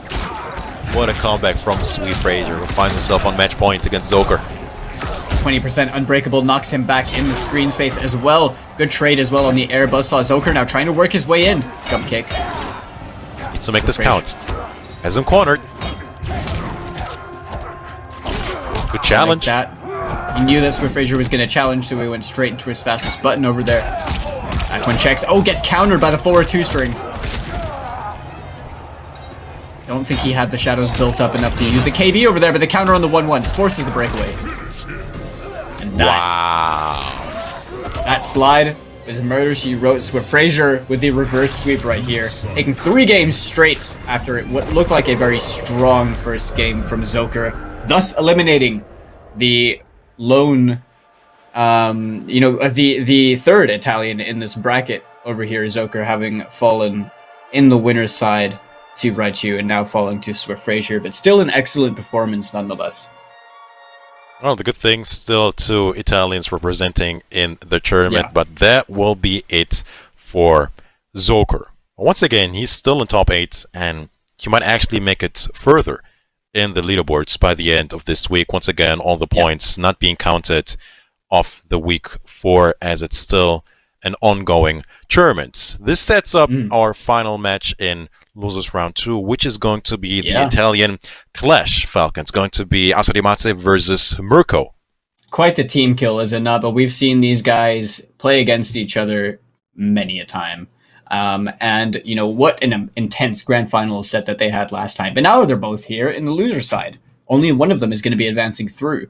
What a comeback from Sweet Frazier, who finds himself on match point against Zoker. 20% unbreakable knocks him back in the screen space as well. Good trade as well on the air. Buzzsaw Zoker now trying to work his way in. Jump kick. Needs to make this count. Has him cornered. Good challenge. Like that. He knew that Frazier was going to challenge, so he went straight into his fastest button over there. Back one checks. Oh, gets countered by the forward 2-string. Don't think he had the shadows built up enough to use the KB over there, but the counter on the 1-1 forces the breakaway. And that slide was Murder She Wrote. Frazier with the reverse sweep right here, taking 3 games straight after what looked like a very strong first game from Zoker, thus eliminating the lone, the third Italian in this bracket over here, Zoker having fallen in the winner's side to Raichu and now falling to Frazier, but still an excellent performance nonetheless. Well, the good thing, still 2 Italians representing in the tournament, but that will be it for Zoker. Once again, he's still in top 8, and he might actually make it further in the leaderboards by the end of this week. Once again, all the points not being counted off the week 4, as it's still an ongoing tournament. This sets up our final match in Losers Round 2, which is going to be the Italian Clash Falcons. Going to be Asarimatse versus Mirko. Quite the team kill, is it not? But we've seen these guys play against each other many a time. And, you know, what an intense grand final set that they had last time. But now they're both here in the loser side. Only one of them is going to be advancing through.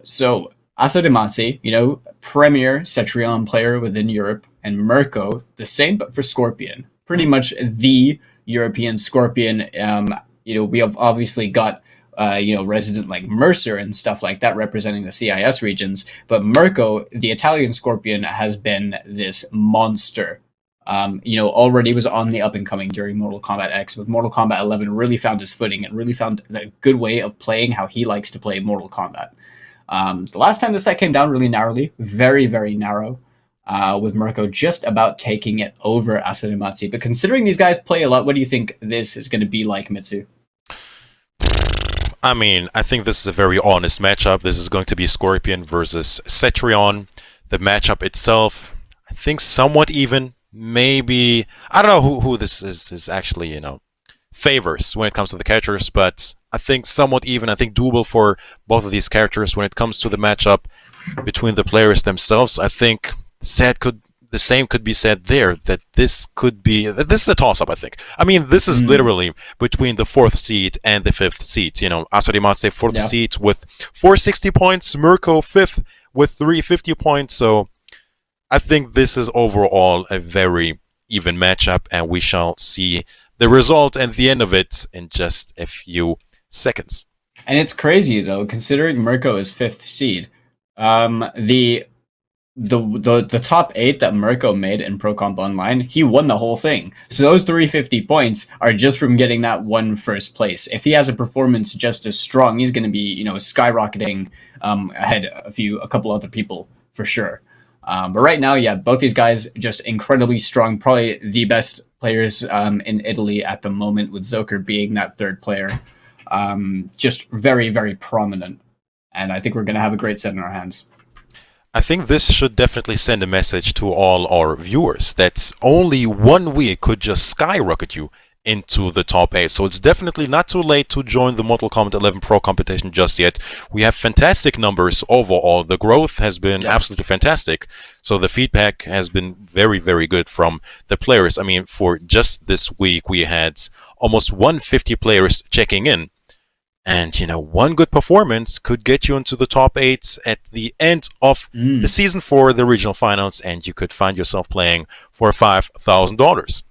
So Asarimatse, you know, premier Cetrion player within Europe, and Mirko, the same but for Scorpion. Pretty much the European Scorpion. You know, we have obviously got, you know, resident like Mercer and stuff like that representing the CIS regions. But Mirko, the Italian Scorpion, has been this monster. You know, already was on the up and coming during Mortal Kombat X, but Mortal Kombat 11 really found his footing and really found the good way of playing how he likes to play Mortal Kombat. The last time the set came down really narrowly, very, very narrow, with Mirko just about taking it over Asarimatse. But considering these guys play a lot, what do you think this is going to be like, Mitsu? I mean, I think this is a very honest matchup. This is going to be Scorpion versus Cetrion. The matchup itself, I think somewhat even. Maybe, I don't know who this is actually, you know, favors when it comes to the characters, but I think somewhat even. I think doable for both of these characters when it comes to the matchup between the players themselves. I think the same could be said there, that this is a toss-up, I think. I mean, this is literally between the 4th seed and the 5th seed. You know, Asarimatse 4th seed with 460 points, Mirko 5th with 350 points, so I think this is overall a very even matchup, and we shall see the result and the end of it in just a few seconds. And it's crazy, though, considering Mirko is 5th seed. The top 8 that Mirko made in Pro Comp Online, he won the whole thing. So those 350 points are just from getting that one first place. If he has a performance just as strong, he's going to be, you know, skyrocketing ahead a couple other people for sure. But right now, yeah, both these guys just incredibly strong. Probably the best players in Italy at the moment, with Zoker being that 3rd player. Just very, very prominent. And I think we're going to have a great set in our hands. I think this should definitely send a message to all our viewers that only 1 week could just skyrocket you into the top 8. So it's definitely not too late to join the Mortal Kombat 11 Pro competition just yet. We have fantastic numbers overall. The growth has been absolutely fantastic. So the feedback has been very, very good from the players. I mean, for just this week, we had almost 150 players checking in. And, you know, one good performance could get you into the top 8 at the end of the season for the regional finals, and you could find yourself playing for $5,000.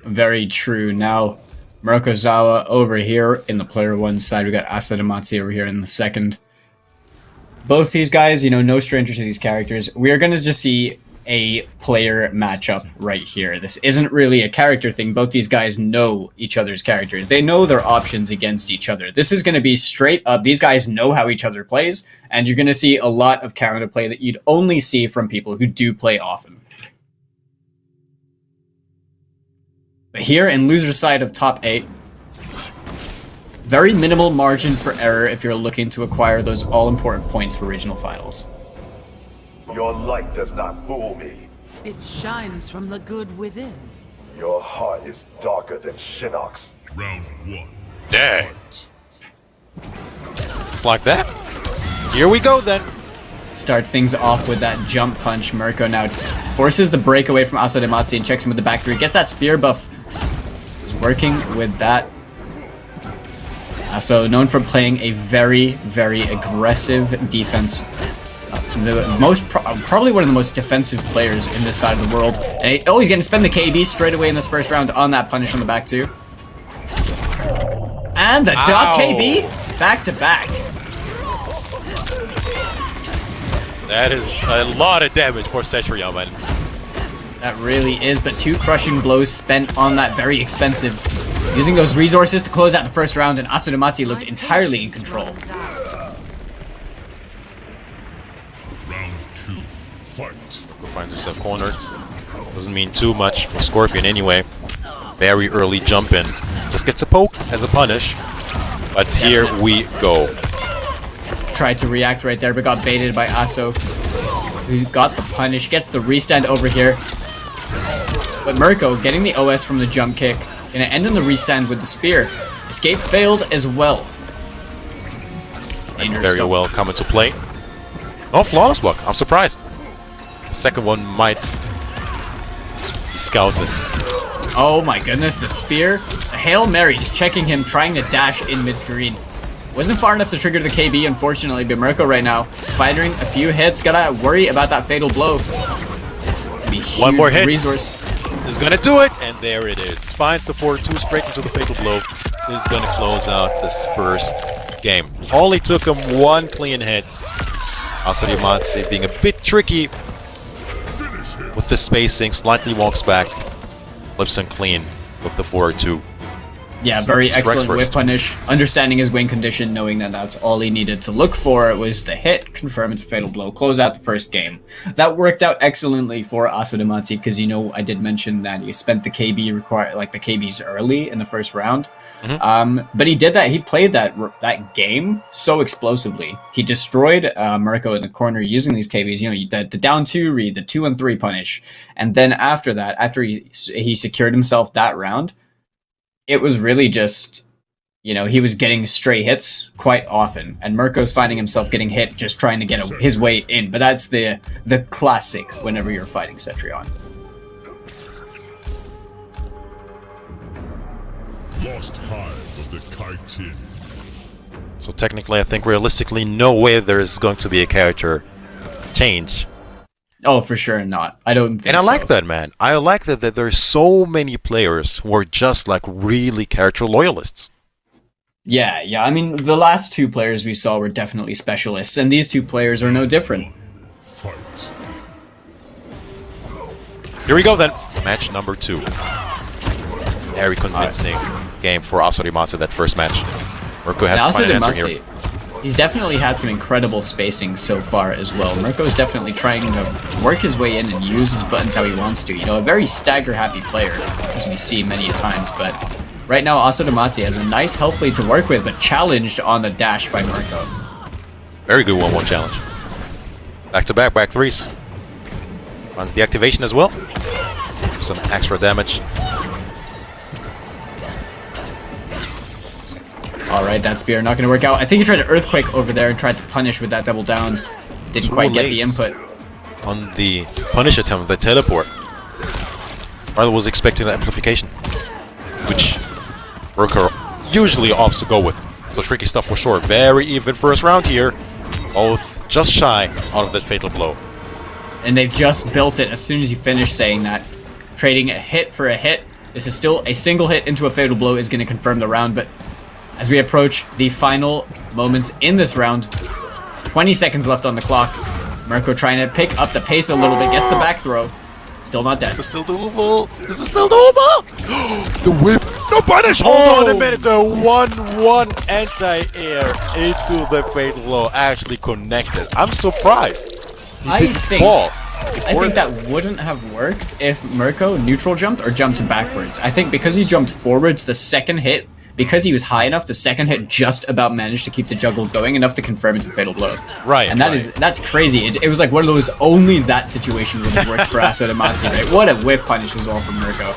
Very true. Now, Murakozawa over here in the player 1 side. We got Asarimatse over here in the 2nd. Both these guys, you know, no strangers to these characters. We are going to just see a player matchup right here. This isn't really a character thing. Both these guys know each other's characters. They know their options against each other. This is going to be straight up. These guys know how each other plays, and you're going to see a lot of counter play that you'd only see from people who do play often. But here in loser side of top 8, very minimal margin for error if you're looking to acquire those all-important points for regional finals. Your light does not fool me. It shines from the good within. Your heart is darker than Shinnok's. Round 1. Dang. It's like that. Here we go then. Starts things off with that jump punch. Mirko now forces the breakaway from Asarimatse and checks him with the back 3. Gets that spear buff. He's working with that. So known for playing a very, very aggressive defense. Probably one of the most defensive players in this side of the world. And he's going to spend the KD straight away in this first round on that punish on the back 2. And the dot KB back to back. That is a lot of damage for Cetrion, man. That really is, but 2 crushing blows spent on that very expensive. Using those resources to close out the first round, and Asarimatse looked entirely in control. Fight. Finds himself cornered. Doesn't mean too much for Scorpion anyway. Very early jump in. Just gets a poke as a punish. But here we go. Tried to react right there, but got baited by Aso, who got the punish, gets the restand over here. But Mirko getting the OS from the jump kick, gonna end in the restand with the spear. Escape failed as well. Very well come into play. Oh, flawless block. I'm surprised. The second one might be scouted. Oh my goodness, the spear. The Hail Mary just checking him, trying to dash in mid-screen. Wasn't far enough to trigger the KB, unfortunately, but Mirko right now, fighting a few hits, gotta worry about that fatal blow. One more hit. Resource. Is gonna do it, and there it is. Finds the 4-2 straight into the fatal blow. Is gonna close out this first game. Only took him one clean hit. Asarimatse being a bit tricky with the spacing, slightly walks back, flips him clean with the 4-2. Yeah, very Strikes excellent whip first. punish. Understanding his wing condition, knowing that that's all he needed to look for was the hit, confirm it's a fatal blow, close out the first game. That worked out excellently for Asarimatse because, you know, I did mention that he spent the KB the KBs early in the first round. But he did that. He played that game so explosively. He destroyed Mirko in the corner using these KBs. You know, the down 2 read, the 2 and 3 punish, and then after that, after he secured himself that round, it was really just, you know, he was getting stray hits quite often, and Mirko's finding himself getting hit just trying to get his way in. But that's the classic whenever you're fighting Cetrion. Lost hive of the chitin. So technically, I think realistically, no way there is going to be a character change. Oh, for sure not. I don't think so. And I like that, man. I like that there's so many players who are just like really character loyalists. Yeah. I mean, the last two players we saw were definitely specialists, and these two players are no different. Fight. Here we go then. Match number 2. Very convincing game for Asarimatse, that first match. Mirko has to find an answer here. He's definitely had some incredible spacing so far as well. Mirko's definitely trying to work his way in and use his buttons how he wants to. You know, a very stagger-happy player, as we see many times. But right now, Asarimatse has a nice health lead to work with, but challenged on the dash by Mirko. Very good 1-1 challenge. Back-to-back, back threes. Runs the activation as well. Some extra damage. Alright, that spear not going to work out. I think he tried to Earthquake over there and tried to punish with that double down. Didn't quite get the input. On the punish attempt, the teleport. Rather was expecting the amplification, which Mirko usually opts to go with. So tricky stuff for sure. Very even first round here. Both just shy out of that fatal blow. And they've just built it as soon as you finish saying that. Trading a hit for a hit. This is still a single hit into a fatal blow is going to confirm the round, but as we approach the final moments in this round, 20 seconds left on the clock. Mirko trying to pick up the pace a little bit, gets the back throw. Still not dead. This is still doable. This is still doable. The whip. No punish. Hold on a minute. The 1-1 anti-air into the fatal blow actually connected. I'm surprised. I think that wouldn't have worked if Mirko neutral jumped or jumped backwards. I think because he jumped forwards, the second hit, because he was high enough, the second hit just about managed to keep the juggle going enough to confirm it's a fatal blow. Right. And that's crazy. It was like one of those only that situation would have worked for Asarimatse, right? What a whiff punish as well from Mirko.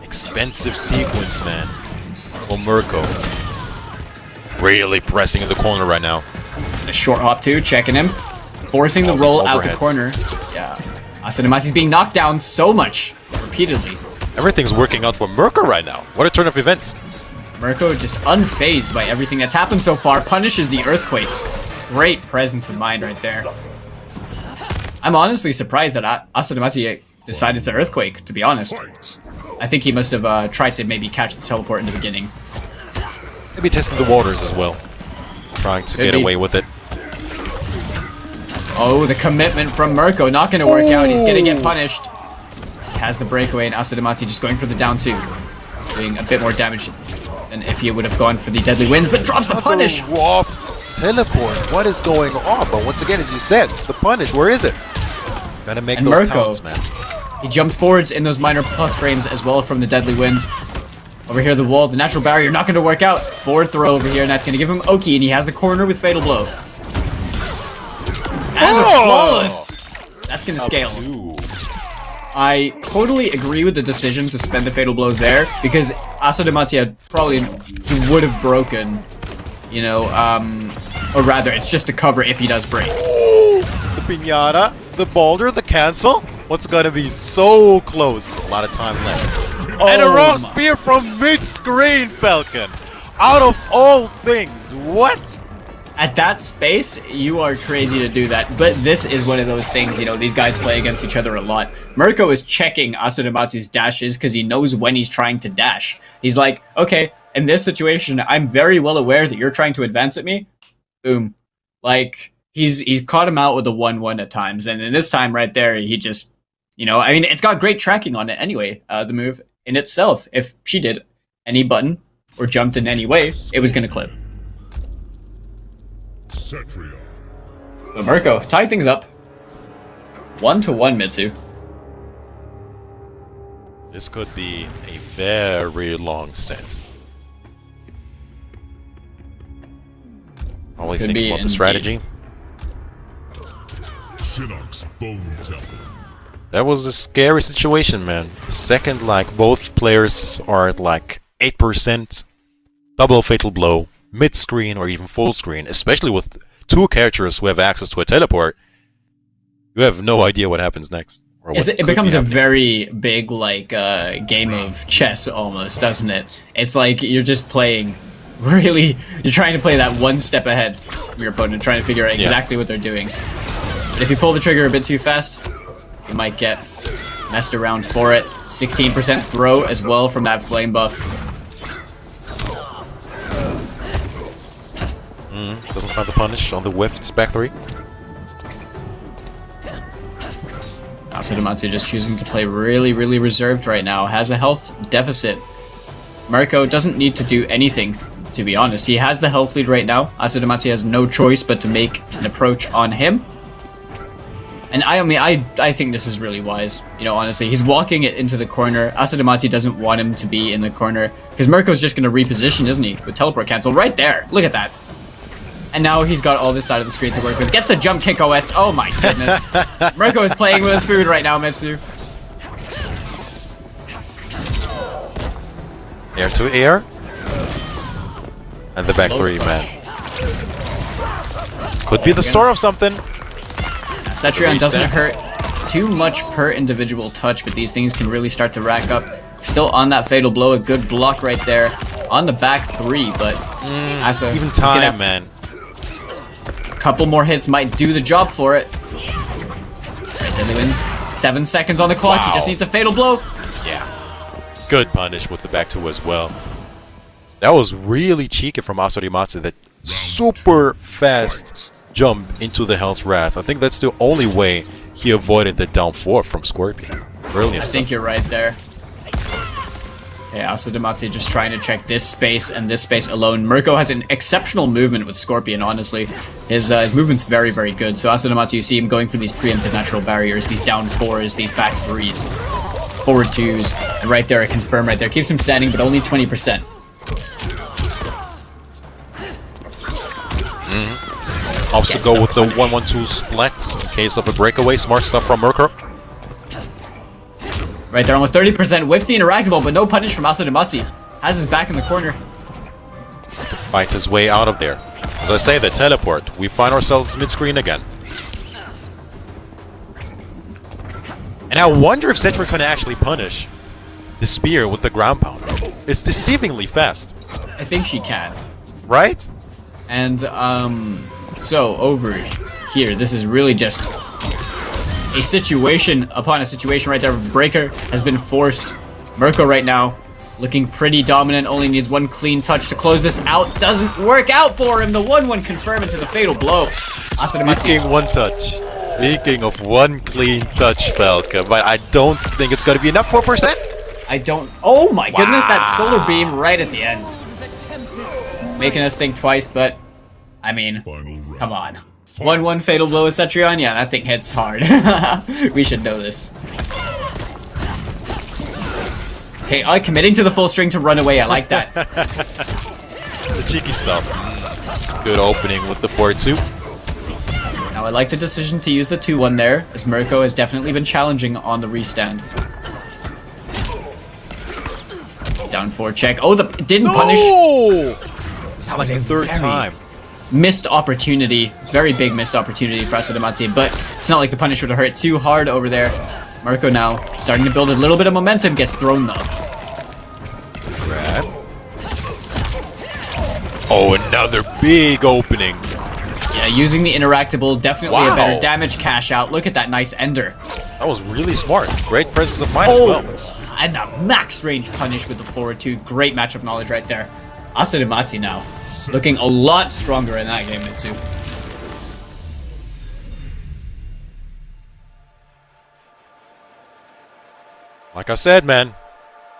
Expensive sequence, man. Well, Mirko really pressing in the corner right now. A short hop too, checking him. Forcing the roll out the corner. Yeah. Asarimatse's being knocked down so much repeatedly. Everything's working out for Mirko right now. What a turn of events. Mirko just unfazed by everything that's happened so far. Punishes the Earthquake. Great presence of mind right there. I'm honestly surprised that Asarimatse decided to Earthquake, to be honest. I think he must have tried to maybe catch the teleport in the beginning. Maybe testing the waters as well. Trying to get away with it. Oh, the commitment from Mirko. Not going to work out. He's going to get punished. Has the breakaway, and Asarimatse just going for the down 2. Doing a bit more damage than if he would have gone for the deadly winds, but drops the punish! Teleport, what is going on? But once again, as you said, the punish, where is it? Gotta make And those Mirko, counts, man. he jumped forwards in those minor plus frames as well from the deadly winds. Over here, the wall, the natural barrier, not going to work out. Forward throw over here, and that's going to give him Oki, and he has the corner with Fatal Blow. And the flawless! That's going to scale. Ooh. I totally agree with the decision to spend the Fatal Blow there, because Asadamatia probably would have broken, you know, or rather, it's just a cover if he does break. The pinata, the boulder, the cancel. What's gonna be so close? A lot of time left. And a raw spear from mid-screen, Falcon. Out of all things, what? At that space, you are crazy to do that. But this is one of those things, you know, these guys play against each other a lot. Mirko is checking Asadamatsi's dashes because he knows when he's trying to dash. He's like, okay, in this situation, I'm very well aware that you're trying to advance at me. Boom. Like, he's caught him out with a 1-1 at times. And in this time right there, he just, you know, I mean, it's got great tracking on it anyway, the move in itself. If she did any button or jumped in any way, it was going to clip. Cetrion. So Mirko, tie things up. 1-1, Mitsu. This could be a very long set. Only Could thinking be about the indeed. strategy. Shinnok's Bone Temple. That was a scary situation, man. The second, like, both players are at like 8%, double Fatal Blow, mid-screen or even full screen, especially with two characters who have access to a teleport, you have no idea what happens next. Or what It could becomes be a happening very big, like, game of chess almost, doesn't it? It's like you're just playing, really, you're trying to play that one step ahead of your opponent, trying to figure out exactly what they're doing. But if you pull the trigger a bit too fast, you might get messed around for it. 16% throw as well from that flame buff. Doesn't find the punish on the whiffed back three. Asadamatia just choosing to play really, really reserved right now. Has a health deficit. Mirko doesn't need to do anything, to be honest. He has the health lead right now. Asadamatia has no choice but to make an approach on him. And I mean, I think this is really wise. You know, honestly, he's walking it into the corner. Asadamatia doesn't want him to be in the corner because Mirko's just going to reposition, isn't he? With teleport cancel right there. Look at that. And now he's got all this side of the screen to work with. Gets the jump kick OS. Oh my goodness. Mirko is playing with his food right now, Mitsu. Air to air. And the back three, man. Could be the start of something. Cetrion doesn't Resets. hurt too much per individual touch, but these things can really start to rack up. Still on that Fatal Blow, a good block right there. On the back three, but Asa, Even he's gonna time, have man. a couple more hits might do the job for it. Then he wins 7 seconds on the clock. He just needs a Fatal Blow. Yeah. Good punish with the back two as well. That was really cheeky from Asadamatia, that super fast jump into the Hell's Wrath. I think that's the only way he avoided the down 4 from Scorpion. Brilliant I stuff. think you're right there. Yeah, Asadamatia just trying to check this space and this space alone. Mirko has an exceptional movement with Scorpion, honestly. His movement's very, very good. So Asadamatia, you see him going for these preemptive natural barriers, these down 4s, these back 3s, forward 2s, and right there, a confirm right there. Keeps him standing, but only 20%. Also go with the 1-1-2 split in case of a breakaway. Smart stuff from Mirko. Right there, almost 30%. Whiffs the interactable, but no punish from Asadamatia. Has his back in the corner. To fight his way out of there. As I say, the teleport. We find ourselves mid-screen again. And I wonder if Cetrion can actually punish the spear with the ground pound. It's deceivingly fast, I think she can. right? And, so over here, this is really just a situation upon a situation right there. Breaker has been forced. Mirko right now looking pretty dominant, only needs one clean touch to close this out. Doesn't work out for him. The 1-1 confirm into the Fatal Blow. Asadamatia. Speaking one touch. Speaking of one clean touch, Falca, but I don't think it's going to be enough 4%. I don't... Oh my goodness, that solar beam right at the end. Making us think twice, but I mean, Final round. come on. 1-1 fatal blow with Cetrion? Yeah, that thing hits hard. We should know this. Okay, committing to the full string to run away. I like that. The cheeky stuff. Good opening with the 4-2. Now, I like the decision to use the 2-1 there, as Mirko has definitely been challenging on the restand. Down 4 check. Oh, it didn't punish. That was the third time. Missed opportunity. Very big missed opportunity for Asadamati, but it's not like the punish would have hurt too hard over there. Mirko now starting to build a little bit of momentum, gets thrown though. Grab. Oh, another big opening. Yeah, using the interactable, definitely Wow. a better damage cash out. Look at that nice ender. That was really smart. Great presence of mind as well. And a max range punish with the forward 2. Great matchup knowledge right there. Asadamati now looking a lot stronger in that game, Mitsu. Like I said, man,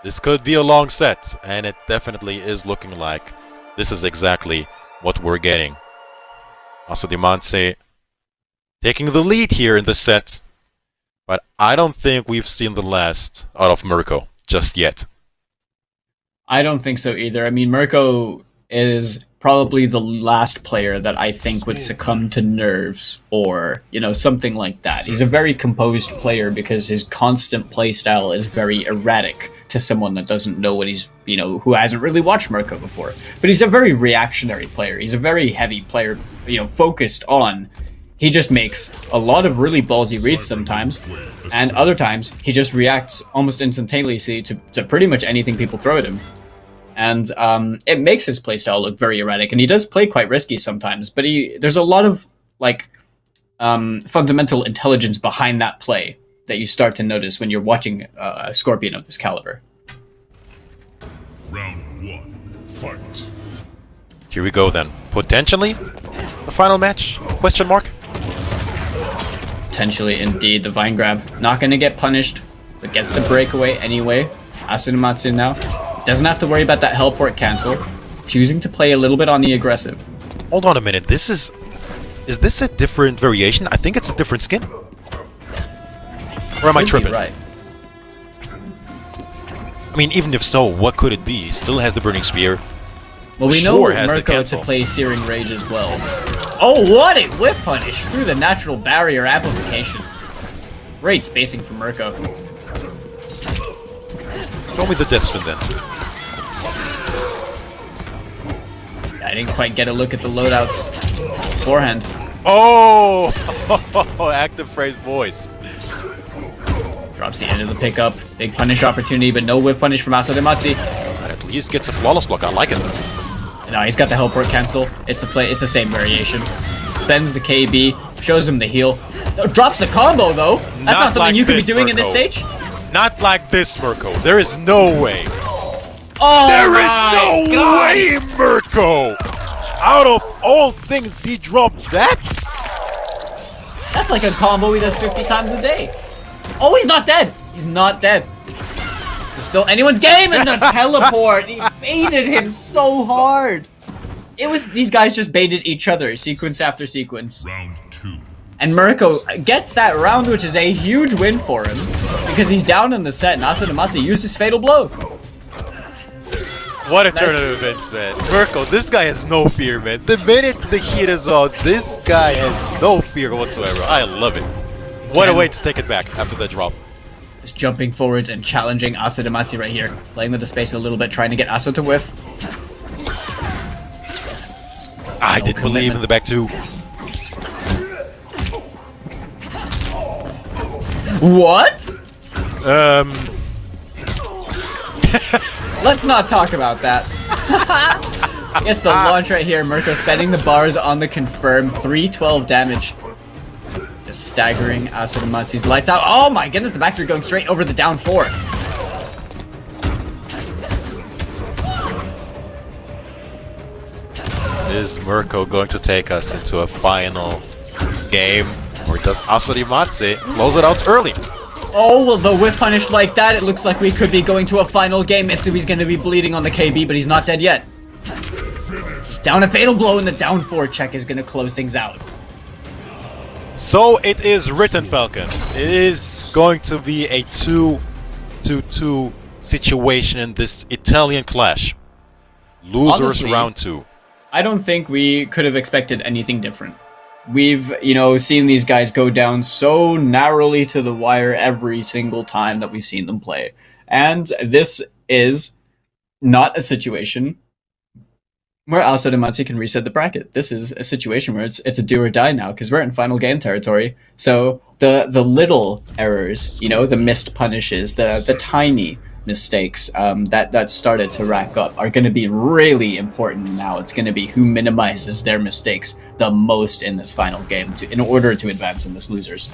this could be a long set, and it definitely is looking like this is exactly what we're getting. Asadamati taking the lead here in the set, but I don't think we've seen the last out of Mirko just yet. I don't think so either. I mean, Mirko is probably the last player that I think would succumb to nerves or, you know, something like that. He's a very composed player because his constant playstyle is very erratic to someone that doesn't know what he's, you know, who hasn't really watched Mirko before. But he's a very reactionary player. He's a very heavy player, you know, focused on. He just makes a lot of really ballsy reads sometimes, and other times he just reacts almost instantaneously to pretty much anything people throw at him. And it makes his playstyle look very erratic, and he does play quite risky sometimes, but there's a lot of like fundamental intelligence behind that play that you start to notice when you're watching a Scorpion of this caliber. Round 1. Fight. Here we go then. Potentially the final match? Question mark? Potentially, indeed. The Vine Grab not going to get punished, but gets the breakaway anyway. Asadamati now doesn't have to worry about that Hellport cancel, choosing to play a little bit on the aggressive. Hold on a minute. This is this a different variation? I think it's a different skin. Or am I tripping? Right. I mean, even if so, what could it be? He still has the Burning Spear. Well, we Sure know has the Mirko to cancel. play Searing Rage as well. Oh, what a whip punish through the natural barrier amplification. Great spacing from Mirko. Show me the death spin then. I didn't quite get a look at the loadouts beforehand. Oh! Active phrase voice. Drops the end of the pickup. Big punish opportunity, but no whiff punish from Asadamati. But at least gets a flawless block. I like it. No, he's got the Hellport cancel. It's the same variation. Spends the KB, shows him the heal. Oh, drops the combo though. That's not something like you could be this, doing in this Mirko. stage. Not like this, Mirko. There is no way. Oh There my is no God. way, Mirko! Out of all things, he dropped that? That's like a combo he does 50 times a day. Oh, he's not dead. He's not dead. It's still anyone's game, and the teleport. He baited him so hard. It was these guys just baited each other, sequence after sequence. Round 2. And Mirko gets that round, which is a huge win for him because he's down in the set, and Asadamati uses Fatal Blow. What a turn of events, man. Mirko, this guy has no fear, man. The minute the heat is on, this guy has no fear whatsoever. I love it. What a way to take it back after the drop. Just jumping forwards and challenging Asadamati right here. Playing with the space a little bit, trying to get Aso to whiff. I did believe in the back two. What? Let's not talk about that. Gets the launch right here. Mirko spending the bars on the confirm. 312 damage. Just staggering Asadamati's lights out. Oh my goodness, the back three going straight over the down four. Is Mirko going to take us into a final game? Or does Asadamati close it out early? Oh, well, the whip punish like that, it looks like we could be going to a final game. Mitsubi's going to be bleeding on the KB, but he's not dead yet. Down a fatal blow, and the down 4 check is going to close things out. So it is written, Falcon. It is going to be a 2-2 situation in this Italian clash. Losers Honestly, round 2. I don't think we could have expected anything different. We've, you know, seen these guys go down so narrowly to the wire every single time that we've seen them play. And this is not a situation where Asadamati can reset the bracket. This is a situation where it's a do or die now, because we're in final game territory. So the little errors, you know, the missed punishes, the tiny mistakes that started to rack up are going to be really important now. It's going to be who minimizes their mistakes the most in this final game in order to advance in this losers.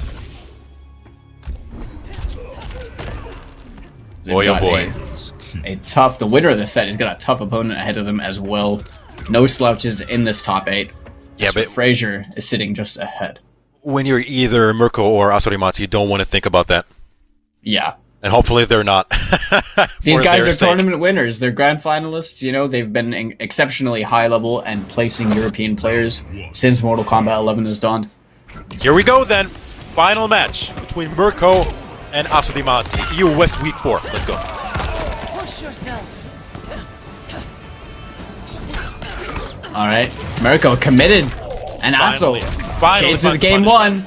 Boy, oh boy. The winner of the set has got a tough opponent ahead of them as well. No slouches in this top 8. Yeah, but Frazier is sitting just ahead. when you're either Mirko or Asorimati, you don't want to think about that. Yeah. And hopefully they're not. These guys are tournament winners. They're grand finalists. You know, they've been exceptionally high level and placing European players since Mortal Kombat 11 has dawned. Here we go then. Final match between Mirko and Asorimati. EU West Week 4. Let's go. Push yourself. All right, Mirko committed, and Aso shades to the game one.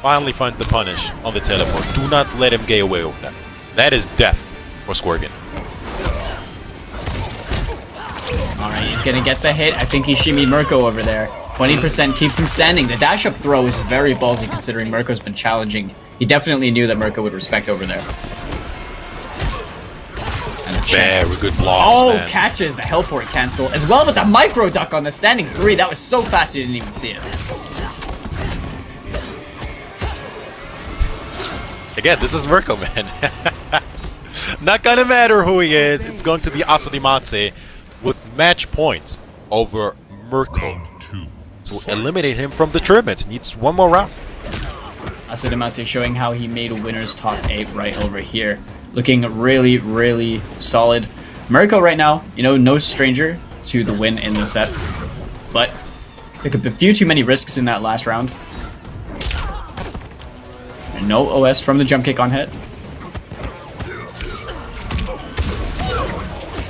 Finally finds the punish on the teleport. Do not let him get away with that. That is death for Scorpion. Alright, he's gonna get the hit. I think he shimmied Mirko over there. 20% keeps him standing. The dash-up throw is very ballsy considering Mirko's been challenging. He definitely knew that Mirko would respect over there. And a check. Very good blocks, man. Catches the helport cancel as well, but the micro duck on the standing 3. That was so fast you didn't even see it. Again, this is Mirko, man. Not gonna matter who he is. It's going to be Asorimati with match points over Mirko to eliminate him from the tournament. Needs one more round. Asorimati showing how he made a winner's top 8 right over here. Looking really, really solid. Mirko right now, you know, no stranger to the win in the set, but took a few too many risks in that last round. No OS from the jump kick on hit.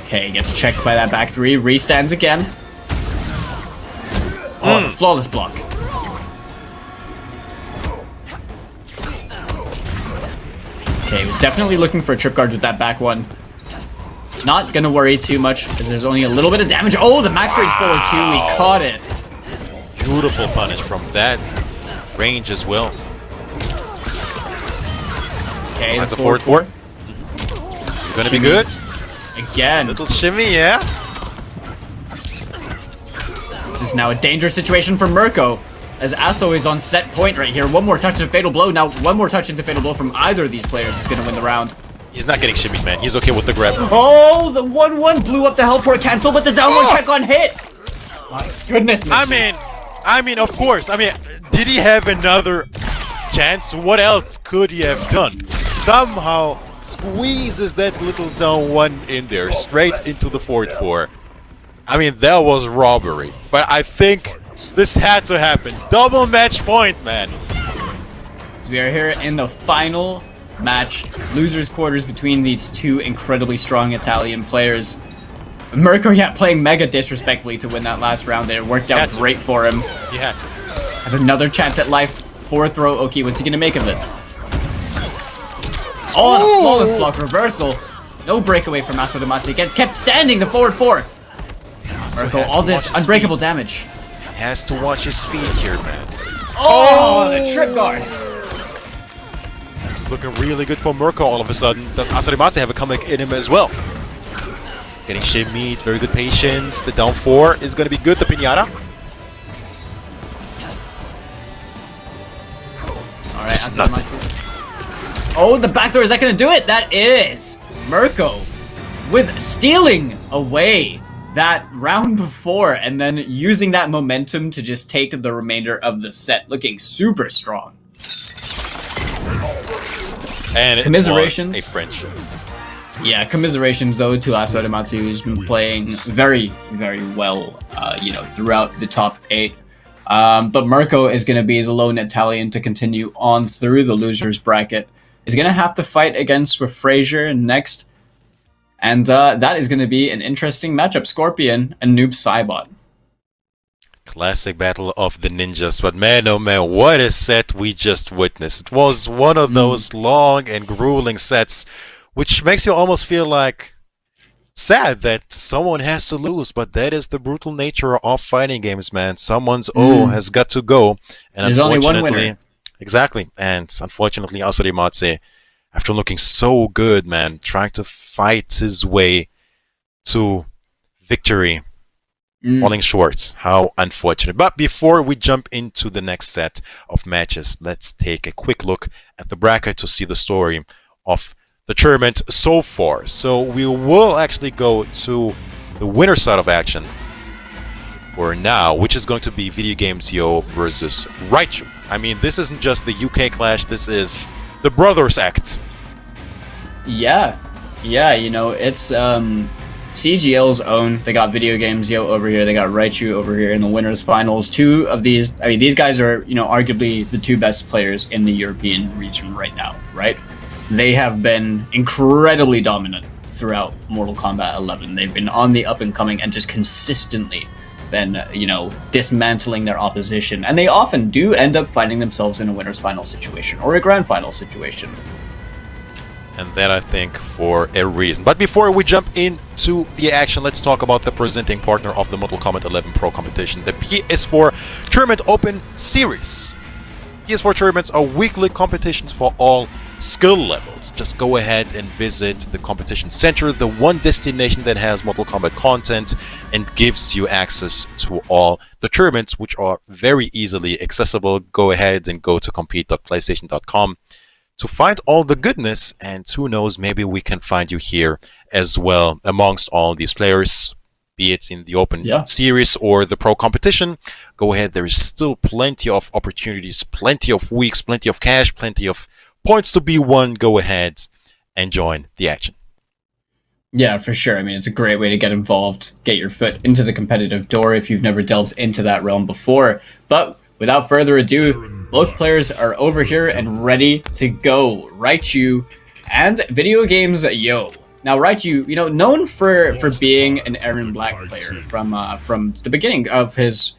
Okay, gets checked by that back 3. Restands again. Oh, flawless block. Okay, was definitely looking for a trip guard with that back 1. Not gonna worry too much, because there's only a little bit of damage. Oh, the max range forward 2. He caught it. Beautiful punish from that range as well. Okay, that's a forward 4. It's gonna be good. Again. Little shimmy, yeah. This is now a dangerous situation for Mirko, as Aso is on set point right here. One more touch into Fatal Blow. Now, one more touch into Fatal Blow from either of these players is going to win the round. He's not getting shimmied, man. He's okay with the grab. Oh, the 1-1 blew up the helport cancel, but the down 1 check on hit. My goodness, I mean, of course. I mean, did he have another chance? What else could he have done? Somehow squeezes that little down 1 in there, straight into the forward 4. I mean, that was robbery. But I think this had to happen. Double match point, man. So we are here in the final match, losers quarters between these two incredibly strong Italian players. Mirko, playing mega disrespectfully to win that last round there. Worked out great for him. He had to. Has another chance at life. 4th throw, Oki. What's he gonna make of it? Oh, and a flawless block reversal. No breakaway from Asorimati. Gets kept standing, the forward 4. Mirko, all this unbreakable damage. Has to watch his feet here, man. Oh, the trip guard. This is looking really good for Mirko all of a sudden. Does Asorimati have a comeback in him as well? Getting shimmied, very good patience. The down 4 is going to be good, the pinata. Alright, Asorimati. Oh, the back throw, is that going to do it? That is Mirko with stealing away that round before and then using that momentum to just take the remainder of the set, looking super strong. And it Commiserations. was a friendship. Yeah, commiserations though to Asodematsu, who's been playing very, very well, throughout the top 8. But Mirko is going to be the lone Italian to continue on through the losers bracket. Is going to have to fight against Frazier next, and that is going to be an interesting matchup. Scorpion and Noob Saibot. Classic battle of the ninjas, but man, oh man, what a set we just witnessed. It was one of those long and grueling sets, which makes you almost feel like sad that someone has to lose, but that is the brutal nature of fighting games, man. Someone's O has got to go, and there's only one winner. Exactly, and unfortunately, Asodematsu, after looking so good, man, trying to fight his way to victory, falling short. How unfortunate. But before we jump into the next set of matches, let's take a quick look at the bracket to see the story of the tournament so far. So we will actually go to the winner side of action for now, which is going to be Video Games Yo versus Raichu. I mean, this isn't just the UK clash, this is the Brothers Act. Yeah, it's CGL's own. They got Video Games Yo over here, they got Raichu over here in the winners finals. Two of these, these guys are, arguably the two best players in the European region right now, right? They have been incredibly dominant throughout Mortal Kombat 11. They've been on the up and coming and just consistently been, dismantling their opposition. And they often do end up finding themselves in a winner's final situation or a grand final situation. And that, I think, for a reason. But before we jump into the action, let's talk about the presenting partner of the Mortal Kombat 11 Pro competition, the PS4 Tournament Open Series. PS4 tournaments are weekly competitions for all skill levels. Just go ahead and visit the competition center, the one destination that has Mortal Kombat content and gives you access to all the tournaments, which are very easily accessible. Go ahead and go to compete.playstation.com to find all the goodness, and who knows, maybe we can find you here as well amongst all these players, be it in the open series or the pro competition. Go ahead, there is still plenty of opportunities, plenty of weeks, plenty of cash, plenty of points to be won. Go ahead and join the action. Yeah, for sure. I mean, it's a great way to get involved, get your foot into the competitive door if you've never delved into that realm before. But without further ado, both players are over here and ready to go. Raichu and Video Games Yo. Now, Raichu, known for being an Aaron Black player from the beginning of his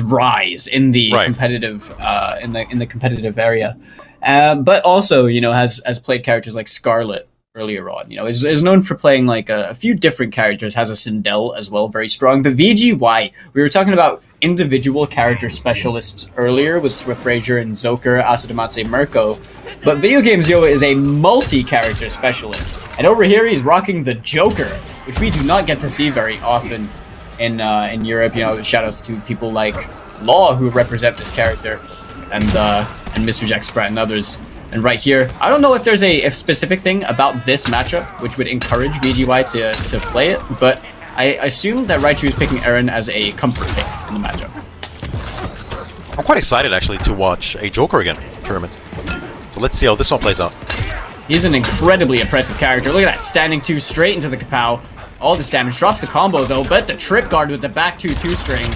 rise in the competitive in the competitive area, but also has played characters like Scarlet earlier on. Is known for playing like a few different characters. Has a Sindel as well, very strong. But VGY, we were talking about individual character specialists earlier with Frazier and Zoker, Asodematsu, Mirko. But Video Games Yo is a multi-character specialist. And over here, he's rocking the Joker, which we do not get to see very often in Europe. Shoutouts to people like Law, who represent this character, and Mr. Jack Spratt and others. And right here, I don't know if there's a specific thing about this matchup which would encourage VGY to play it, but I assume that Raichu is picking Aaron as a comfort pick in the matchup. I'm quite excited, actually, to watch a Joker again tournament. So let's see how this one plays out. He's an incredibly impressive character. Look at that, standing 2 straight into the kapow. All this damage, drops the combo though, but the trip guard with the back 2 string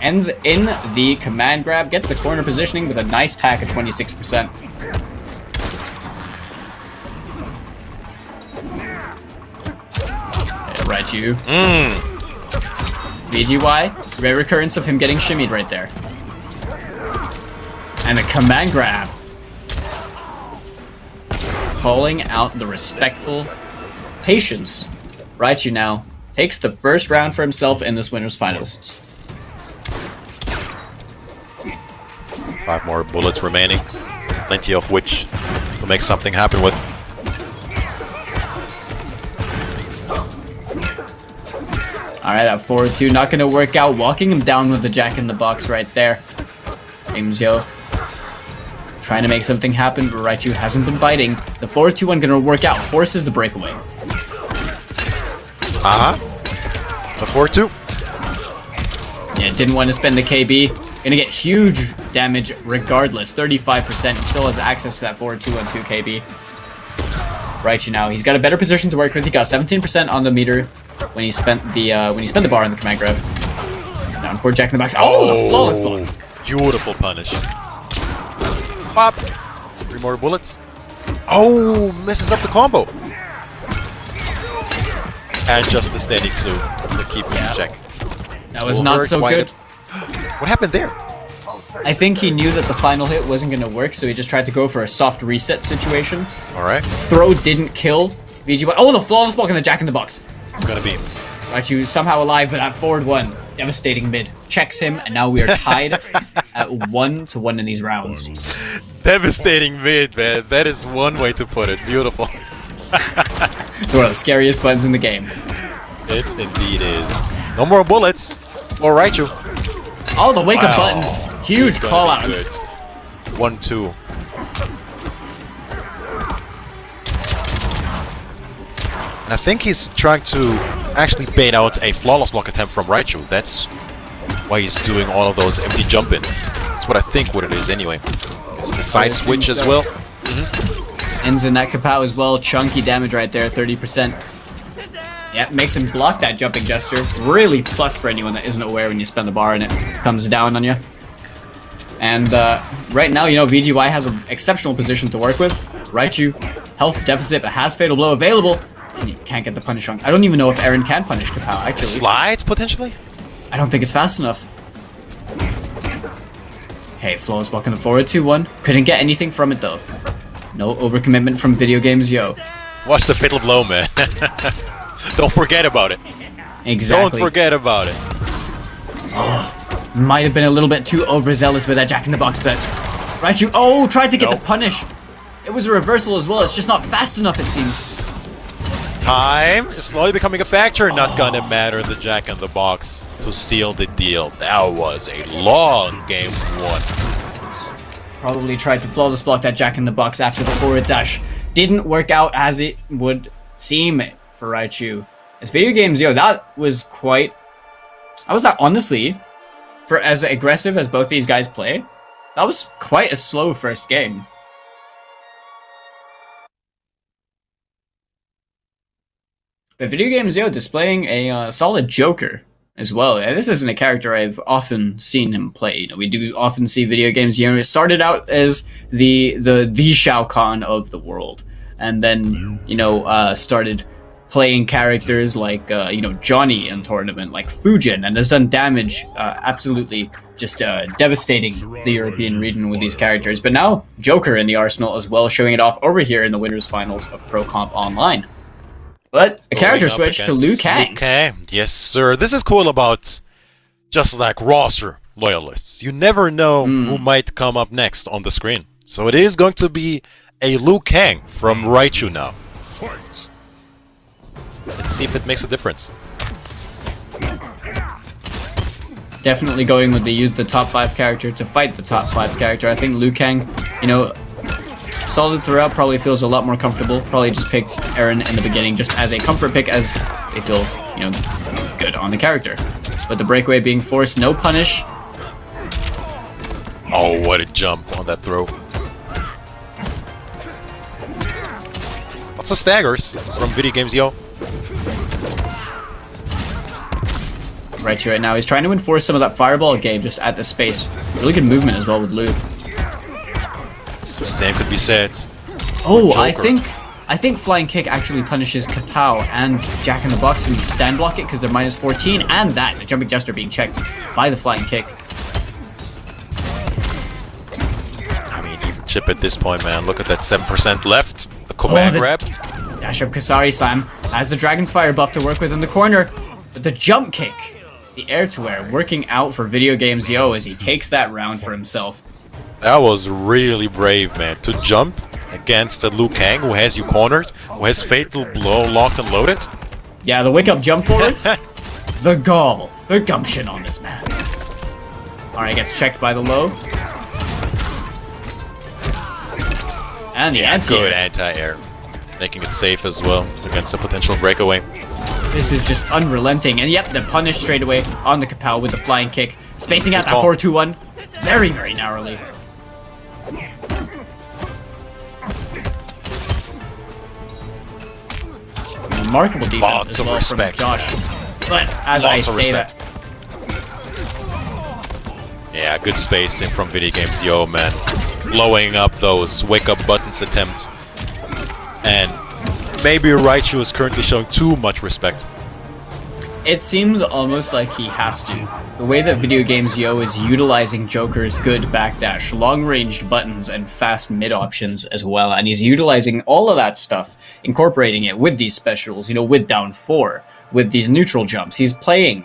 ends in the command grab, gets the corner positioning with a nice tack at 26%. Raichu. VGY, rare recurrence of him getting shimmied right there. And a command grab. Calling out the respectful patience. Raichu now takes the first round for himself in this winner's finals. 5 more bullets remaining, plenty of which to make something happen with. Alright, that forward 2 not going to work out. Walking him down with the Jack-in-the-Box right there. Games Yo trying to make something happen, but Raichu hasn't been biting. The forward 2 one going to work out. Forces the breakaway. The 4-2. Yeah, didn't want to spend the KB. Gonna get huge damage regardless. 35%. Still has access to that forward 2-1-2 KB. Raichu now. He's got a better position to work with. He got 17% on the meter when he spent the bar on the command grab. Down for Jack in the Box. Oh, the flawless block. Beautiful punish. Pop. 3 more bullets. Oh, messes up the combo. And just the steady 2 to keep him in check. That was not so good. What happened there? I think he knew that the final hit wasn't going to work, so he just tried to go for a soft reset situation. Alright. Throw didn't kill VG1. Oh, the flawless block and the Jack in the Box. It's gonna be. Raichu somehow alive, but at forward 1. Devastating mid. Checks him, and now we are tied at 1-1 in these rounds. Devastating mid, man. That is one way to put it. Beautiful. It's one of the scariest buttons in the game. It indeed is. No more bullets. Or Raichu. All the wake-up buttons. Huge He's gonna call be out. good. 1-2. And I think he's trying to actually bait out a flawless block attempt from Raichu. That's why he's doing all of those empty jump-ins. That's what I think what it is anyway. It's the side switch as well. Ends in that kapow as well. Chunky damage right there, 30%. Yep, makes him block that jumping gesture. Really plus for anyone that isn't aware when you spend the bar and it comes down on you. And right now, you know, VGY has an exceptional position to work with. Raichu, health deficit, but has Fatal Blow available. And you can't get the punish on. I don't even know if Aaron can punish kapow, actually. Slides, potentially? I don't think it's fast enough. Hey, flawless block in the forward 2-1. Couldn't get anything from it, though. No overcommitment from Video Games Yo. Watch the Fatal Blow, man. Don't forget about it. Exactly. Don't forget about it. Might have been a little bit too overzealous with that Jack in the Box, but Raichu, oh, tried to get the punish. It was a reversal as well. It's just not fast enough, it seems. Time is slowly becoming a factor. Not gonna matter. The Jack in the Box to seal the deal. That was a long game 1. Probably tried to flawless block that Jack in the Box after the forward dash. Didn't work out as it would seem for Raichu. As Video Games, that was quite... I was honestly, for as aggressive as both these guys play, that was quite a slow first game. But Video Games, displaying a solid Joker as well. And this isn't a character I've often seen him play. You know, we do often see Video Games, it started out as the Shao Kahn of the world. And then, started playing characters like, Johnny in tournament, like Fujin, and has done damage, absolutely just devastating the European region with these characters. But now, Joker in the arsenal as well, showing it off over here in the winners finals of Pro Comp Online. But a character switch to Liu Kang. Okay, yes sir. This is cool about just like roster loyalists. You never know who might come up next on the screen. So it is going to be a Liu Kang from Raichu now. Fight. Let's see if it makes a difference. Definitely going with use the top 5 character to fight the top 5 character. I think Liu Kang, solid throughout, probably feels a lot more comfortable. Probably just picked Aaron in the beginning just as a comfort pick as they feel, good on the character. But the breakaway being forced, no punish. Oh, what a jump on that throw. Lots of staggers from Video Games Yo. Raichu right now, he's trying to enforce some of that fireball game just at the space. Really good movement as well with Liu. So same could be said. Oh, I think Flying Kick actually punishes Kapow and Jack in the Box when you stand block it because they're minus 14, and the jumping gesture being checked by the Flying Kick. I mean, even chip at this point, man. Look at that 7% left. The command grab. Dash up Kasari Slam has the Dragon's Fire buff to work with in the corner, but the jump kick, the air to air, working out for Video Games Yo as he takes that round for himself. That was really brave, man. To jump against a Liu Kang who has you cornered, who has Fatal Blow locked and loaded. Yeah, the wake-up jump forwards. The gall, the gumption on this man. Alright, gets checked by the low. And the anti-air. Good anti-air. Making it safe as well against a potential breakaway. This is just unrelenting. And yep, the punish straight away on the Kapow with the Flying Kick. Spacing out that 4-2-1 very, very narrowly. remarkable defense Lots as of well respect. from Josh. But as Lots I of say respect. that, Yeah, good spacing from Video Games Yo, man. Blowing up those wake-up buttons attempts. And maybe Raichu is currently showing too much respect. it seems almost like he has to. The way that Video Games Yo is utilizing Joker's good backdash, long-ranged buttons, and fast mid options as well, and he's utilizing all of that stuff, incorporating it with these specials, you know, with down 4, with these neutral jumps. He's playing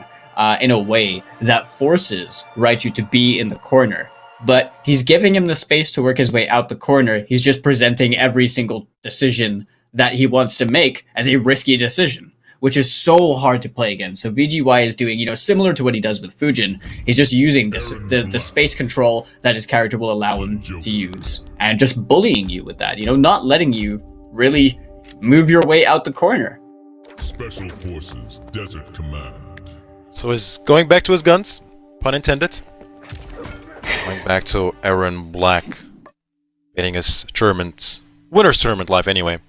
in a way that forces Raichu to be in the corner, but he's giving him the space to work his way out the corner. He's just presenting every single decision that he wants to make as a risky decision, which is so hard to play against. So VGY is doing, you know, similar to what he does with Fujin. He's just using this the space control that his character will allow him to use, and just bullying you with that, you know, not letting you really move your way out the corner. Special Forces Desert Command. So he's going back to his guns, pun intended. Going back to Aaron Black, getting his tournament, winner's tournament live anyway.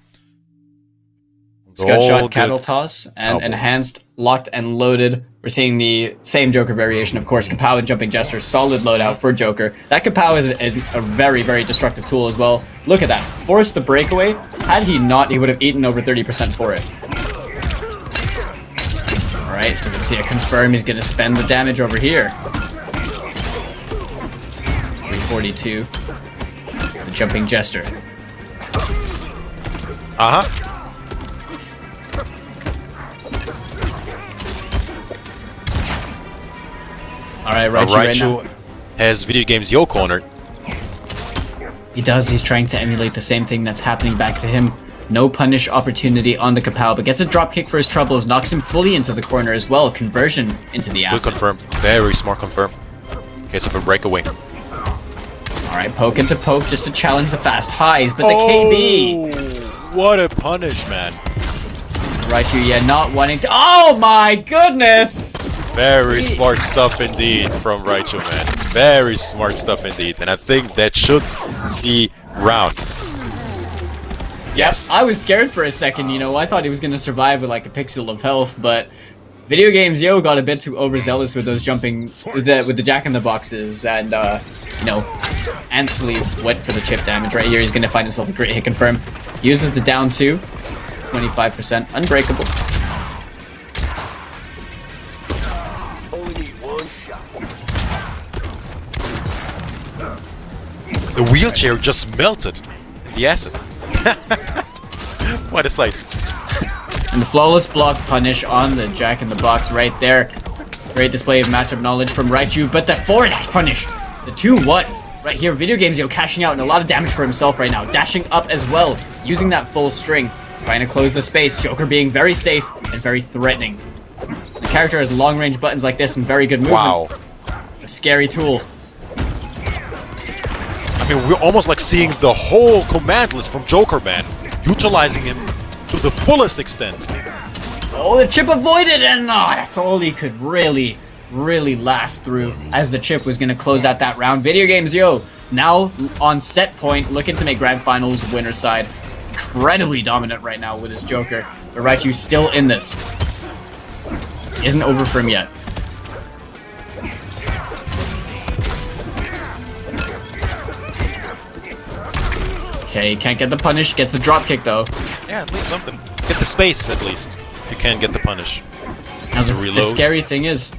Scud All shot, good. cattle toss, and boy. enhanced, locked, and loaded. We're seeing the same Joker variation, of course. Kapow and Jumping Jester, solid loadout for Joker. That Kapow is a very, very destructive tool as well. Look at that. Forced the breakaway. Had he not, he would have eaten over 30% for it. Alright, we're going to see a confirm. He's going to spend the damage over here. 342. The Jumping Jester. Uh-huh. Alright, Raichu right now. Raichu has Video Games Yo cornered. He does. He's trying to emulate the same thing that's happening back to him. No punish opportunity on the Kapow, but gets a drop kick for his troubles, knocks him fully into the corner as well. Conversion into the Good acid. confirm. Very smart confirm. In case of a breakaway. Alright, poke into poke just to challenge the fast highs, but the KB! What a punish, man. Raichu, yeah, not wanting to. Oh my goodness! Very smart stuff indeed from Raichu, man. Very smart stuff indeed. And I think that should be round. Yes. I was scared for a second, you know. I thought he was going to survive with like a pixel of health, but Video Games Yo got a bit too overzealous with those jumping, with the jack-in-the-boxes, and, you know, Ansley went for the chip damage right here. He's going to find himself a great hit confirm. Uses the down 2, 25%, unbreakable. The wheelchair just melted in the acid. What a sight. And the flawless block punish on the jack-in-the-box right there. Great display of matchup knowledge from Raichu, but the forward dash punish, the 2-1. Right here, Video Games Yo cashing out and a lot of damage for himself right now. Dashing up as well, using that full string. Trying to close the space, Joker being very safe and very threatening. The character has long-range buttons like this and very good movement. Wow. It's a scary tool. I mean, we're almost like seeing the whole command list from Joker, man. Utilizing him to the fullest extent. Oh, the chip avoided, and that's all he could really last through, as the chip was going to close out that round. Video Games Yo now on set point, looking to make Grand Finals winner side. Incredibly dominant right now with his Joker, but Raichu still in this. Isn't over for him yet. Okay, can't get the punish, gets the drop kick though. Yeah, at least something. Get the space, at least. If you can get the punish. Now the scary thing is,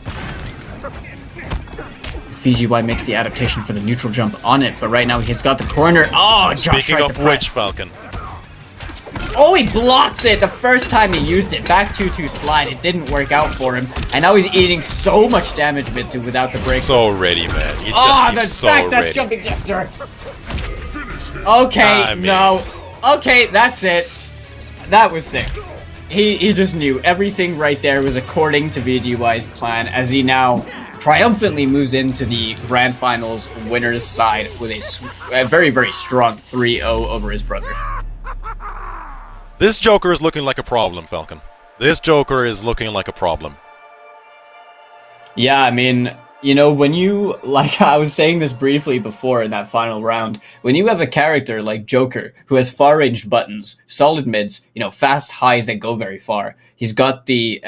VGY makes the adaptation for the neutral jump on it, but right now he's got the corner. Oh, Josh Speaking tried of to press. which, Falcon. Oh, he blocked it the first time he used it. Back 2-2 slide. It didn't work out for him. And now he's eating so much damage, Mitsu, without the break. So ready, man. He Oh, just the seems so back that's ready. Jumping Jester. Okay, I mean- no. Okay, that's it. That was sick. He just knew. Everything right there was according to VGY's plan, as he now triumphantly moves into the Grand Finals winner's side with a very, very strong 3-0 over his brother. This Joker is looking like a problem, Falcon. This Joker is looking like a problem. Yeah, I mean, You know, when you, like I was saying this briefly before in that final round, when you have a character like Joker who has far-range buttons, solid mids, you know, fast highs that go very far, he's got the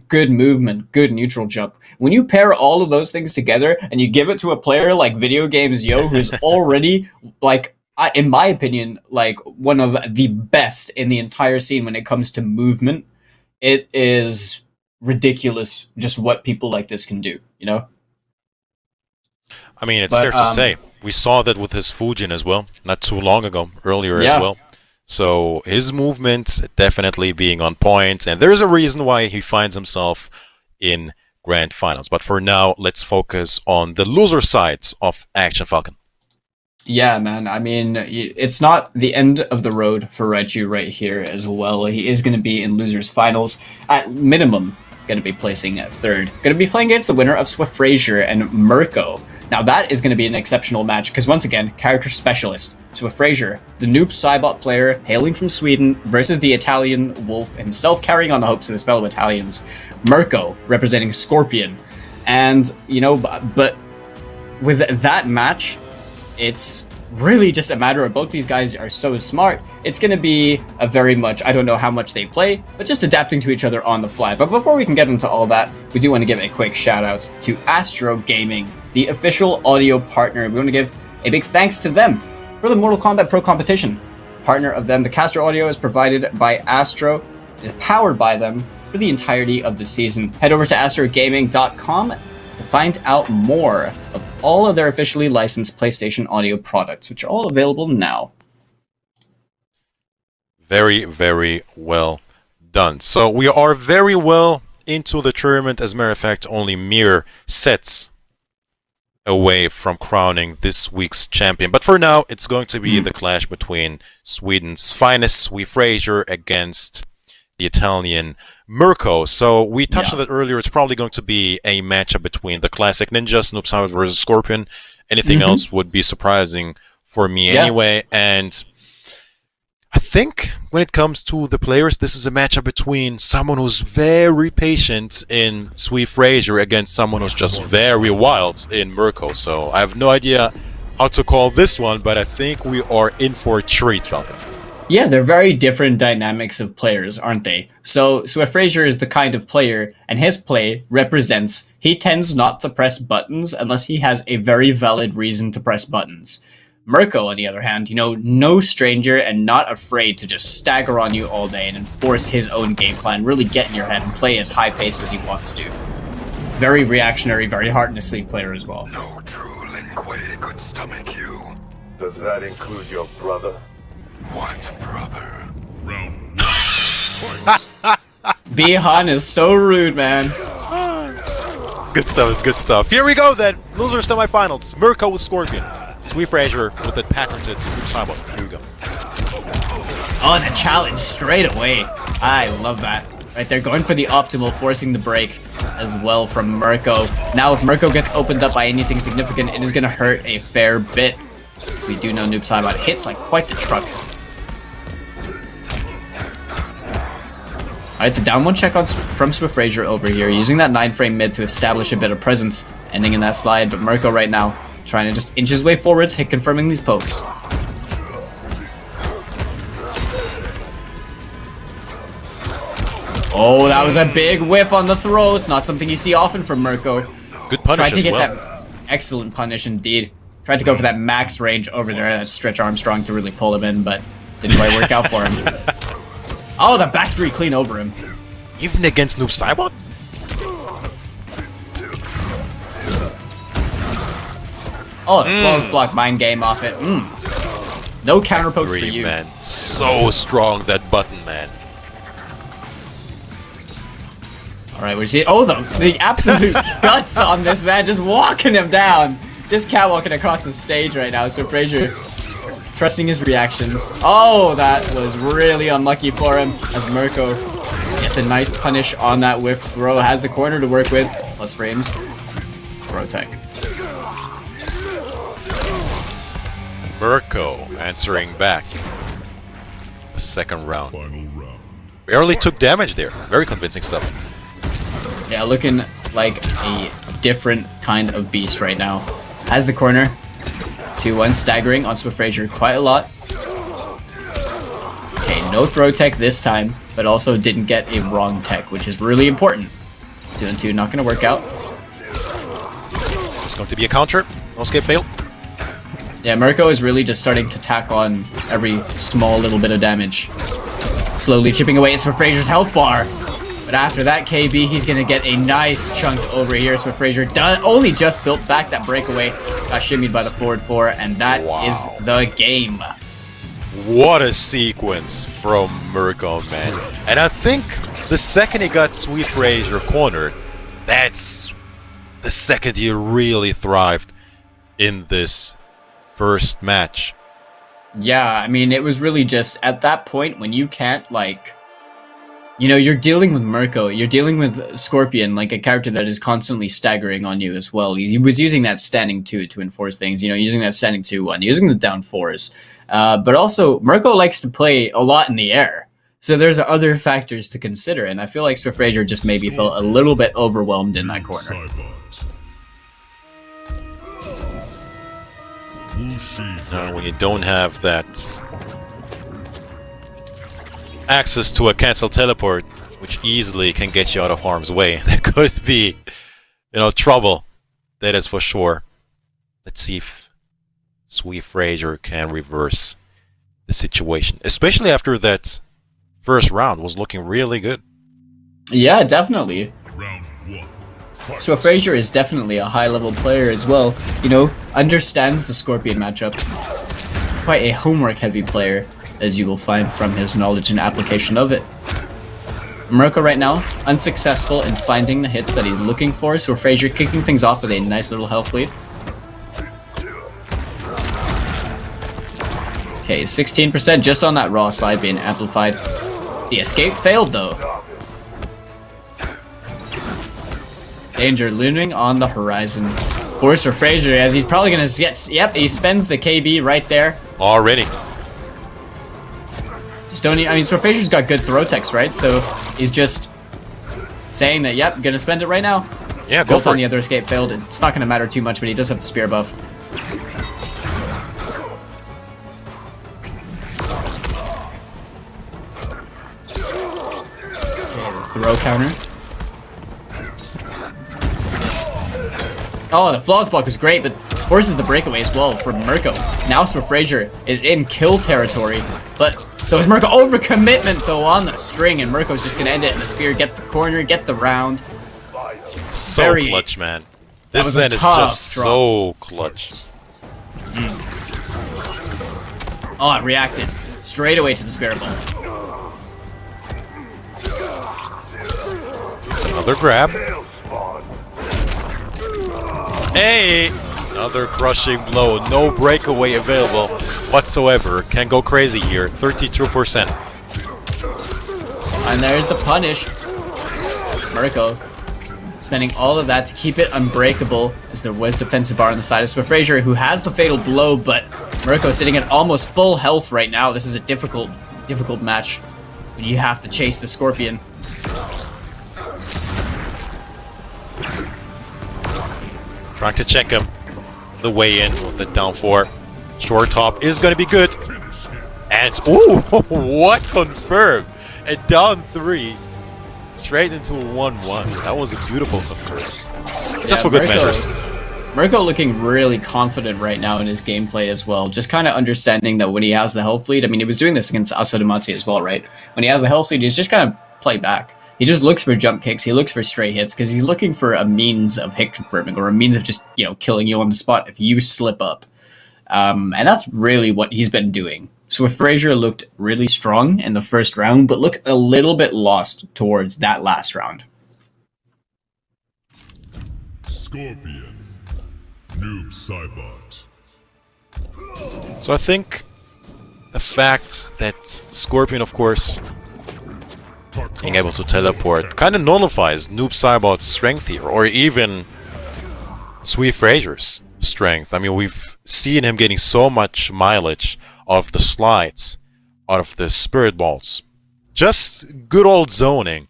good movement, good neutral jump. When you pair all of those things together and you give it to a player like Video Games Yo, who's already, like, in my opinion, like one of the best in the entire scene when it comes to movement, it is ridiculous just what people like this can do, you know? I mean, it's fair to say. We saw that with his Fujin as well, not too long ago, earlier as well. So his movement definitely being on point, and there's a reason why he finds himself in Grand Finals. But for now, let's focus on the loser sides of Action Falcon. Yeah, man. I mean, it's not the end of the road for Raichu right here as well. He is going to be in losers finals at minimum. Going to be placing at third. Going to be playing against the winner of Swift Frazier and Mirko. Now that is going to be an exceptional match because once again, character specialist. Swift Frazier, the noob Cybot player hailing from Sweden versus the Italian wolf himself carrying on the hopes of his fellow Italians. Mirko representing Scorpion. And, you know, but with that match, it's really just a matter of both these guys are so smart. It's going to be a very much, I don't know how much they play, but just adapting to each other on the fly. But before we can get into all that, we do want to give a quick shout out to Astro Gaming, the official audio partner. We want to give a big thanks to them for the Mortal Kombat Pro competition. Partner of them, the caster audio is provided by Astro, is powered by them for the entirety of the season. Head over to astrogaming.com to find out more of all of their officially licensed PlayStation audio products, which are all available now. Very, very well done. So we are very well into the tournament. As a matter of fact, only mere sets away from crowning this week's champion. But for now, it's going to be the clash between Sweden's finest, Swift Frazier, against the Italian Mirko. So we touched on that earlier. It's probably going to be a matchup between the classic ninjas, Noob Saibot versus Scorpion. Anything else would be surprising for me anyway. And I think when it comes to the players, this is a matchup between someone who's very patient in Swift Frazier against someone who's just very wild in Mirko. So I have no idea how to call this one, but I think we are in for a treat, Falcon. Yeah, they're very different dynamics of players, aren't they? So Swift Frazier is the kind of player, and his play represents he tends not to press buttons unless he has a very valid reason to press buttons. Mirko, on the other hand, you know, no stranger and not afraid to just stagger on you all day and enforce his own game plan, really get in your head and play as high pace as he wants to. Very reactionary, very heart-in-the-sleeve player as well. No true Lin Kuei could stomach you. Does that include your brother? What brother? Round one. Fight. Bihan is so rude, man. Good stuff, it's good stuff. Here we go then. Loser semifinals. Mirko with Scorpion. Swift Frazier with that patented Noob Saibot. Here we go. Oh, the challenge straight away. I love that. Right there, going for the optimal, forcing the break as well from Mirko. Now, if Mirko gets opened up by anything significant, it is going to hurt a fair bit. We do know Noob Saibot hits like quite the truck. Alright, the down one check on from Swift Frazier over here, using that 9-frame mid to establish a bit of presence, ending in that slide, but Mirko right now trying to just inch his way forwards, hit confirming these pokes. Oh, that was a big whiff on the throw. It's not something you see often from Mirko. Good punish Tried to get well. that excellent punish indeed. Tried to go for that max range over there, that Stretch Armstrong to really pull him in, but didn't quite work out for him. Oh, the back three clean over him. Even against Noob Saibot? Oh, the flawless block mind game off it. No counter pokes for you. Man. So strong, that button, man. Alright, we see. Oh, the absolute guts on this man, just walking him down. Just catwalking across the stage right now. So Frazier trusting his reactions. Oh, that was really unlucky for him as Mirko gets a nice punish on that whiff throw. Has the corner to work with. Plus frames. Throw tech. Mirko answering back. The second round. Final round. Barely took damage there. Very convincing stuff. Yeah, looking like a different kind of beast right now. Has the corner. 2-1 staggering on SwiftFrazier quite a lot. Okay, no throw tech this time, but also didn't get a wrong tech, which is really important. 2-2 not going to work out. It's going to be a counter. No escape fail. Yeah, Mirko is really just starting to tack on every small little bit of damage. Slowly chipping away at SwiftFrazier's health bar. But after that KB, he's going to get a nice chunk over here. SwiftFrazier only just built back that breakaway. Got shimmied by the forward 4, and that is the game. What a sequence from Mirko, man. And I think the second he got SwiftFrazier cornered, that's the second he really thrived in this first match. Yeah, I mean, it was really just at that point when you can't, like, you know, you're dealing with Mirko, you're dealing with Scorpion, like a character that is constantly staggering on you as well. He was using that standing 2 to enforce things, you know, using that standing 2-1, using the down 4s. But also, Mirko likes to play a lot in the air. So there's other factors to consider, and I feel like SwiftFrazier just maybe felt a little bit overwhelmed in that corner. When you don't have that access to a cancel teleport, which easily can get you out of harm's way, there could be, you know, trouble. That is for sure. Let's see if SwiftFrazier can reverse the situation, especially after that first round was looking really good. Yeah, definitely. Round 1. SwiftFrazier is definitely a high-level player as well. You know, understands the Scorpion matchup. Quite a homework-heavy player, as you will find from his knowledge and application of it. Mirko right now, unsuccessful in finding the hits that he's looking for. SwiftFrazier kicking things off with a nice little health lead. Okay, 16% just on that raw slide being amplified. The escape failed though. Danger looming on the horizon. Force for Frazier as he's probably gonna get. Yep, he spends the KB right there. Already. Just don't. I mean, SwiftFrazier's got good throw techs, right? So he's just saying that. Yep, gonna spend it right now. Yeah, go Both for on it. the other escape failed. It's not gonna matter too much, but he does have the spear buff. Okay, the throw counter. Oh, the flawless block was great, but forces the breakaway as well from Mirko. Now SwiftFrazier is in kill territory, but so is Mirko. Overcommitment though on the string, and Mirko's just gonna end it in the spear, get the corner, get the round. So Very- clutch, man. That This was a end is tough just drop. so clutch. Oh, it reacted straight away to the spear ball. It's another grab. Hey! Another crushing blow. No breakaway available whatsoever. Can go crazy here. 32%. And there's the punish. Mirko spending all of that to keep it unbreakable as there was defensive bar on the side of SwiftFrazier, who has the fatal blow, but Mirko sitting at almost full health right now. This is a difficult match when you have to chase the Scorpion. Trying to check him. The way in with the down 4. Short top is going to be good. And it's, ooh, what confirmed? A down 3. Straight into a 1-1. That was a beautiful confirm. Just for good measures. Mirko looking really confident right now in his gameplay as well. Just kind of understanding that when he has the health lead, I mean, he was doing this against Asadematsu as well, right? When he has the health lead, he's just kind of play back. He just looks for jump kicks, he looks for stray hits, because he's looking for a means of hit confirming, or a means of just, you know, killing you on the spot if you slip up. And that's really what he's been doing. SwiftFrazier looked really strong in the first round, but looked a little bit lost towards that last round. Scorpion. Noob Cybot. So I think the fact that Scorpion, of course, being able to teleport kind of nullifies Noob Cybot's strength here, or even SwiftFrazier's strength. I mean, we've seen him getting so much mileage out of the slides, out of the spirit balls. Just good old zoning.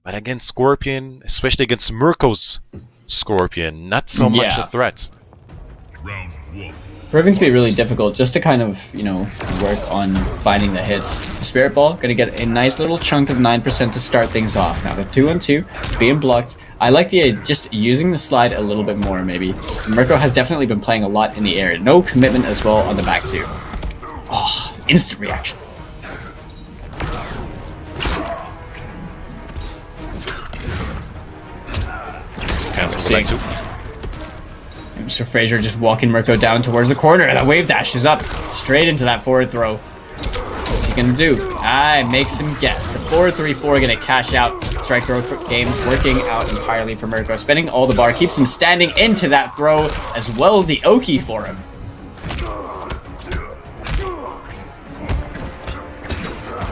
But against Scorpion, especially against Mirko's Scorpion, not so much a threat. Round 1. Proving to be really difficult just to kind of, work on finding the hits. Spirit Ball, gonna get a nice little chunk of 9% to start things off. Now the 2-on-2 being blocked. I like the just using the slide a little bit more, maybe. Mirko has definitely been playing a lot in the air. No commitment as well on the back two. Oh, instant reaction. Cancel the back two. Mr. Fraser just walking Mirko down towards the corner. The wave dash is up straight into that forward throw. What's he gonna do? Makes him guess. The 4-3-4 gonna cash out. Strike throw game working out entirely for Mirko. Spending all the bar keeps him standing into that throw as well. The Oki for him.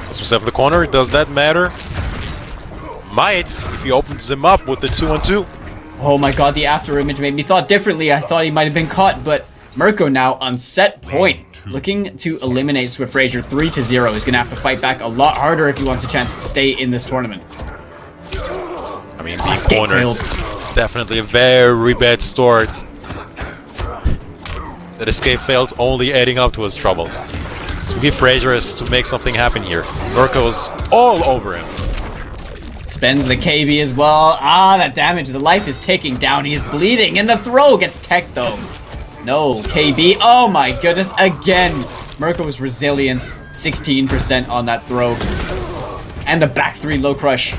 Puts himself in the corner. Does that matter? Might, if he opens him up with the 2-on-2. Oh my god, the after image made me thought differently. I thought he might have been caught, but Mirko now on set point. Looking to eliminate Swift Fraser 3-0. He's gonna have to fight back a lot harder if he wants a chance to stay in this tournament. I mean, being cornered is definitely a very bad start. That escape failed, only adding up to his troubles. Swift Fraser has to make something happen here. Mirko's all over him. Spends the KB as well. That damage. The life is ticking down. He is bleeding, and the throw gets tech though. No, KB. Oh my goodness, again. Mirko's resilience, 16% on that throw. And the back three low crush.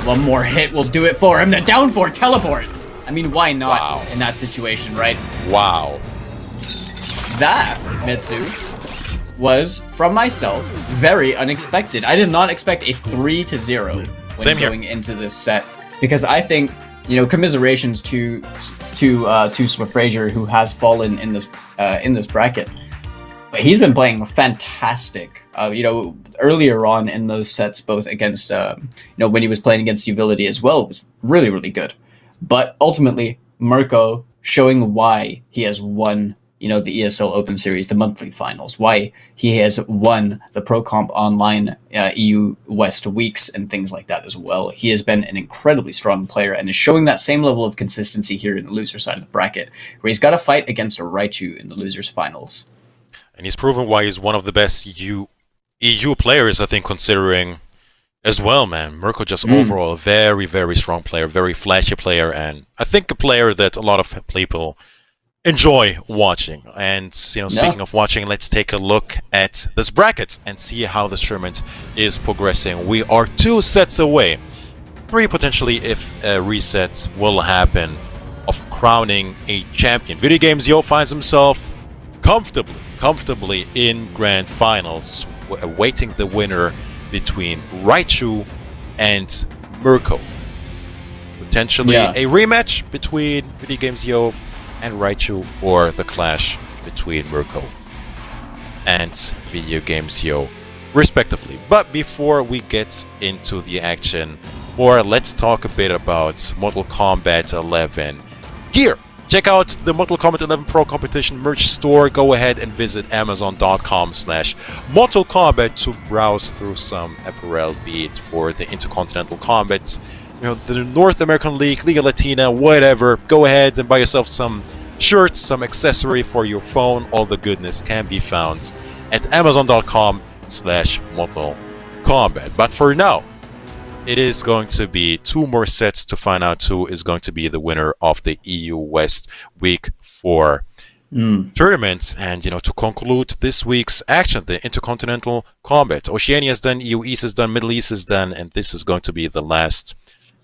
One more hit will do it for him. The down four teleport. I mean, why not in that situation, right? Wow. That, Mitsu, was, from myself, very unexpected. I did not expect a 3-0 when going into this set. Because I think, commiserations to Swift Fraser, who has fallen in this bracket. But he's been playing fantastic. Earlier on in those sets, both against when he was playing against EUWEST as well, was really, really good. But ultimately, Mirko showing why he has won the ESL Open Series, the monthly finals, why he has won the Pro Comp Online EU West weeks and things like that as well. He has been an incredibly strong player and is showing that same level of consistency here in the loser side of the bracket, where he's got to fight against a Raichu in the losers finals. And he's proven why he's one of the best EU players, I think, considering as well, man. Mirko just overall a very, very strong player, very flashy player, and I think a player that a lot of people enjoy watching. And speaking of watching, let's take a look at this bracket and see how this tournament is progressing. We are 2 sets away, 3 potentially if a reset will happen, of crowning a champion. Video Games Yo finds himself comfortably in grand finals, awaiting the winner between Raichu and Mirko. Potentially a rematch between Video Games Yo and Raichu, or the clash between Mirko and Video Games Yo, respectively. But before we get into the action more, let's talk a bit about Mortal Kombat 11 gear. Check out the Mortal Kombat 11 Pro Competition merch store. Go ahead and visit Amazon.com/Mortal Kombat to browse through some apparel, be it for the Intercontinental Kombat, the North American League, Liga Latina, whatever. Go ahead and buy yourself some shirts, some accessory for your phone. All the goodness can be found at Amazon.com/Mortal Kombat. But for now, it is going to be 2 more sets to find out who is going to be the winner of the EU West Week 4 tournament. And, to conclude this week's action, the Intercontinental Kombat. Oceania is done, EU East is done, Middle East is done, and this is going to be the last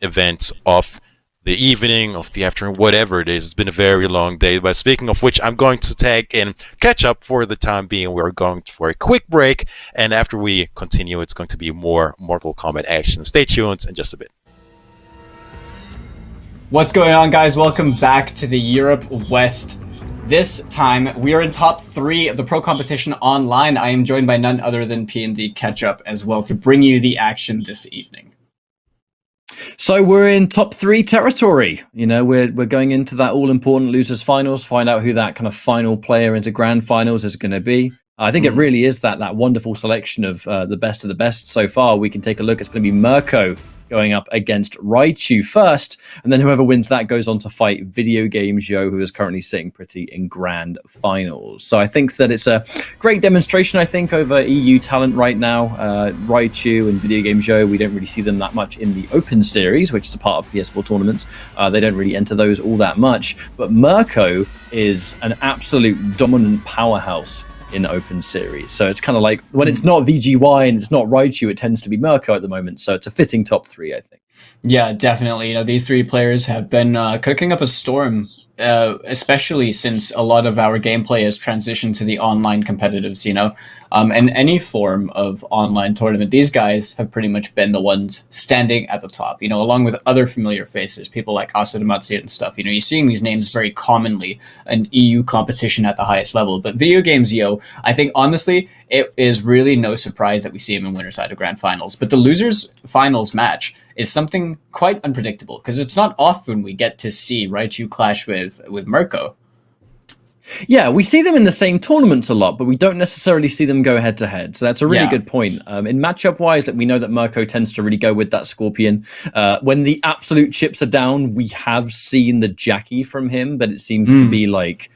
event of the evening, of the afternoon, whatever it is. It's been a very long day. But speaking of which, I'm going to tag in catch up for the time being. We're going for a quick break, and after we continue, it's going to be more Mortal Kombat action. Stay tuned in just a bit. What's going on, guys? Welcome back to the Europe West. This time, we are in top 3 of the Pro Competition Online. I am joined by none other than P&D Ketchup as well to bring you the action this evening. So we're in top 3 territory. We're going into that all-important losers finals, find out who that kind of final player into grand finals is going to be. I think it really is that wonderful selection of the best so far. We can take a look. It's going to be Mirko going up against Raichu first, and then whoever wins that goes on to fight Video Game Joe, who is currently sitting pretty in grand finals. So I think that it's a great demonstration, I think, over EU talent right now. Raichu and Video Game Joe, we don't really see them that much in the Open Series, which is a part of PS4 tournaments. They don't really enter those all that much, but Mirko is an absolute dominant powerhouse in Open Series. So it's kind of like when it's not VGY and it's not Raichu, it tends to be Mirko at the moment. So it's a fitting top 3, I think. Yeah, definitely. You know, these 3 players have been cooking up a storm, especially since a lot of our gameplay has transitioned to the online competitives, you know, and any form of online tournament. These guys have pretty much been the ones standing at the top, you know, along with other familiar faces, people like Asuramatsu and stuff. You know, you're seeing these names very commonly in EU competition at the highest level. But Video Games Yo, I think, honestly, it is really no surprise that we see him in winner's side of grand finals. But the losers finals match is something quite unpredictable, because it's not often we get to see Raichu clash with Mirko. Yeah, we see them in the same tournaments a lot, but we don't necessarily see them go head to head. So that's a really good point. In matchup wise, that we know that Mirko tends to really go with that Scorpion. When the absolute chips are down, we have seen the Jackie from him, but it seems to be like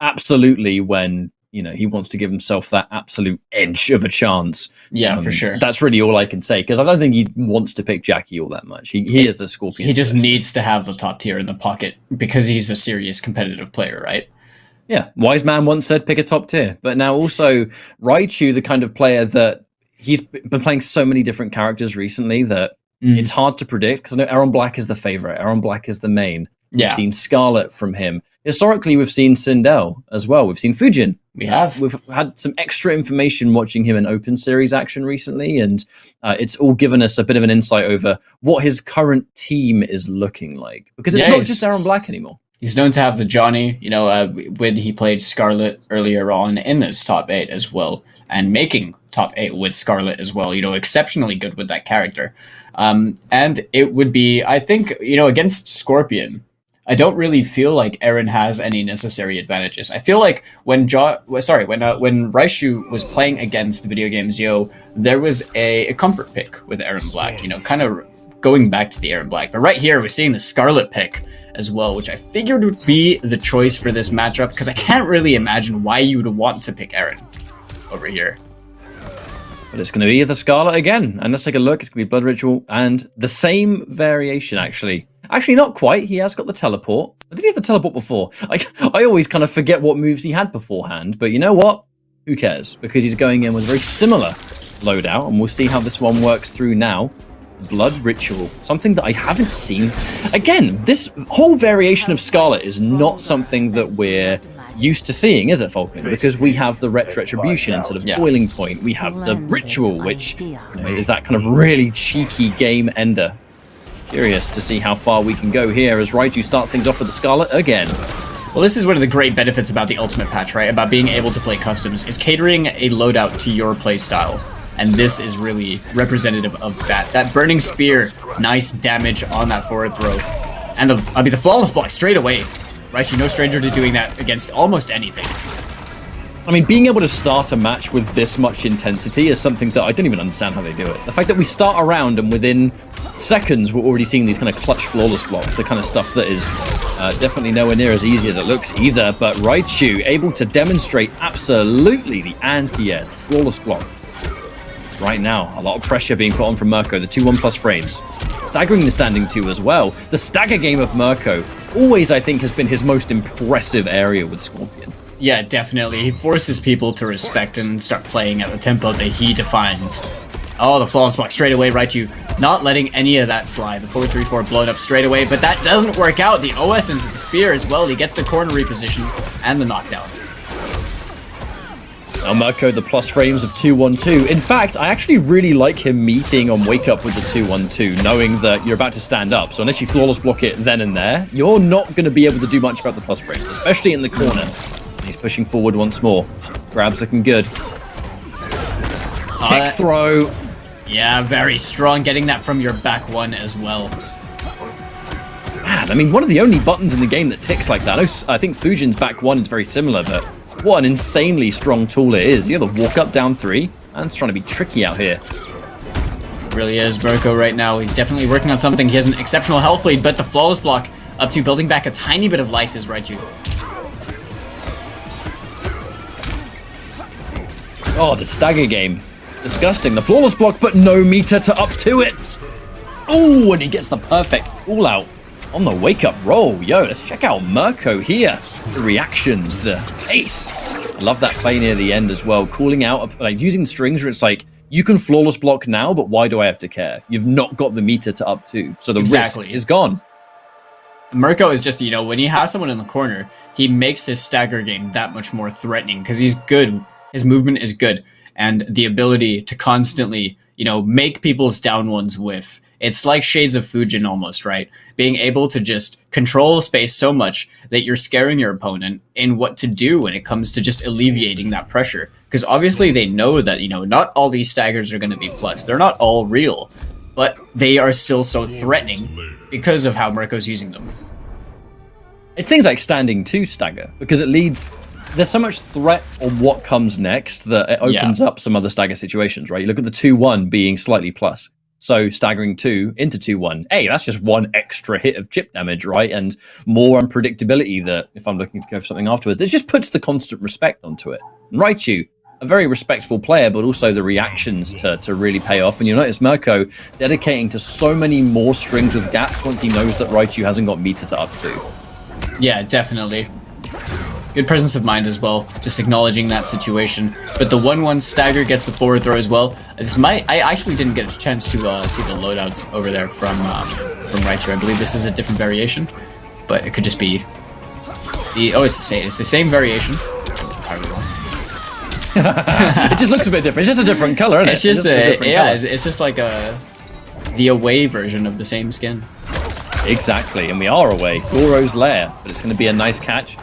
absolutely when, you know, he wants to give himself that absolute edge of a chance. Yeah, for sure. That's really all I can say, because I don't think he wants to pick Jackie all that much. He is the Scorpion. He just needs to have the top tier in the pocket because he's a serious competitive player, right? Yeah, wise man once said pick a top tier. But now also Raichu, the kind of player that he's been playing so many different characters recently that it's hard to predict, because I know Aaron Black is the favorite. Aaron Black is the main. We've seen Scarlet from him. Historically, we've seen Sindel as well. We've seen Fujin. We've had some extra information watching him in Open Series action recently, and it's all given us a bit of an insight over what his current team is looking like. Because it's not just Aaron Black anymore. He's known to have the Johnny, you know, when he played Scarlet earlier on in this top 8 as well, and making top 8 with Scarlet as well, you know, exceptionally good with that character. And it would be, I think, you know, against Scorpion, I don't really feel like Aaron has any necessary advantages. I feel like when Raichu was playing against Video Games Yo, there was a comfort pick with Aaron Black, you know, kind of going back to the Aaron Black. But right here, we're seeing the Scarlet pick as well, which I figured would be the choice for this matchup, because I can't really imagine why you would want to pick Aaron over here. But it's going to be the Scarlet again. And let's take a look. It's going to be Blood Ritual and the same variation, actually. Actually, not quite. He has got the teleport. Did he have the teleport before? I always kind of forget what moves he had beforehand. But you know what? Who cares? Because he's going in with a very similar loadout. And we'll see how this one works through now. Blood Ritual, something that I haven't seen. Again, this whole variation of Scarlet is not something that we're used to seeing, is it, Falcon? Because we have the Retribution instead of Boiling Point. We have the Ritual, which, you know, is that kind of really cheeky game ender. Curious to see how far we can go here as Raichu starts things off with the Scarlet again. Well, this is one of the great benefits about the Ultimate patch, right? About being able to play customs, is catering a loadout to your play style. And this is really representative of that. That Burning Spear, nice damage on that forward throw. And the Flawless Block straight away. Raichu, no stranger to doing that against almost anything. I mean, being able to start a match with this much intensity is something that I don't even understand how they do it. The fact that we start a round and within seconds we're already seeing these kind of clutch Flawless Blocks, the kind of stuff that is definitely nowhere near as easy as it looks either. But Raichu able to demonstrate absolutely the anti-air, the Flawless Block. Right now, a lot of pressure being put on from Mirko, the 2-1+ frames. Staggering the standing 2 as well. The stagger game of Mirko always, I think, has been his most impressive area with Scorpion. Yeah, definitely. He forces people to respect and start playing at the tempo that he defines. Oh, the Flawless Block straight away, Raichu not letting any of that slide. The 4-3-4 blown up straight away, but that doesn't work out. The OS into the spear as well. He gets the corner reposition and the knockdown. Now Mirko, the plus frames of 2-1-2. In fact, I actually really like him meeting on Wake Up with the 2-1-2, knowing that you're about to stand up. So unless you Flawless Block it then and there, you're not going to be able to do much about the plus frames, especially in the corner. He's pushing forward once more. Grab's looking good. Tick throw. Yeah, very strong, getting that from your back one as well. Man, I mean, one of the only buttons in the game that ticks like that. I think Fujin's back one is very similar, but what an insanely strong tool it is. You have the walk up down 3, and it's trying to be tricky out here. really is. Mirko right now, he's definitely working on something. He has an exceptional health lead, but the flawless block up to building back a tiny bit of life is Raichu. Oh, the stagger game. Disgusting. The flawless block, but no meter to up to it. Oh, and he gets the perfect all out on the wake-up roll. Yo, let's check out Mirko here. The reactions, the pace. I love that play near the end as well. Calling out, like using strings where it's like, you can flawless block now, but why do I have to care? You've not got the meter to up to, so the risk is gone. Mirko is just, you know, when he has someone in the corner, he makes his stagger game that much more threatening because he's good. His movement is good. And the ability to constantly, you know, make people's down ones whiff. It's like Shades of Fujin almost, right? Being able to just control space so much that you're scaring your opponent in what to do when it comes to just alleviating that pressure. Because obviously they know that, you know, not all these staggers are going to be plus. They're not all real. But they are still so threatening because of how Mirko's using them. It's things like standing 2 stagger, because it leads... There's so much threat on what comes next that it opens up some other stagger situations, right? You look at the 2-1 being slightly plus. So staggering 2 into 2-1. Hey, that's just 1 extra hit of chip damage, right? And more unpredictability that if I'm looking to go for something afterwards, it just puts the constant respect onto it. And Raichu, a very respectful player, but also the reactions to really pay off. And you'll notice Mirko dedicating to so many more strings with gaps once he knows that Raichu hasn't got meter to up to. Yeah, definitely. Good presence of mind as well, just acknowledging that situation. But the 1-1 stagger gets the forward throw as well. I actually didn't get a chance to see the loadouts over there from Raichu. I believe this is a different variation, but it could just be it's the same variation. It just looks a bit different. It's just a different color, isn't it? It's just it's just like the away version of the same skin. Exactly, and we are away. Goro's lair, but it's going to be a nice catch.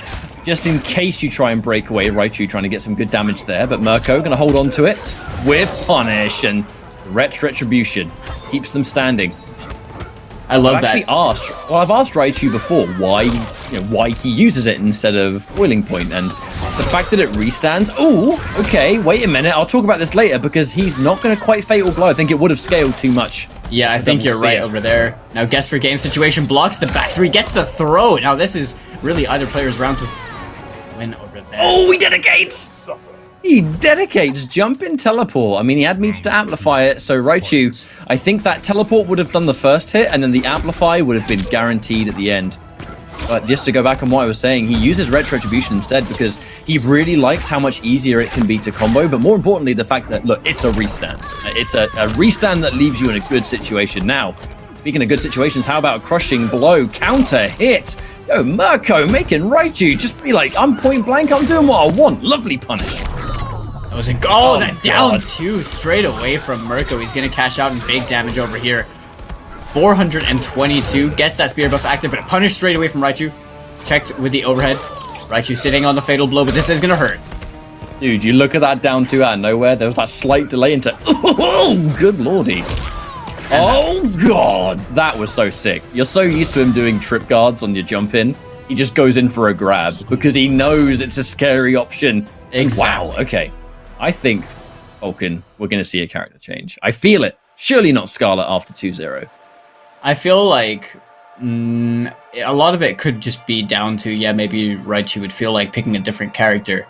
Just in case you try and break away, Raichu trying to get some good damage there, but Mirko going to hold on to it with Punish, and Retribution keeps them standing. I love that. I've asked Raichu before why he uses it instead of Boiling Point, and the fact that it restands. Oh, okay, wait a minute. I'll talk about this later because he's not going to quite Fatal Blow. I think it would have scaled too much. Yeah, I think you're right over there. Now, guess for game situation blocks the back 3, gets the throw. Now, this is really either player's round to win over there. Oh, he dedicates! He dedicates jump in teleport. I mean, he had means to amplify it, so Raichu, I think that teleport would have done the first hit, and then the amplify would have been guaranteed at the end. But just to go back on what I was saying, he uses Retribution instead because he really likes how much easier it can be to combo, but more importantly, the fact that, look, it's a restand. It's a restand that leaves you in a good situation. Now, speaking of good situations, how about a crushing blow, counter hit? Yo, Mirko making Raichu just be like, I'm point blank, I'm doing what I want. Lovely punish. That was a goal. That down 2 straight away from Mirko. He's going to cash out in big damage over here. 422 gets that spear buff active, but a punish straight away from Raichu. Checked with the overhead. Raichu sitting on the fatal blow, but this is going to hurt. Dude, you look at that down 2 out of nowhere. There was that slight delay into... Oh, good lordy. Oh, God. That was so sick. You're so used to him doing trip guards on your jump in. He just goes in for a grab because he knows it's a scary option. Exactly. Wow, okay. I think, Vulcan, we're going to see a character change. I feel it. Surely not Scarlet after 2-0. I feel like a lot of it could just be down to, maybe Raichu would feel like picking a different character.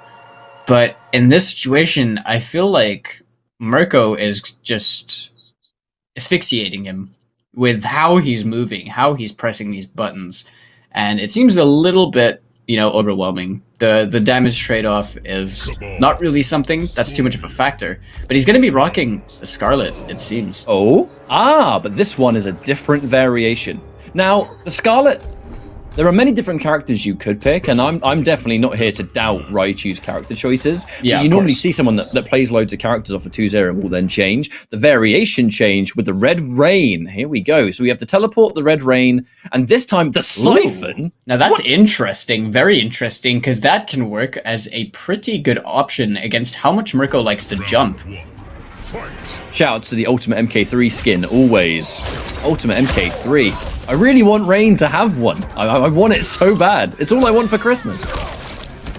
But in this situation, I feel like Mirko is just asphyxiating him with how he's moving, how he's pressing these buttons. And it seems a little bit, overwhelming. The damage trade-off is not really something that's too much of a factor. But he's going to be rocking the Scarlet, it seems. Oh? But this one is a different variation. Now, the Scarlet, there are many different characters you could pick, and I'm definitely not here to doubt Raichu's character choices. Yeah, you normally see someone that plays loads of characters off of 2-0 and will then change. The variation change with the Red Rain. Here we go. So we have the Teleport, the Red Rain, and this time the Siphon. Now that's interesting, very interesting, because that can work as a pretty good option against how much Mirko likes to jump. Shout out to the Ultimate MK3 skin, always. Ultimate MK3. I really want Rain to have one. I want it so bad. It's all I want for Christmas.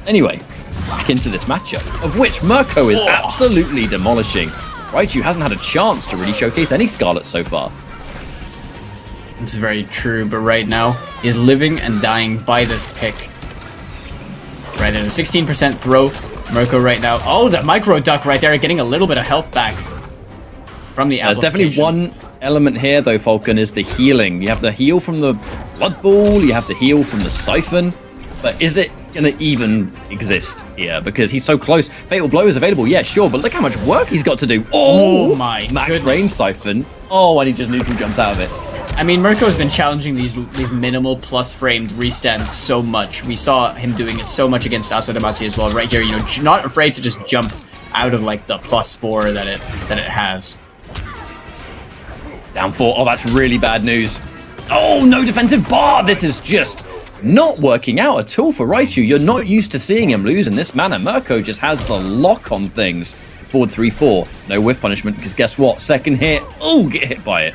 Anyway, back into this matchup, of which Mirko is absolutely demolishing. Raichu hasn't had a chance to really showcase any Scarlet so far. It's very true, but right now, he's living and dying by this pick. Right at a 16% throw. Mirko right now. Oh, the micro duck right there, getting a little bit of health back from the There's definitely one element here, though, Falcon, is the healing. You have the heal from the Blood Ball, you have the heal from the Siphon, but is it going to even exist here? Because he's so close. Fatal Blow is available, yeah, sure, but look how much work he's got to do. Oh my max goodness. range Siphon. Oh, and he just neutral jumps out of it. I mean, Mirko has been challenging these minimal plus framed restands so much. We saw him doing it so much against Asadamati as well. Right here, you know, not afraid to just jump out of like the +4 that it has. Down 4. Oh, that's really bad news. Oh, no defensive bar. This is just not working out at all for Raichu. You're not used to seeing him lose in this manner. Mirko just has the lock on things. Forward 3-4. No whiff punishment, because guess what? Second hit. Oh, get hit by it.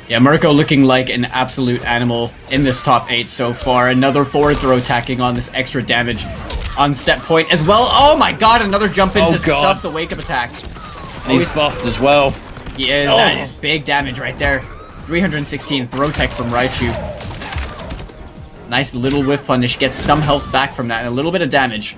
Yeah, Mirko looking like an absolute animal in this top 8 so far. Another forward throw tacking on this extra damage on set point as well. Oh my god, another jump in to stuff the wake-up attack. And he's buffed as well. He is. Oh. That is big damage right there. 316 throw tech from Raichu. Nice little whiff punish. Gets some health back from that and a little bit of damage.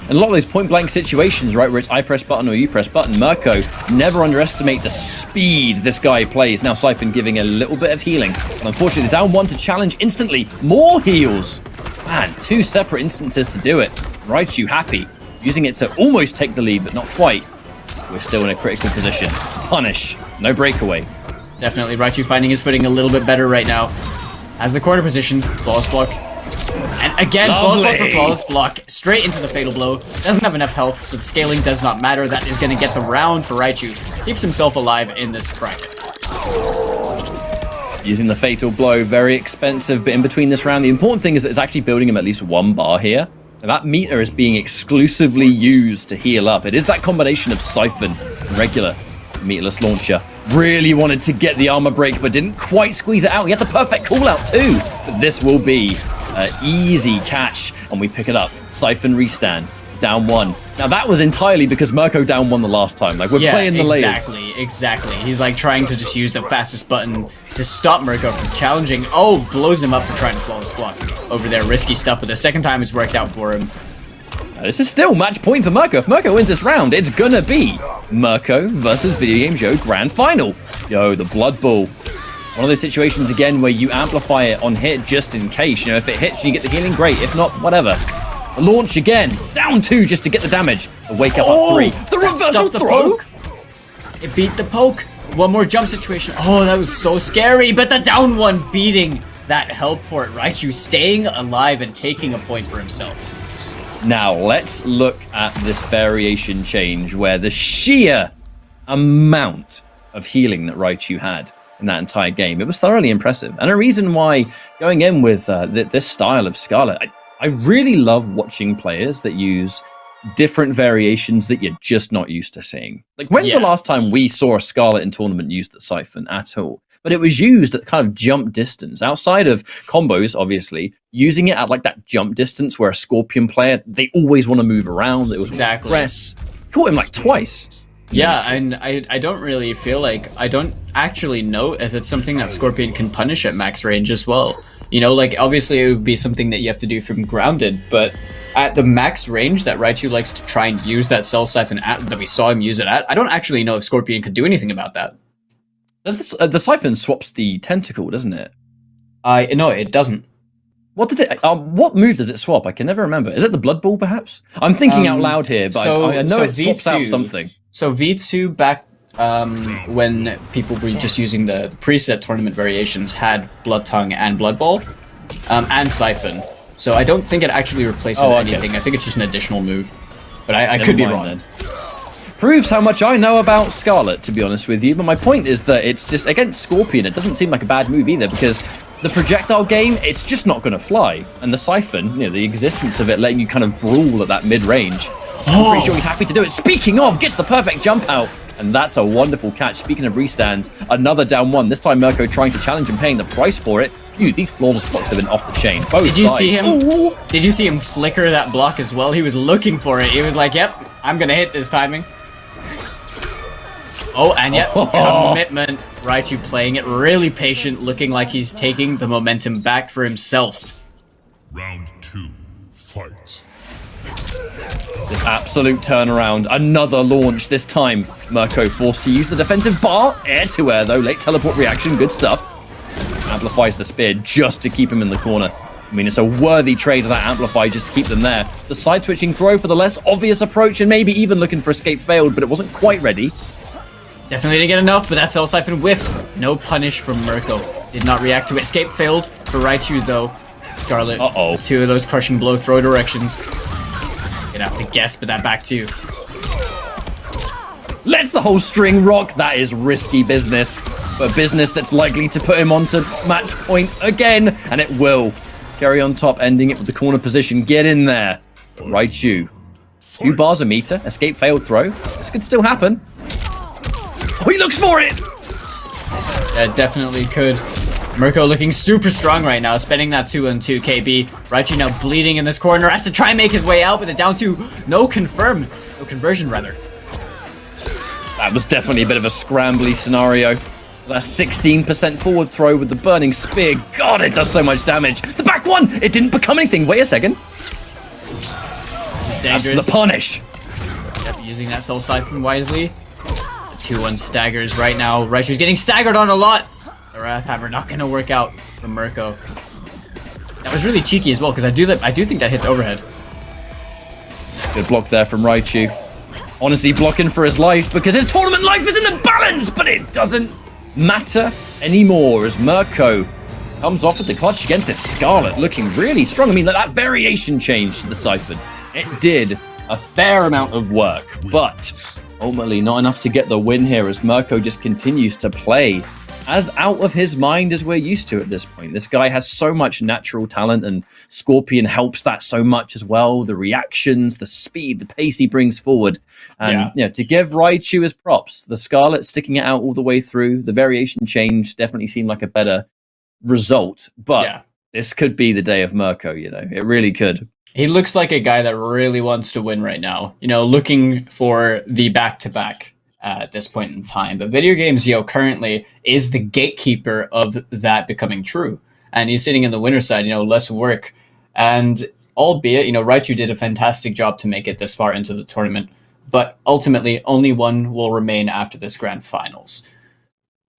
And a lot of those point-blank situations, right, where it's I press button or you press button, Mirko, never underestimate the speed this guy plays. Now Siphon giving a little bit of healing. And unfortunately, down 1 to challenge instantly. More heals. Man, 2 separate instances to do it. Raichu happy. Using it to almost take the lead, but not quite. We're still in a critical position. Punish. No breakaway. Definitely Raichu finding his footing a little bit better right now. Has the corner position. Flawless block. And again, flawless block for flawless block. Straight into the fatal blow. Doesn't have enough health, so the scaling does not matter. That is going to get the round for Raichu. Keeps himself alive in this bracket. Using the fatal blow, very expensive, but in between this round, the important thing is that it's actually building him at least 1 bar here. And that meter is being exclusively used to heal up. It is that combination of Siphon and regular meterless launcher. Really wanted to get the armor break, but didn't quite squeeze it out. He had the perfect call out too. But this will be an easy catch, and we pick it up. Siphon restand, down 1. Now that was entirely because Mirko down 1 the last time. Like, we're playing the layers. Exactly. He's like trying to just use the fastest button to stop Mirko from challenging. Oh, blows him up for trying to flawless block over there. Risky stuff, but the second time it's worked out for him. This is still match point for Mirko. If Mirko wins this round, it's gonna be Mirko versus Video Game Joe Grand Final. Yo, the Blood Ball. One of those situations, again, where you amplify it on hit just in case. You know, if it hits and you get the healing, great. If not, whatever. A launch again. Down 2 just to get the damage. The wake up at 3. The reversal throw. It beat the poke. One more jump situation. Oh, that was so scary. But the down 1 beating that helport. Raichu staying alive and taking a point for himself. Now, let's look at this variation change where the sheer amount of healing that Raichu had in that entire game, it was thoroughly impressive. And a reason why going in with this style of Scarlet, I really love watching players that use different variations that you're just not used to seeing. Like, when's the last time we saw a Scarlet in tournament used at Siphon at all? But it was used at kind of jump distance. Outside of combos, obviously, using it at like that jump distance where a Scorpion player, they always want to move around. They always want to press. Caught him like twice. Yeah, and I don't really feel like, I don't actually know if it's something that Scorpion can punish at max range as well. You know, like, obviously it would be something that you have to do from grounded, but at the max range that Raichu likes to try and use that Cell Siphon at, that we saw him use it at, I don't actually know if Scorpion could do anything about that. The Siphon swaps the tentacle, doesn't it? No, it doesn't. What does it? What move does it swap? I can never remember. Is it the Blood Ball, perhaps? I'm thinking out loud here, but I know it swaps out something. So V2 back when people were just using the preset tournament variations had Blood Tongue and Blood Ball, and Siphon. So I don't think it actually replaces anything. I think it's just an additional move. But I could be wrong. Then. Proves how much I know about Scarlet, to be honest with you. But my point is that it's just, against Scorpion, it doesn't seem like a bad move either, because the projectile game, it's just not going to fly. And the Siphon, you know, the existence of it letting you kind of brawl at that mid-range, I'm pretty sure he's happy to do it. Speaking of, gets the perfect jump out. And that's a wonderful catch. Speaking of restands, another down 1. This time Mirko trying to challenge and paying the price for it. Dude, these flawless blocks have been off the chain. Both Did you sides. see him? Ooh. Did you see him flicker that block as well? He was looking for it. He was like, yep, I'm going to hit this timing. Oh, and yet, commitment. Raichu playing it really patient, looking like he's taking the momentum back for himself. Round 2, fight. This absolute turnaround. Another launch this time. Mirko forced to use the defensive bar. Air to air though. Late teleport reaction. Good stuff. Amplifies the spear just to keep him in the corner. I mean, it's a worthy trade of that amplify just to keep them there. The side switching throw for the less obvious approach and maybe even looking for escape failed, but it wasn't quite ready. Definitely didn't get enough, but that Cell Siphon whiffed. No punish from Mirko. Did not react to it. Escape failed for Raichu though. Scarlet. Two of those crushing blow throw directions. Gonna have to guess, but that back two. Lets the whole string rock. That is risky business, but business that's likely to put him onto match point again, and it will. Carry on top, ending it with the corner position. Get in there. Raichu. 2 bars a meter. Escape failed throw. This could still happen. Oh, he looks for it! Yeah, definitely could. Mirko looking super strong right now, spending that 2-on-2 KB. Raichu now bleeding in this corner, has to try and make his way out, but the down 2, no conversion rather. That was definitely a bit of a scrambly scenario. That 16% forward throw with the burning spear. God, it does so much damage. The back one, it didn't become anything. Wait a second. This is dangerous. That's the punish. Yep, using that Soul Siphon wisely. The 2-1 staggers right now. Raichu's getting staggered on a lot. The Wrath Hammer not going to work out for Mirko. That was really cheeky as well, because I do think that hits overhead. Good block there from Raichu. Honestly, blocking for his life because his tournament life is in the balance, but it doesn't matter anymore as Mirko comes off with the clutch against this Scarlet, looking really strong. I mean, that variation change to the Siphon, it did a fair amount of work, but ultimately not enough to get the win here as Mirko just continues to play as out of his mind as we're used to at this point. This guy has so much natural talent, and Scorpion helps that so much as well. The reactions, the speed, the pace he brings forward. And you know, to give Raichu his props, the Scarlet sticking it out all the way through, the variation change definitely seemed like a better result. But this could be the day of Mirko, you know, it really could. He looks like a guy that really wants to win right now, you know, looking for the back-to-back at this point in time. But Video Games Yo currently is the gatekeeper of that becoming true. And he's sitting in the winner's side, you know, less work. And albeit, you know, Raichu did a fantastic job to make it this far into the tournament. But ultimately, only one will remain after this grand finals.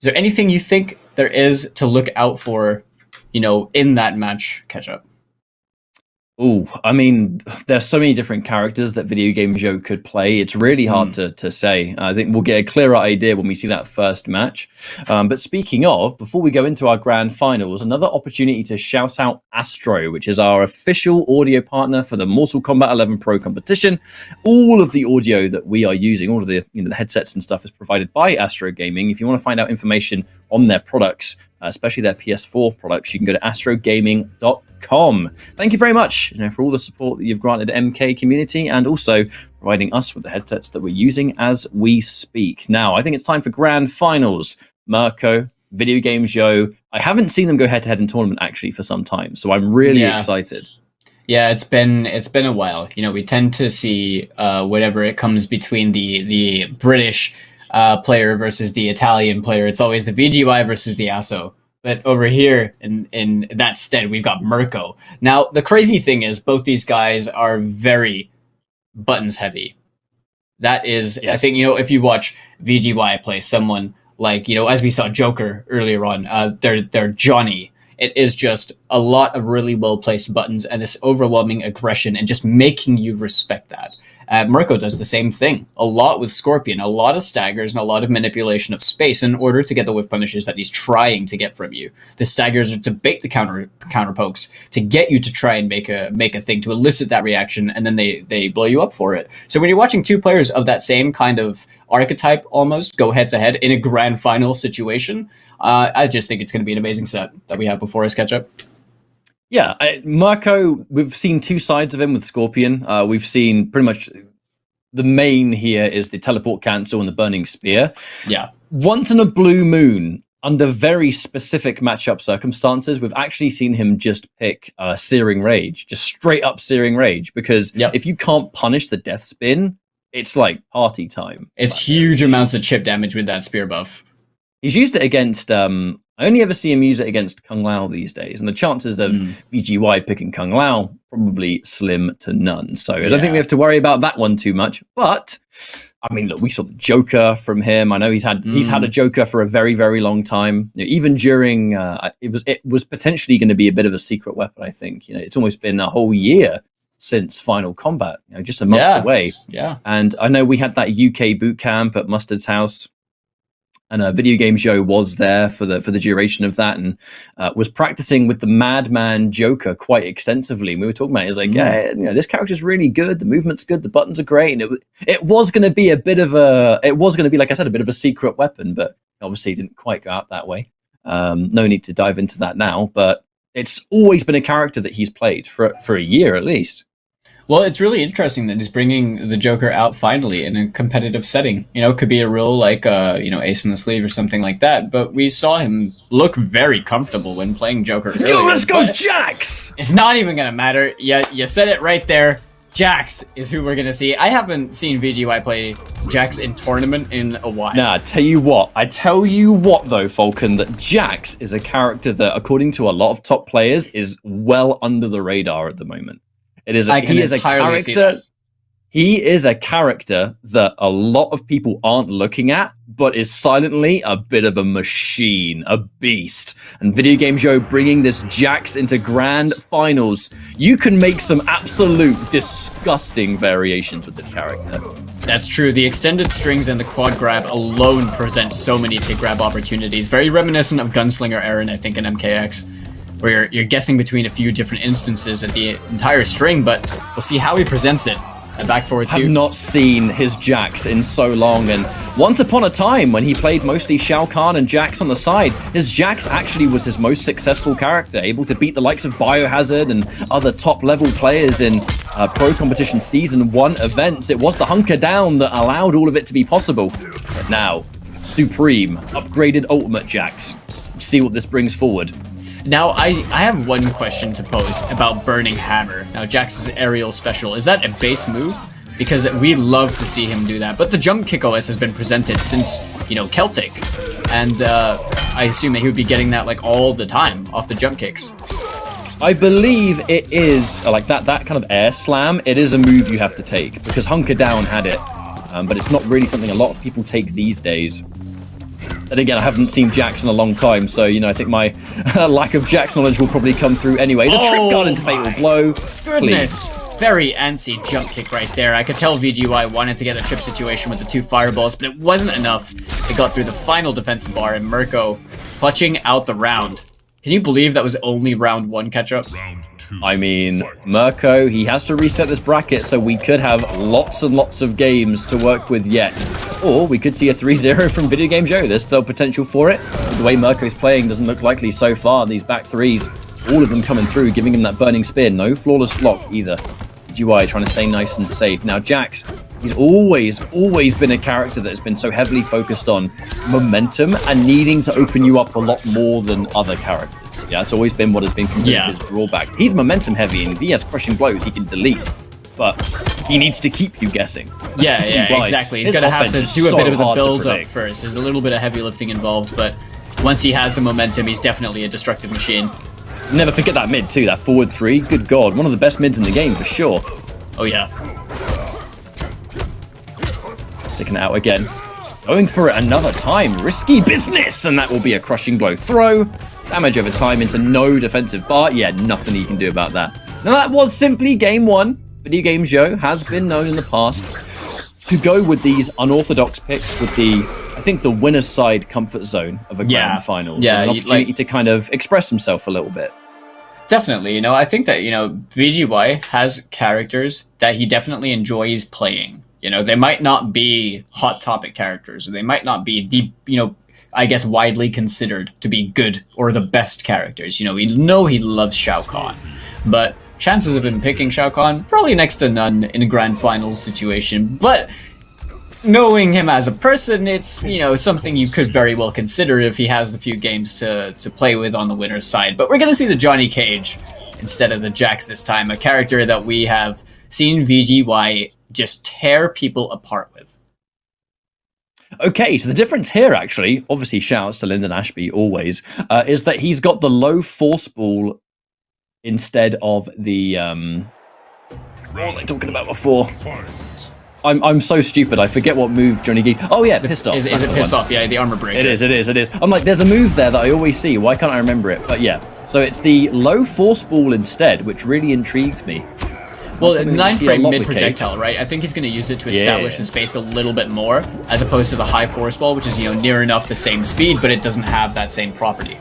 Is there anything you think there is to look out for, you know, in that match catch-up? Oh, I mean, there's so many different characters that Video Game Joe could play. It's really hard to say. I think we'll get a clearer idea when we see that first match. But speaking of, before we go into our grand finals, another opportunity to shout out Astro, which is our official audio partner for the Mortal Kombat 11 Pro competition. All of the audio that we are using, all of the, you know, the headsets and stuff is provided by Astro Gaming. If you want to find out information on their products, especially their PS4 products, you can go to astrogaming.com. Thank you very much, you know, for all the support that you've granted MK community and also providing us with the headsets that we're using as we speak. Now, I think it's time for grand finals. Mirko, Video Games Joe. I haven't seen them go head-to-head in tournament actually for some time, so I'm really excited. Yeah, it's been a while. You know, we tend to see whenever it comes between the British player versus the Italian player, it's always the VGY versus the ASO. But over here, in that stead, we've got Mirko. Now, the crazy thing is, both these guys are very buttons heavy. That is, I think, you know, if you watch VGY play someone like, you know, as we saw Joker earlier on, they're Johnny. It is just a lot of really well-placed buttons and this overwhelming aggression and just making you respect that. Mirko does the same thing. A lot with Scorpion, a lot of staggers and a lot of manipulation of space in order to get the whiff punishes that he's trying to get from you. The staggers are to bait the counter pokes, to get you to try and make a thing, to elicit that reaction, and then they blow you up for it. So when you're watching two players of that same kind of archetype almost go head-to-head in a grand final situation, I just think it's going to be an amazing set that we have before us catch up. Yeah, Mirko, we've seen two sides of him with Scorpion. We've seen pretty much the main here is the teleport cancel and the burning spear. Yeah. Once in a blue moon, under very specific matchup circumstances, we've actually seen him just pick Searing Rage, just straight up Searing Rage, because if you can't punish the death spin, it's like party time. It's huge amounts of chip damage with that spear buff. He's used it against, I only ever see him use it against Kung Lao these days, and the chances of VGY picking Kung Lao probably slim to none. So I don't think we have to worry about that one too much. But I mean, look, we saw the Joker from him. I know he's had a Joker for a very, very long time. You know, even during it was potentially going to be a bit of a secret weapon. I think it's almost been a whole year since Final Combat. Just a month away. Yeah, and I know we had that UK boot camp at Mustard's house. And Video Game Joe was there for the duration of that, and was practicing with the Madman Joker quite extensively. And we were talking about it. It's like, this character's really good. The movement's good. The buttons are great. And it was going to be like I said, a bit of a secret weapon, but obviously it didn't quite go out that way. No need to dive into that now, but it's always been a character that he's played for a year at least. Well, it's really interesting that he's bringing the Joker out finally in a competitive setting. It could be a role like, Ace in the Sleeve or something like that. But we saw him look very comfortable when playing Joker earlier. Yo, let's go, Jax! It's not even going to matter. You said it right there. Jax is who we're going to see. I haven't seen VGY play Jax in tournament in a while. Nah, I tell you what though, Falcon, that Jax is a character that, according to a lot of top players, is well under the radar at the moment. He is a character that a lot of people aren't looking at, but is silently a bit of a machine, a beast. And Video Game Joe bringing this Jax into grand finals, you can make some absolute disgusting variations with this character. That's true. The extended strings and the quad grab alone present so many pick grab opportunities. Very reminiscent of Gunslinger Aaron, I think, in MKX. Where you're guessing between a few different instances at the entire string, but we'll see how he presents it. And back forward I have not seen his Jax in so long, and once upon a time when he played mostly Shao Kahn and Jax on the side, his Jax actually was his most successful character, able to beat the likes of Biohazard and other top-level players in Pro Competition Season 1 events. It was the hunker down that allowed all of it to be possible. But now, Supreme, upgraded Ultimate Jax. See what this brings forward. Now, I have one question to pose about Burning Hammer. Now, Jax's aerial special, is that a base move? Because we love to see him do that. But the jump kick OS has been presented since, Celtic. And I assume that he would be getting that like all the time off the jump kicks. I believe it is, like that kind of air slam, it is a move you have to take. Because Hunker Down had it. But it's not really something a lot of people take these days. And again, I haven't seen Jax in a long time, so, I think my lack of Jax knowledge will probably come through anyway. The trip guard into Fatal Blow. Goodness. Please. Very antsy jump kick right there. I could tell VGY wanted to get the trip situation with the 2 fireballs, but it wasn't enough. It got through the final defensive bar, and Mirko clutching out the round. Can you believe that was only round 1 catch-up? I mean, Mirko, he has to reset this bracket, so we could have lots and lots of games to work with yet. Or we could see a 3-0 from Video Game Joe. There's still potential for it. The way Mirko's playing doesn't look likely so far. These back threes, all of them coming through, giving him that burning spear. No flawless block either. GY trying to stay nice and safe. Now, Jax, he's always been a character that has been so heavily focused on momentum and needing to open you up a lot more than other characters. Yeah, it's always been what has been considered his drawback. He's momentum heavy, and if he has crushing blows, he can delete. But he needs to keep you guessing. Yeah, exactly. He's going to have to do a bit of the build-up first. There's a little bit of heavy lifting involved, but once he has the momentum, he's definitely a destructive machine. Never forget that mid, too. That forward 3. Good God. One of the best mids in the game, for sure. Oh, yeah. Sticking it out again. Going for it another time. Risky business! And that will be a crushing blow throw. Damage over time into no defensive bar. Yeah, nothing he can do about that. Now, that was simply game 1. Video Game Joe has been known in the past to go with these unorthodox picks with I think the winner's side comfort zone of a grand finals. Yeah, an opportunity to kind of express himself a little bit. Definitely, I think that, VGY has characters that he definitely enjoys playing. They might not be hot topic characters, or they might not be the, I guess, widely considered to be good or the best characters. We know he loves Shao Kahn, but chances of him picking Shao Kahn, probably next to none in a grand finals situation. But knowing him as a person, it's, something you could very well consider if he has a few games to play with on the winner's side. But we're going to see the Johnny Cage instead of the Jax this time, a character that we have seen VGY just tear people apart with. Okay, so the difference here, actually, obviously shouts to Lyndon Ashby always, is that he's got the low force ball instead of the what was I talking about before? I'm so stupid. I forget what move Johnny Gage. Oh yeah, pissed off. Is it pissed off? Yeah, the armor breaker. It is. I'm like, there's a move there that I always see. Why can't I remember it? But yeah, so it's the low force ball instead, which really intrigued me. Well, 9 frame mid projectile, right? I think he's going to use it to establish the space a little bit more, as opposed to the high force ball, which is, you know, near enough the same speed, but it doesn't have that same property.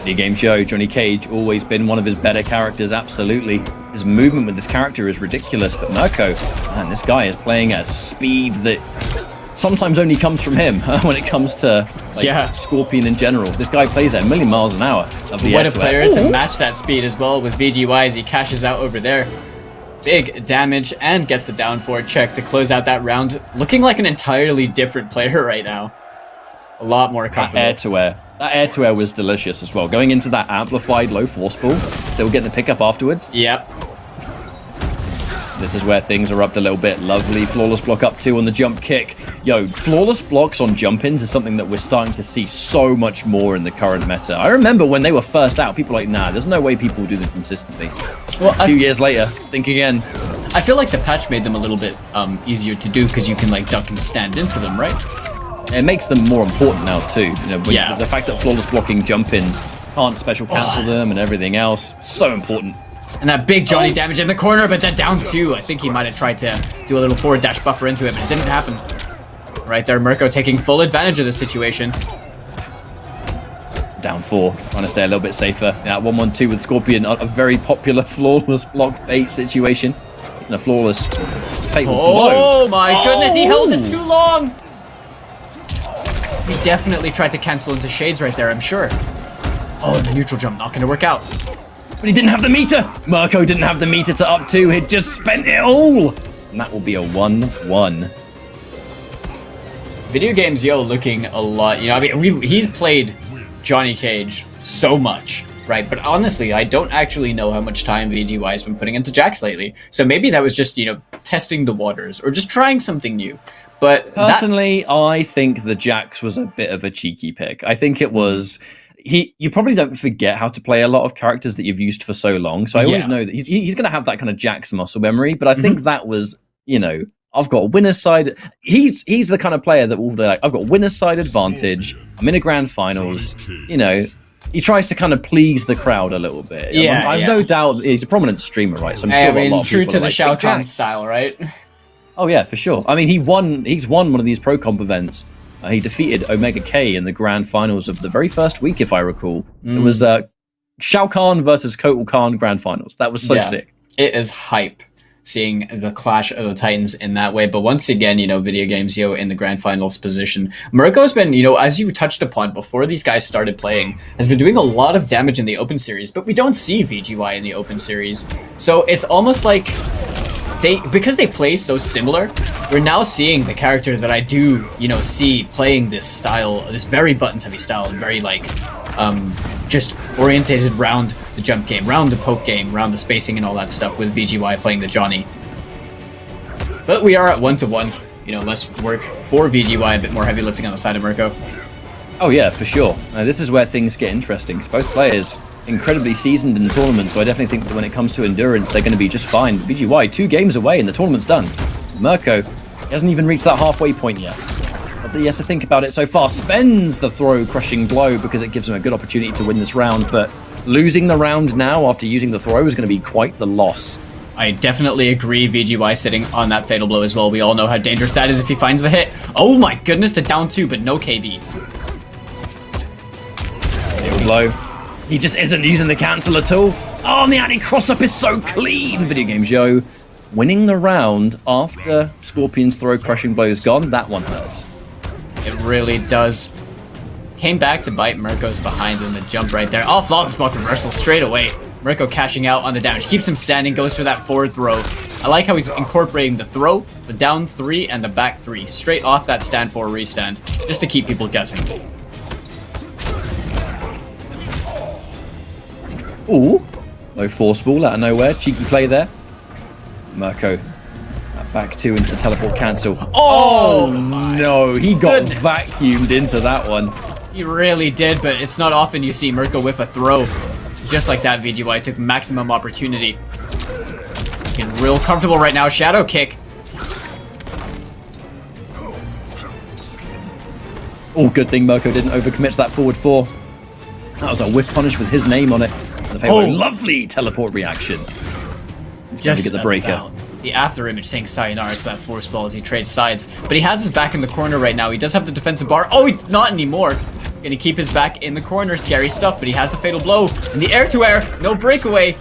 Video game show, Johnny Cage, always been one of his better characters, absolutely. His movement with this character is ridiculous, but Mirko, man, this guy is playing at a speed that sometimes only comes from him when it comes to Scorpion in general. This guy plays at a million miles an hour. What a player to match that speed as well with VGY as he cashes out over there. Big damage and gets the down forward check to close out that round. Looking like an entirely different player right now. A lot more comfortable. That air-to-air was delicious as well. Going into that amplified low force ball, still getting the pickup afterwards. Yep. This is where things are upped a little bit. Lovely flawless block up 2 on the jump kick. Yo, flawless blocks on jump-ins is something that we're starting to see so much more in the current meta. I remember when they were first out, people were like, nah, there's no way people do them consistently. Well, 2 years later, think again. I feel like the patch made them a little bit easier to do because you can like duck and stand into them, right? It makes them more important now too. You know, the fact that flawless blocking jump-ins can't special cancel them and everything else, so important. And that big Johnny damage in the corner, but then down 2. I think he might have tried to do a little forward dash buffer into it, but it didn't happen. Right there, Mirko taking full advantage of the situation. Down 4, trying to stay a little bit safer. Yeah, 1-1-2 with Scorpion, a very popular flawless block bait situation. And a flawless fatal blow. Oh my goodness, he held it too long! He definitely tried to cancel into shades right there, I'm sure. Oh, and the neutral jump not going to work out. But he didn't have the meter! Mirko didn't have the meter to up 2, he'd just spent it all! And that will be a 1-1. Video games, looking a lot, you know, I mean, he's played Johnny Cage so much, right? But honestly, I don't actually know how much time VGY has been putting into Jax lately. So maybe that was just, you know, testing the waters or just trying something new. But personally, I think the Jax was a bit of a cheeky pick. I think it was... You probably don't forget how to play a lot of characters that you've used for so long. So I always know that he's going to have that kind of Jax muscle memory. But I think that was, you know, I've got a winner's side. He's the kind of player that will be like, I've got winner's side advantage. I'm in a grand finals. You know, he tries to kind of please the crowd a little bit. I've no doubt he's a prominent streamer, right? So I'm sure a lot of true people to the like, Shao Kahn style, right? Oh yeah, for sure. I mean, he's won one of these pro comp events. He defeated Omega K in the grand finals of the very first week, if I recall. It was Shao Kahn versus Kotal Kahn grand finals. That was so sick. It is hype seeing the clash of the titans in that way. But once again, you know, video games, in the grand finals position. Mirko's been, you know, as you touched upon before these guys started playing, has been doing a lot of damage in the open series, but we don't see VGY in the open series. So it's almost like because they play so similar, we're now seeing the character that I do, you know, see playing this style, this very buttons heavy style, and very like, just orientated around the jump game, around the poke game, around the spacing and all that stuff with VGY playing the Johnny. But we are at 1-1, you know, less work for VGY, a bit more heavy lifting on the side of Mirko. Oh yeah, for sure. This is where things get interesting, because both players incredibly seasoned in the tournament, so I definitely think that when it comes to endurance, they're going to be just fine. VGY, 2 games away and the tournament's done. Mirko hasn't even reached that halfway point yet. But he has to think about it so far. Spends the throw crushing blow because it gives him a good opportunity to win this round, but losing the round now after using the throw is going to be quite the loss. I definitely agree, VGY sitting on that fatal blow as well. We all know how dangerous that is if he finds the hit. Oh my goodness, the down 2, but no KB. Fatal blow. He just isn't using the cancel at all. Oh, and the anti-cross-up is so clean! Video Game Joe winning the round after Scorpion's throw crushing blow is gone. That one hurts. It really does. Came back to bite Mirko's behind in the jump right there. Oh, flawless block reversal straight away. Mirko cashing out on the damage. Keeps him standing, goes for that forward throw. I like how he's incorporating the throw, the down 3, and the back 3. Straight off that stand for a restand, just to keep people guessing. Ooh. No force ball out of nowhere. Cheeky play there. Mirko. Back two into the teleport cancel. Oh no, he got vacuumed into that one. He really did, but it's not often you see Mirko whiff a throw. Just like that, VGY took maximum opportunity. Getting real comfortable right now. Shadow kick. Oh, good thing Mirko didn't overcommit to that forward four. That was a whiff punish with his name on it. The lovely teleport reaction. He's trying to get the breaker. The after image saying sayonara to that force ball as he trades sides. But he has his back in the corner right now. He does have the defensive bar. Oh, not anymore. Gonna keep his back in the corner. Scary stuff, but he has the fatal blow. In the air-to-air. No breakaway.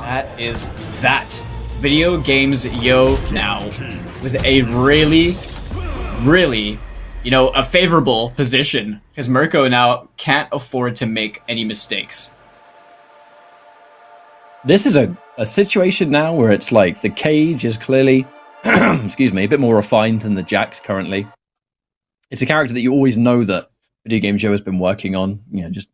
That is that. Video games yo now. With a really, you know, a favorable position. Because Mirko now can't afford to make any mistakes. This is a situation now where it's like the Cage is clearly, excuse me, a bit more refined than the Jax currently. It's a character that you always know that Video Game Joe has been working on, you know, just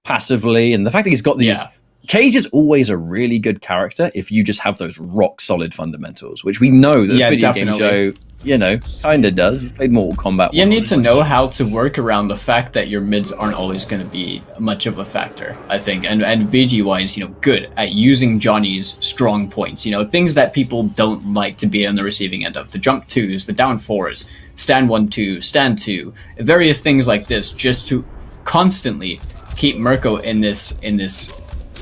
passively. And the fact that he's got these... Yeah. Cage is always a really good character if you just have those rock-solid fundamentals, which we know that Video Game Joe, you know, kind of does. He's played Mortal Kombat. You need to know how to work around the fact that your mids aren't always going to be much of a factor, I think. And VGY is, you know, good at using Johnny's strong points. You know, things that people don't like to be on the receiving end of. The jump twos, the down fours, stand 1-2, stand 2, various things like this, just to constantly keep Mirko in this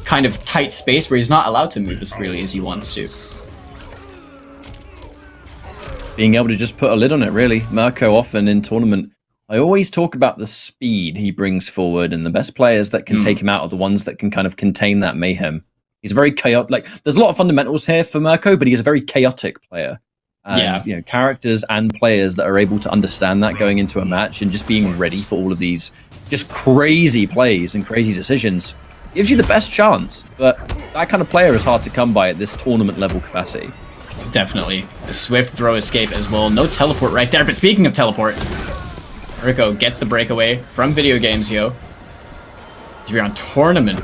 kind of tight space where he's not allowed to move as freely as he wants to. Being able to just put a lid on it, really. Mirko often in tournament, I always talk about the speed he brings forward, and the best players that can take him out are the ones that can kind of contain that mayhem. He's very chaotic. Like, there's a lot of fundamentals here for Mirko, but he's a very chaotic player. And, you know, characters and players that are able to understand that going into a match and just being ready for all of these just crazy plays and crazy decisions gives you the best chance, but that kind of player is hard to come by at this tournament level capacity. Definitely. A swift throw escape as well. No teleport right there, but speaking of teleport, Mirko gets the breakaway from Video Games, yo. We're on tournament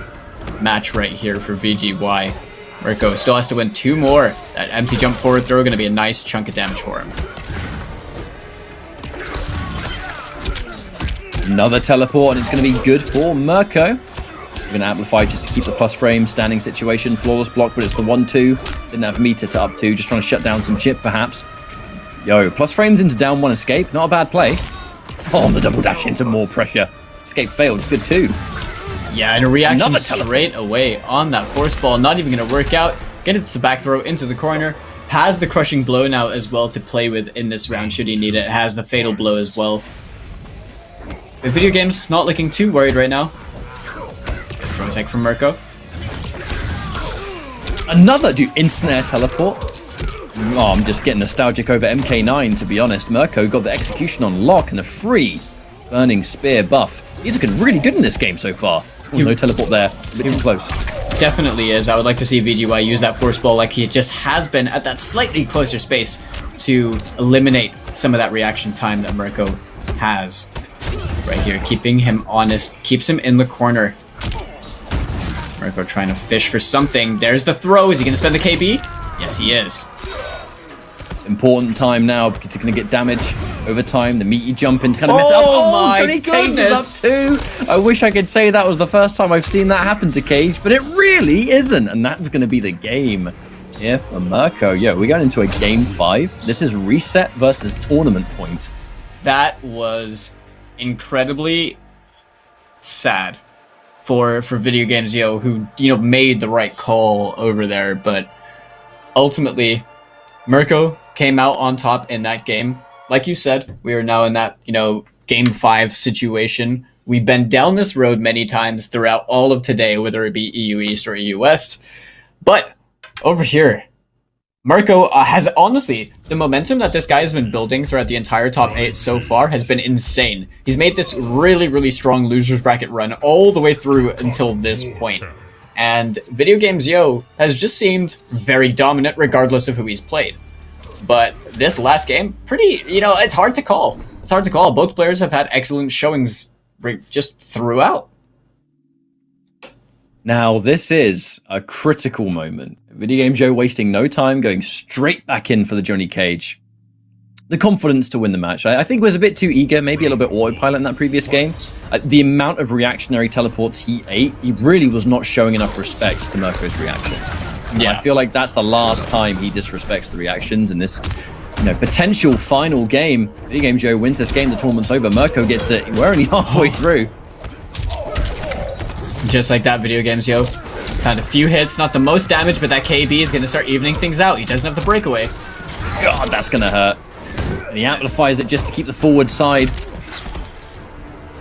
match right here for VGY. Mirko still has to win 2 more. That empty jump forward throw going to be a nice chunk of damage for him. Another teleport, and it's going to be good for Mirko. We're going to amplify just to keep the plus frame standing situation. Flawless block, but it's the 1-2. Didn't have meter to up 2, just trying to shut down some chip, perhaps. Yo, plus frames into down 1 escape. Not a bad play. Oh, the double dash into more pressure. Escape failed. It's good too. Yeah, and a reaction straight away on that force ball. Not even going to work out. Get it to back throw into the corner. Has the crushing blow now as well to play with in this round should he need it. Has the fatal blow as well. But Video Games not looking too worried right now. Throw tech from Mirko. Another instant air teleport. Oh, I'm just getting nostalgic over MK9, to be honest. Mirko got the execution on lock and a free burning spear buff. He's looking really good in this game so far. Oh, no teleport there. A bit too close. Definitely is. I would like to see VGY use that force ball like he just has been at that slightly closer space to eliminate some of that reaction time that Mirko has. Right here, keeping him honest, keeps him in the corner. Mirko trying to fish for something. There's the throw. Is he going to spend the KB? Yes, he is. Important time now because he's going to get damage over time. The meaty jump in to kind of mess it up. Oh my goodness! Up 2. I wish I could say that was the first time I've seen that happen to Cage, but it really isn't. And that's going to be the game here for Mirko. Yo, we're going into a game 5. This is reset versus tournament point. That was incredibly sad for Video Games Yo, who, you know, made the right call over there, but ultimately Mirko came out on top in that game. Like you said, we are now in that, you know, game 5 situation. We've been down this road many times throughout all of today, whether it be EU East or EU West. But over here, Mirko has, honestly, the momentum that this guy has been building throughout the entire top 8 so far has been insane. He's made this really, really strong losers bracket run all the way through until this point. And Video Games Yo has just seemed very dominant regardless of who he's played. But this last game, pretty, you know, it's hard to call. It's hard to call. Both players have had excellent showings just throughout. Now, this is a critical moment. Video Game Joe wasting no time, going straight back in for the Johnny Cage. The confidence to win the match. I think was a bit too eager, maybe a little bit autopilot in that previous game. The amount of reactionary teleports he ate, he really was not showing enough respect to Mirko's reaction. Yeah. I feel like that's the last time he disrespects the reactions in this, potential final game. Video Game Joe wins this game, the tournament's over. Mirko gets it. We're only halfway through. Just like that, Video Games Yo. Found a few hits, not the most damage, but that KB is going to start evening things out. He doesn't have the breakaway. God, that's going to hurt. And he amplifies it just to keep the forward side.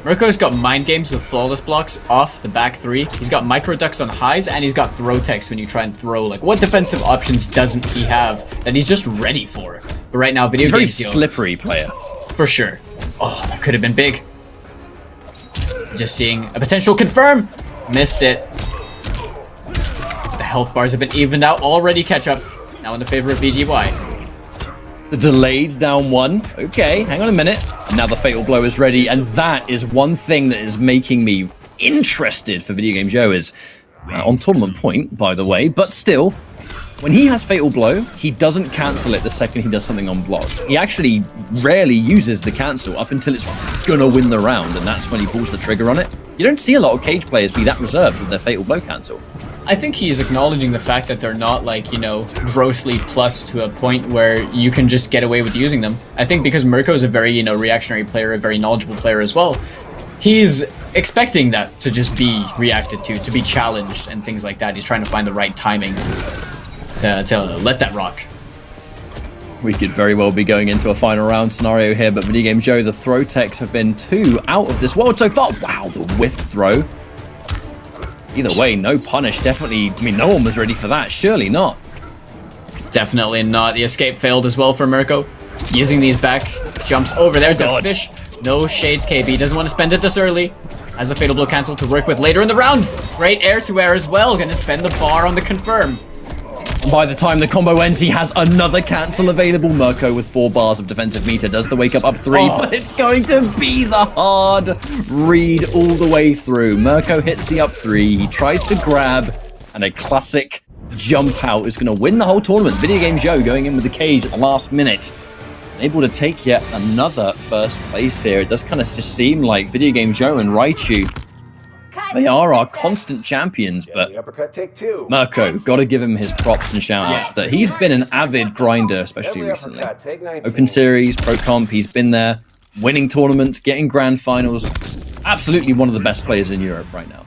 Mirko's got mind games with flawless blocks off the back three. He's got micro ducks on highs, and he's got throw techs when you try and throw. Like, what defensive options doesn't he have that he's just ready for? But right now, Video He's a very Games Yo, slippery player. for sure. Oh, that could have been big. Just seeing a potential confirm. Missed it. The health bars have been evened out. Already catch up. Now in the favor of VGY. The delayed down one. Okay, hang on a minute. And now the fatal blow is ready, and that is one thing that is making me interested for Video Game Joe is on tournament point, by the way, but still, when he has fatal blow, he doesn't cancel it the second he does something unblocked. He actually rarely uses the cancel up until it's gonna win the round, and that's when he pulls the trigger on it. You don't see a lot of Cage players be that reserved with their fatal blow cancel. I think he's acknowledging the fact that they're not, like, grossly plus to a point where you can just get away with using them. I think because Mirko is a very, reactionary player, a very knowledgeable player as well, he's expecting that to just be reacted to be challenged and things like that. He's trying to find the right timing to let that rock. We could very well be going into a final round scenario here, but Video Game Joe, the throw techs have been 2 out of this world so far. Wow, the whiff throw. Either way, no punish. Definitely, no one was ready for that. Surely not. Definitely not. The escape failed as well for Mirko. Using these back jumps over there to fish. No shades KB. Doesn't want to spend it this early. Has the fatal blow cancel to work with later in the round. Great air to air as well. Going to spend the bar on the confirm. And by the time the combo ends, he has another cancel available. Mirko with 4 bars of defensive meter does the wake up 3, but it's going to be the hard read all the way through. Mirko hits the up 3, he tries to grab, and a classic jump out is going to win the whole tournament. Video Game Joe going in with the cage at the last minute. Able to take yet another first place here. It does kind of just seem like Video Game Joe and Raichu, they are our constant champions, but Mirko, gotta give him his props and shout-outs that he's been an avid grinder, especially recently. Open Series, Pro Comp, he's been there, winning tournaments, getting grand finals. Absolutely one of the best players in Europe right now.